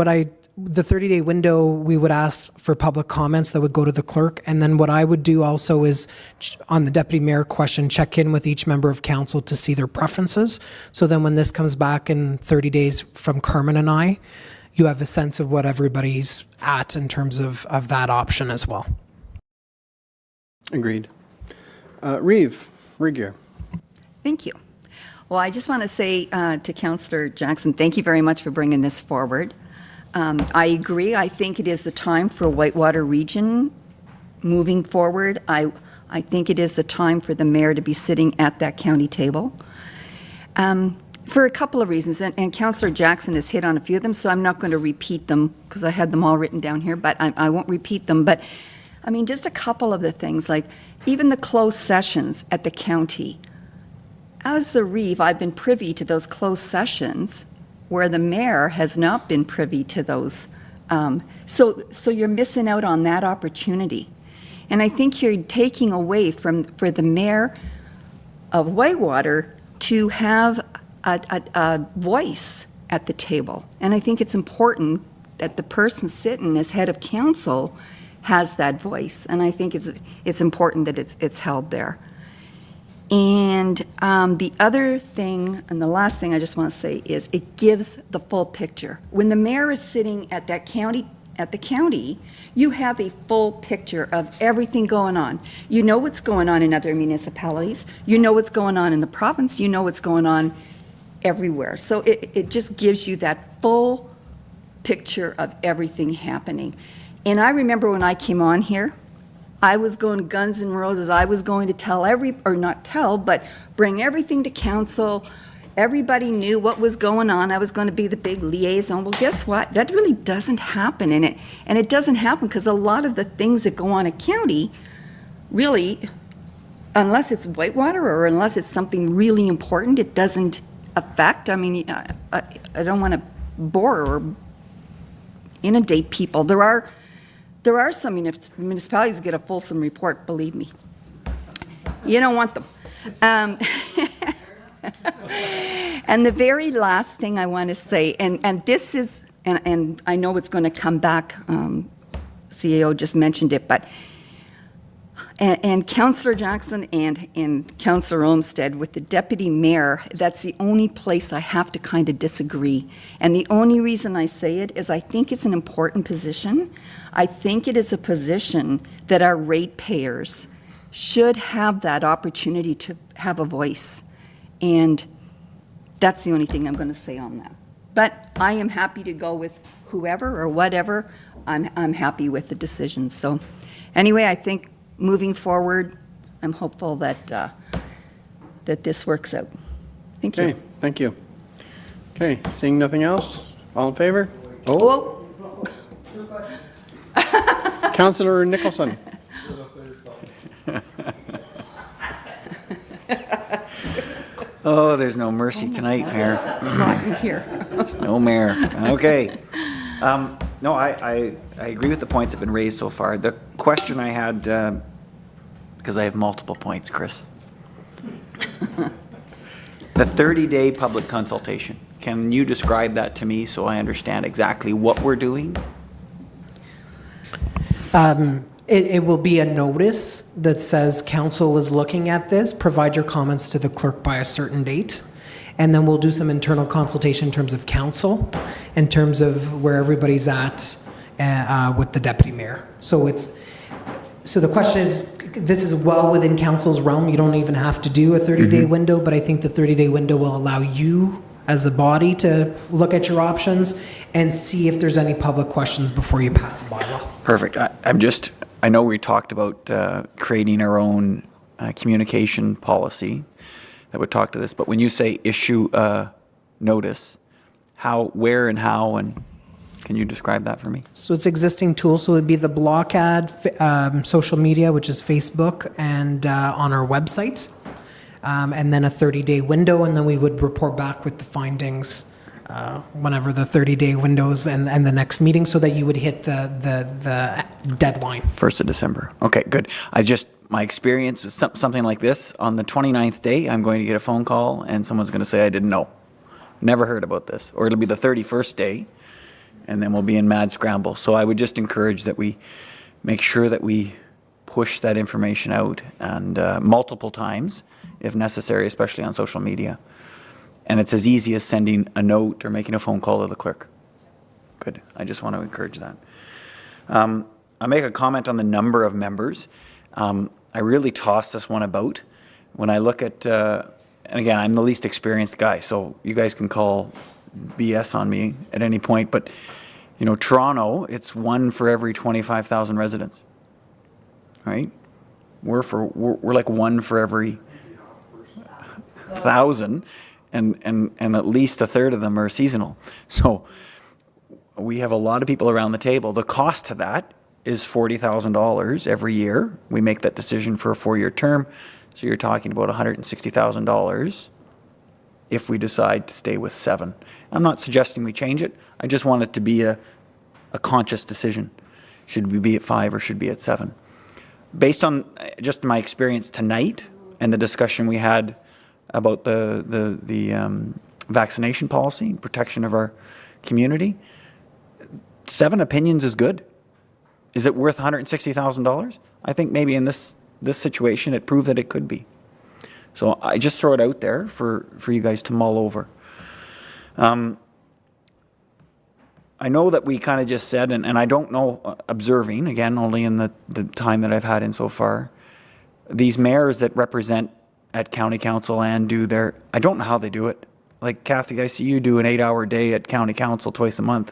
the 30-day window, we would ask for public comments that would go to the clerk. And then what I would do also is, on the deputy mayor question, check in with each member of council to see their preferences. So then when this comes back in 30 days from Carmen and I, you have a sense of what everybody's at in terms of that option as well. Agreed. Reeve Regier. Thank you. Well, I just want to say to Councillor Jackson, thank you very much for bringing this forward. I agree. I think it is the time for Whitewater Region moving forward. I think it is the time for the mayor to be sitting at that county table for a couple of reasons. And Councillor Jackson has hit on a few of them, so I'm not going to repeat them because I had them all written down here, but I won't repeat them. But, I mean, just a couple of the things, like even the closed sessions at the county. As the reeve, I've been privy to those closed sessions where the mayor has not been privy to those. So you're missing out on that opportunity. And I think you're taking away for the mayor of Whitewater to have a voice at the table. And I think it's important that the person sitting as head of council has that voice. And I think it's important that it's held there. And the other thing, and the last thing I just want to say is it gives the full picture. When the mayor is sitting at the county, you have a full picture of everything going on. You know what's going on in other municipalities. You know what's going on in the province. You know what's going on everywhere. So it just gives you that full picture of everything happening. And I remember when I came on here, I was going guns and roses. I was going to bring everything to council. Everybody knew what was going on. I was going to be the big liaison. Well, guess what? That really doesn't happen in it. And it doesn't happen because a lot of the things that go on at county, really, unless it's Whitewater or unless it's something really important, it doesn't affect. I mean, I don't want to bore or inundate people. There are some municipalities that get a fulsome report, believe me. You don't want them. And the very last thing I want to say, and this is, and I know it's going to come back, CAO just mentioned it, but, and Councillor Jackson and Councillor Olmstead with the deputy mayor, that's the only place I have to kind of disagree. And the only reason I say it is I think it's an important position. I think it is a position that our ratepayers should have that opportunity to have a voice. And that's the only thing I'm going to say on that. But I am happy to go with whoever or whatever. I'm happy with the decision. So anyway, I think moving forward, I'm hopeful that that this works out. Thank you. Okay, thank you. Okay, seeing nothing else, all in favor? Oh. Councillor Nicholson. Oh, there's no mercy tonight, Mayor. Not here. No, Mayor. Okay. No, I agree with the points that have been raised so far. The question I had, because I have multiple points, Chris. The 30-day public consultation. Can you describe that to me so I understand exactly what we're doing? It will be a notice that says council is looking at this, provide your comments to the clerk by a certain date, and then we'll do some internal consultation in terms of council, in terms of where everybody's at with the deputy mayor. So the question is, this is well within council's realm. You don't even have to do a 30-day window, but I think the 30-day window will allow you as a body to look at your options and see if there's any public questions before you pass the bylaw. Perfect. I know we talked about creating our own communication policy. that would talk to this. But when you say issue a notice, where and how, and can you describe that for me? So it's existing tools. So it would be the block ad, social media, which is Facebook, and on our website. And then a 30-day window, and then we would report back with the findings whenever the 30-day windows and the next meeting, so that you would hit the deadline. 1st of December. Okay, good. My experience with something like this, on the 29th day, I'm going to get a phone call and someone's going to say, I didn't know. Never heard about this. Or it'll be the 31st day, and then we'll be in mad scramble. So I would just encourage that we make sure that we push that information out, and multiple times if necessary, especially on social media. And it's as easy as sending a note or making a phone call to the clerk. Good. I just want to encourage that. I'll make a comment on the number of members. I really toss this one about. When I look at, and again, I'm the least experienced guy, so you guys can call BS on me at any point, but Toronto, it's 1 for every 25,000 residents, right? We're like 1 for every 1,000, and at least a third of them are seasonal. So we have a lot of people around the table. The cost to that is $40,000 every year. We make that decision for a 4-year term, so you're talking about $160,000 if we decide to stay with 7. I'm not suggesting we change it. I just want it to be a conscious decision. Should we be at 5 or should we be at 7? Based on just my experience tonight and the discussion we had about the vaccination policy, protection of our community, 7 opinions is good. Is it worth $160,000? I think maybe in this situation it proved that it could be. So I just throw it out there for you guys to mull over. I know that we kind of just said, and I don't know, observing, again, only in the time that I've had in so far, these mayors that represent at county council and do their, I don't know how they do it. Like, Kathy, I see you do an 8-hour day at county council twice a month,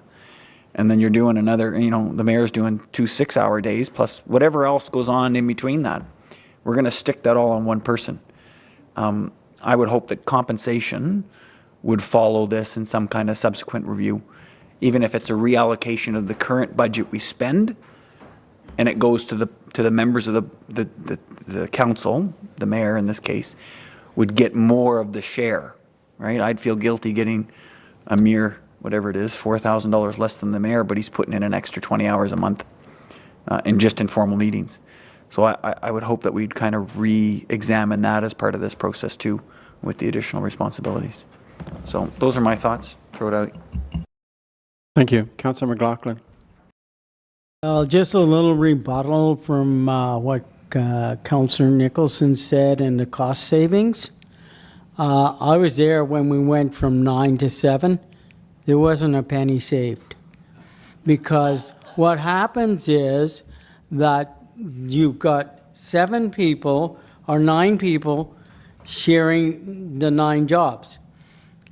and then you're doing another, the mayor's doing 2 6-hour days, plus whatever else goes on in between that. We're going to stick that all on one person. I would hope that compensation would follow this in some kind of subsequent review, even if it's a reallocation of the current budget we spend, and it goes to the members of the council, the mayor in this case, would get more of the share, right? I'd feel guilty getting a mere, whatever it is, $4,000 less than the mayor, but he's putting in an extra 20 hours a month in just informal meetings. So I would hope that we'd kind of re-examine that as part of this process too, with the additional responsibilities. So those are my thoughts. Throw it out. Thank you. Councillor McLaughlin. Just a little rebuttal from what Councillor Nicholson said and the cost savings. I was there when we went from 9 to 7. There wasn't a penny saved. Because what happens is that you've got 7 people or 9 people sharing the 9 jobs.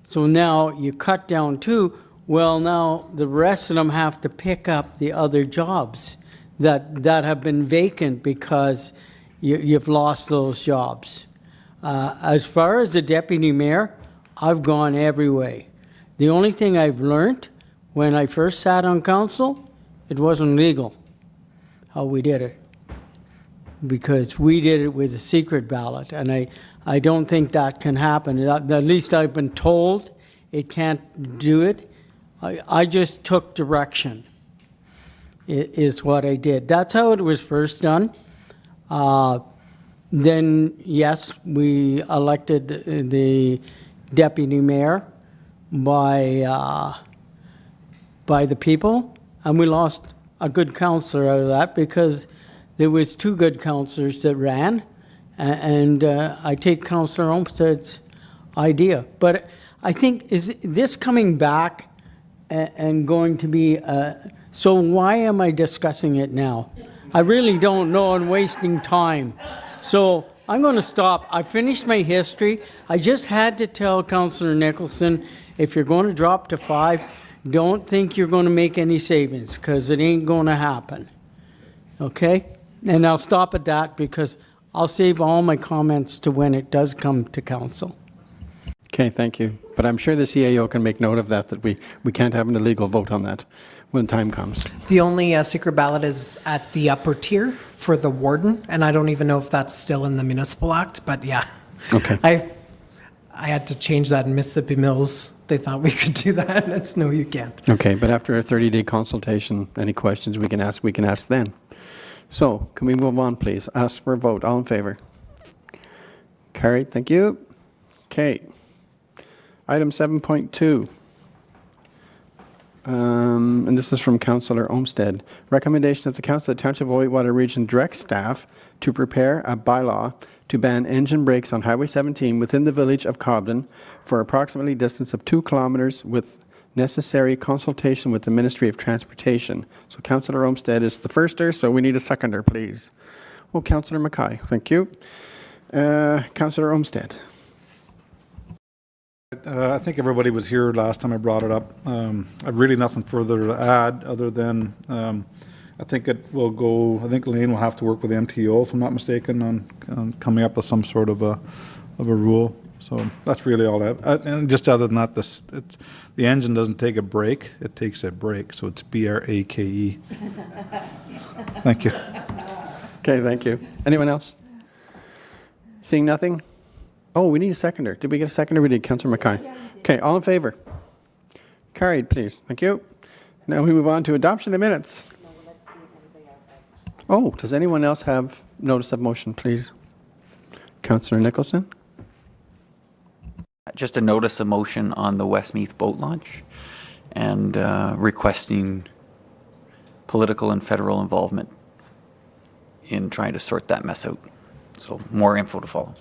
So now you cut down 2. Well, now the rest of them have to pick up the other jobs that have been vacant because you've lost those jobs. As far as the deputy mayor, I've gone every way. The only thing I've learned when I first sat on council, it wasn't legal how we did it, because we did it with a secret ballot, and I don't think that can happen. At least I've been told it can't do it. I just took direction, is what I did. That's how it was first done. Then, yes, we elected the deputy mayor by the people, and we lost a good councillor out of that because there was 2 good councillors that ran, and I take Councillor Olmstead's idea. But I think, is this coming back and going to be, so why am I discussing it now? I really don't know, and wasting time. So I'm going to stop. I finished my history. I just had to tell Councillor Nicholson, if you're going to drop to 5, don't think you're going to make any savings, because it ain't going to happen. Okay? And I'll stop at that, because I'll save all my comments to when it does come to council. Okay, thank you. But I'm sure the CAO can make note of that we can't have an illegal vote on that when time comes. The only secret ballot is at the upper tier for the warden, and I don't even know if that's still in the Municipal Act, but yeah. Okay. I had to change that in Mississippi Mills. They thought we could do that. It's no, you can't. Okay, but after a 30-day consultation, any questions we can ask then. So, can we move on, please? Ask for a vote. All in favor? Carried. Thank you. Okay. Item 7.2. And this is from Councillor Olmstead. Recommendation of the Council of the Township of Whitewater Region direct staff to prepare a bylaw to ban engine brakes on Highway 17 within the village of Cobden for approximately distance of 2 kilometers with necessary consultation with the Ministry of Transportation. So Councillor Olmstead is the firster, so we need a seconder, please. Well, Councillor Mackay, thank you. Councillor Olmstead. I think everybody was here last time I brought it up. I've really nothing further to add other than I think it will go, I think Lane will have to work with MTO, if I'm not mistaken, on coming up with some sort of a rule. So that's really all I have. And just other than that, the engine doesn't take a brake, it takes a brake. So it's BRAKE. Thank you. Okay, thank you. Anyone else? Seeing nothing? Oh, we need a seconder. Did we get a seconder? We did. Councillor Mackay. Okay, all in favor? Carried, please. Thank you. Now we move on to adoption of minutes. Oh, does anyone else have notice of motion, please? Councillor Nicholson? Just a notice of motion on the Westmeath boat launch and requesting political and federal involvement in trying to sort that mess out. So more info to follow.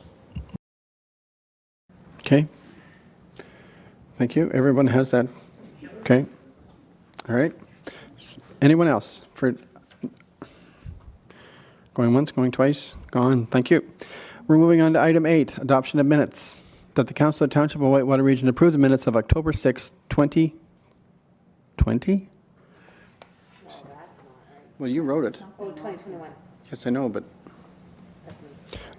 Okay. Thank you. Everyone has that. Okay. All right. Anyone else? For going once, going twice, gone. Thank you. We're moving on to item 8, adoption of minutes. That the Council of Township of Whitewater Region approve the minutes of October 6, 2020? Well, you wrote it. Oh, 2021. Yes, I know, but...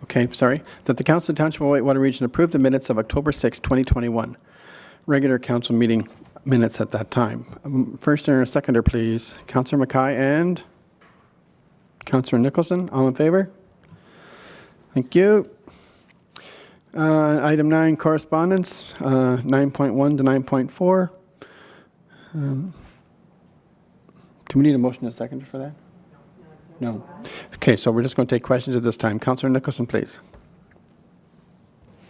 Okay, sorry. That the Council of Township of Whitewater Region approve the minutes of October 6, 2021. Regular council meeting minutes at that time. First and a seconder, please. Councillor Mackay and Councillor Nicholson. All in favor? Thank you. Item 9, correspondence, 9.1 to 9.4. Do we need a motion and a seconder for that? No. Okay, so we're just going to take questions at this time. Councillor Nicholson, please.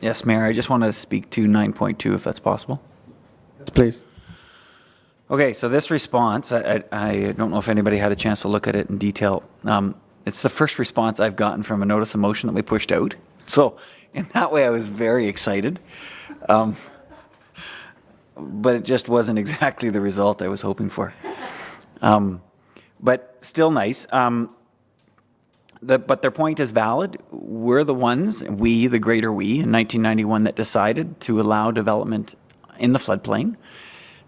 Yes, Mayor, I just want to speak to 9.2 if that's possible. Yes, please. Okay, so this response, I don't know if anybody had a chance to look at it in detail. It's the first response I've gotten from a notice of motion that we pushed out. So in that way, I was very excited. But it just wasn't exactly the result I was hoping for. But still nice. But their point is valid. We're the ones, we, the greater we, in 1991 that decided to allow development in the floodplain.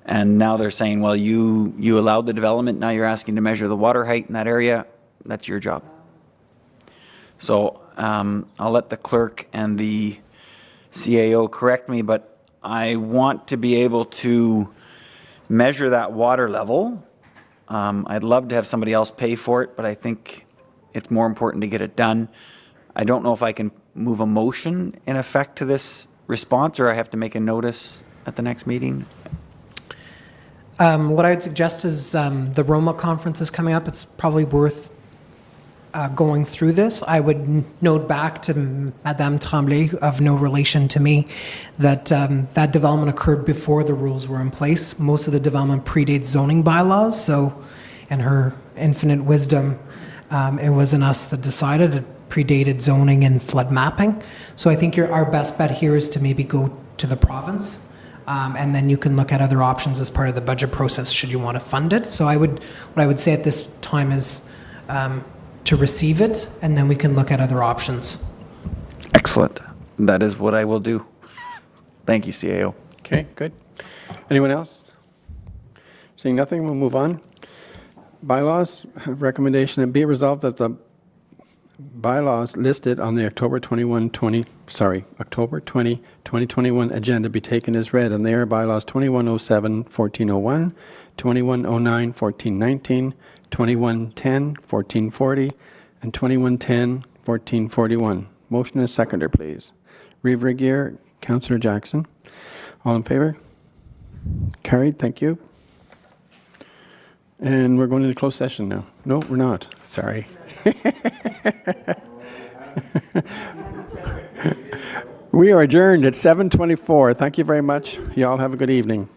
And now they're saying, well, you allowed the development, now you're asking to measure the water height in that area. That's your job. So I'll let the clerk and the CAO correct me, but I want to be able to measure that water level. I'd love to have somebody else pay for it, but I think it's more important to get it done. I don't know if I can move a motion in effect to this response, or I have to make a notice at the next meeting. What I would suggest is the Roma conference is coming up. It's probably worth going through this. I would note back to Madame Tremblay, of no relation to me, that that development occurred before the rules were in place. Most of the development predates zoning bylaws, so in her infinite wisdom, it wasn't us that decided. It predated zoning and flood mapping. So I think our best bet here is to maybe go to the province, and then you can look at other options as part of the budget process should you want to fund it. So what I would say at this time is to receive it, and then we can look at other options. Excellent. That is what I will do. Thank you, CAO. Okay, good. Anyone else? Seeing nothing, we'll move on. Bylaws, recommendation that be it resolved that the bylaws listed on the October 20, 2021 agenda be taken as read, and they are bylaws 2107, 1401, 2109, 1419, 2110, 1440, and 2110, 1441. Motion and seconder, please. Reeve Regier, Councillor Jackson. All in favor? Carried, thank you. And we're going into closed session now. No, we're not. Sorry. We are adjourned at 7:24. Thank you very much. You all have a good evening.